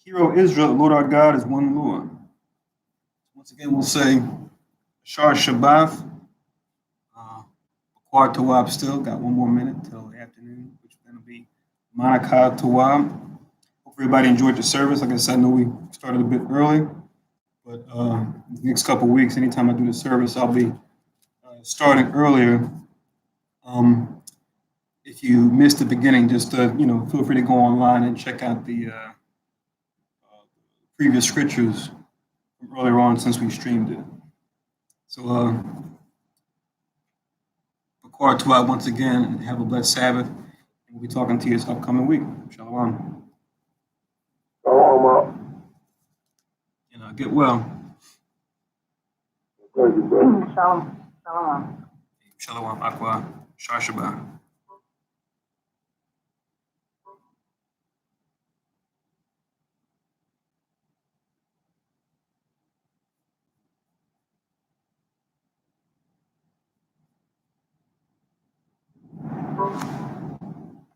Hear, O Israel, the Lord our God is one Lord. Once again, we'll say, Shar Shabbat. Quad Tawab still got one more minute till the afternoon, which is going to be Monica Tawab. Hope everybody enjoyed your service. Like I said, I know we started a bit early, but the next couple of weeks, anytime I do the service, I'll be starting earlier. If you missed the beginning, just feel free to go online and check out the previous scriptures from earlier on since we streamed it. So, Bakar Tawab once again, and have a blessed Sabbath. And we'll be talking to you this upcoming week. Shalom. Oh, Get well. Thank you, brother. Shalom. Shalom. Shalom. Aqua. Shar Shabbat.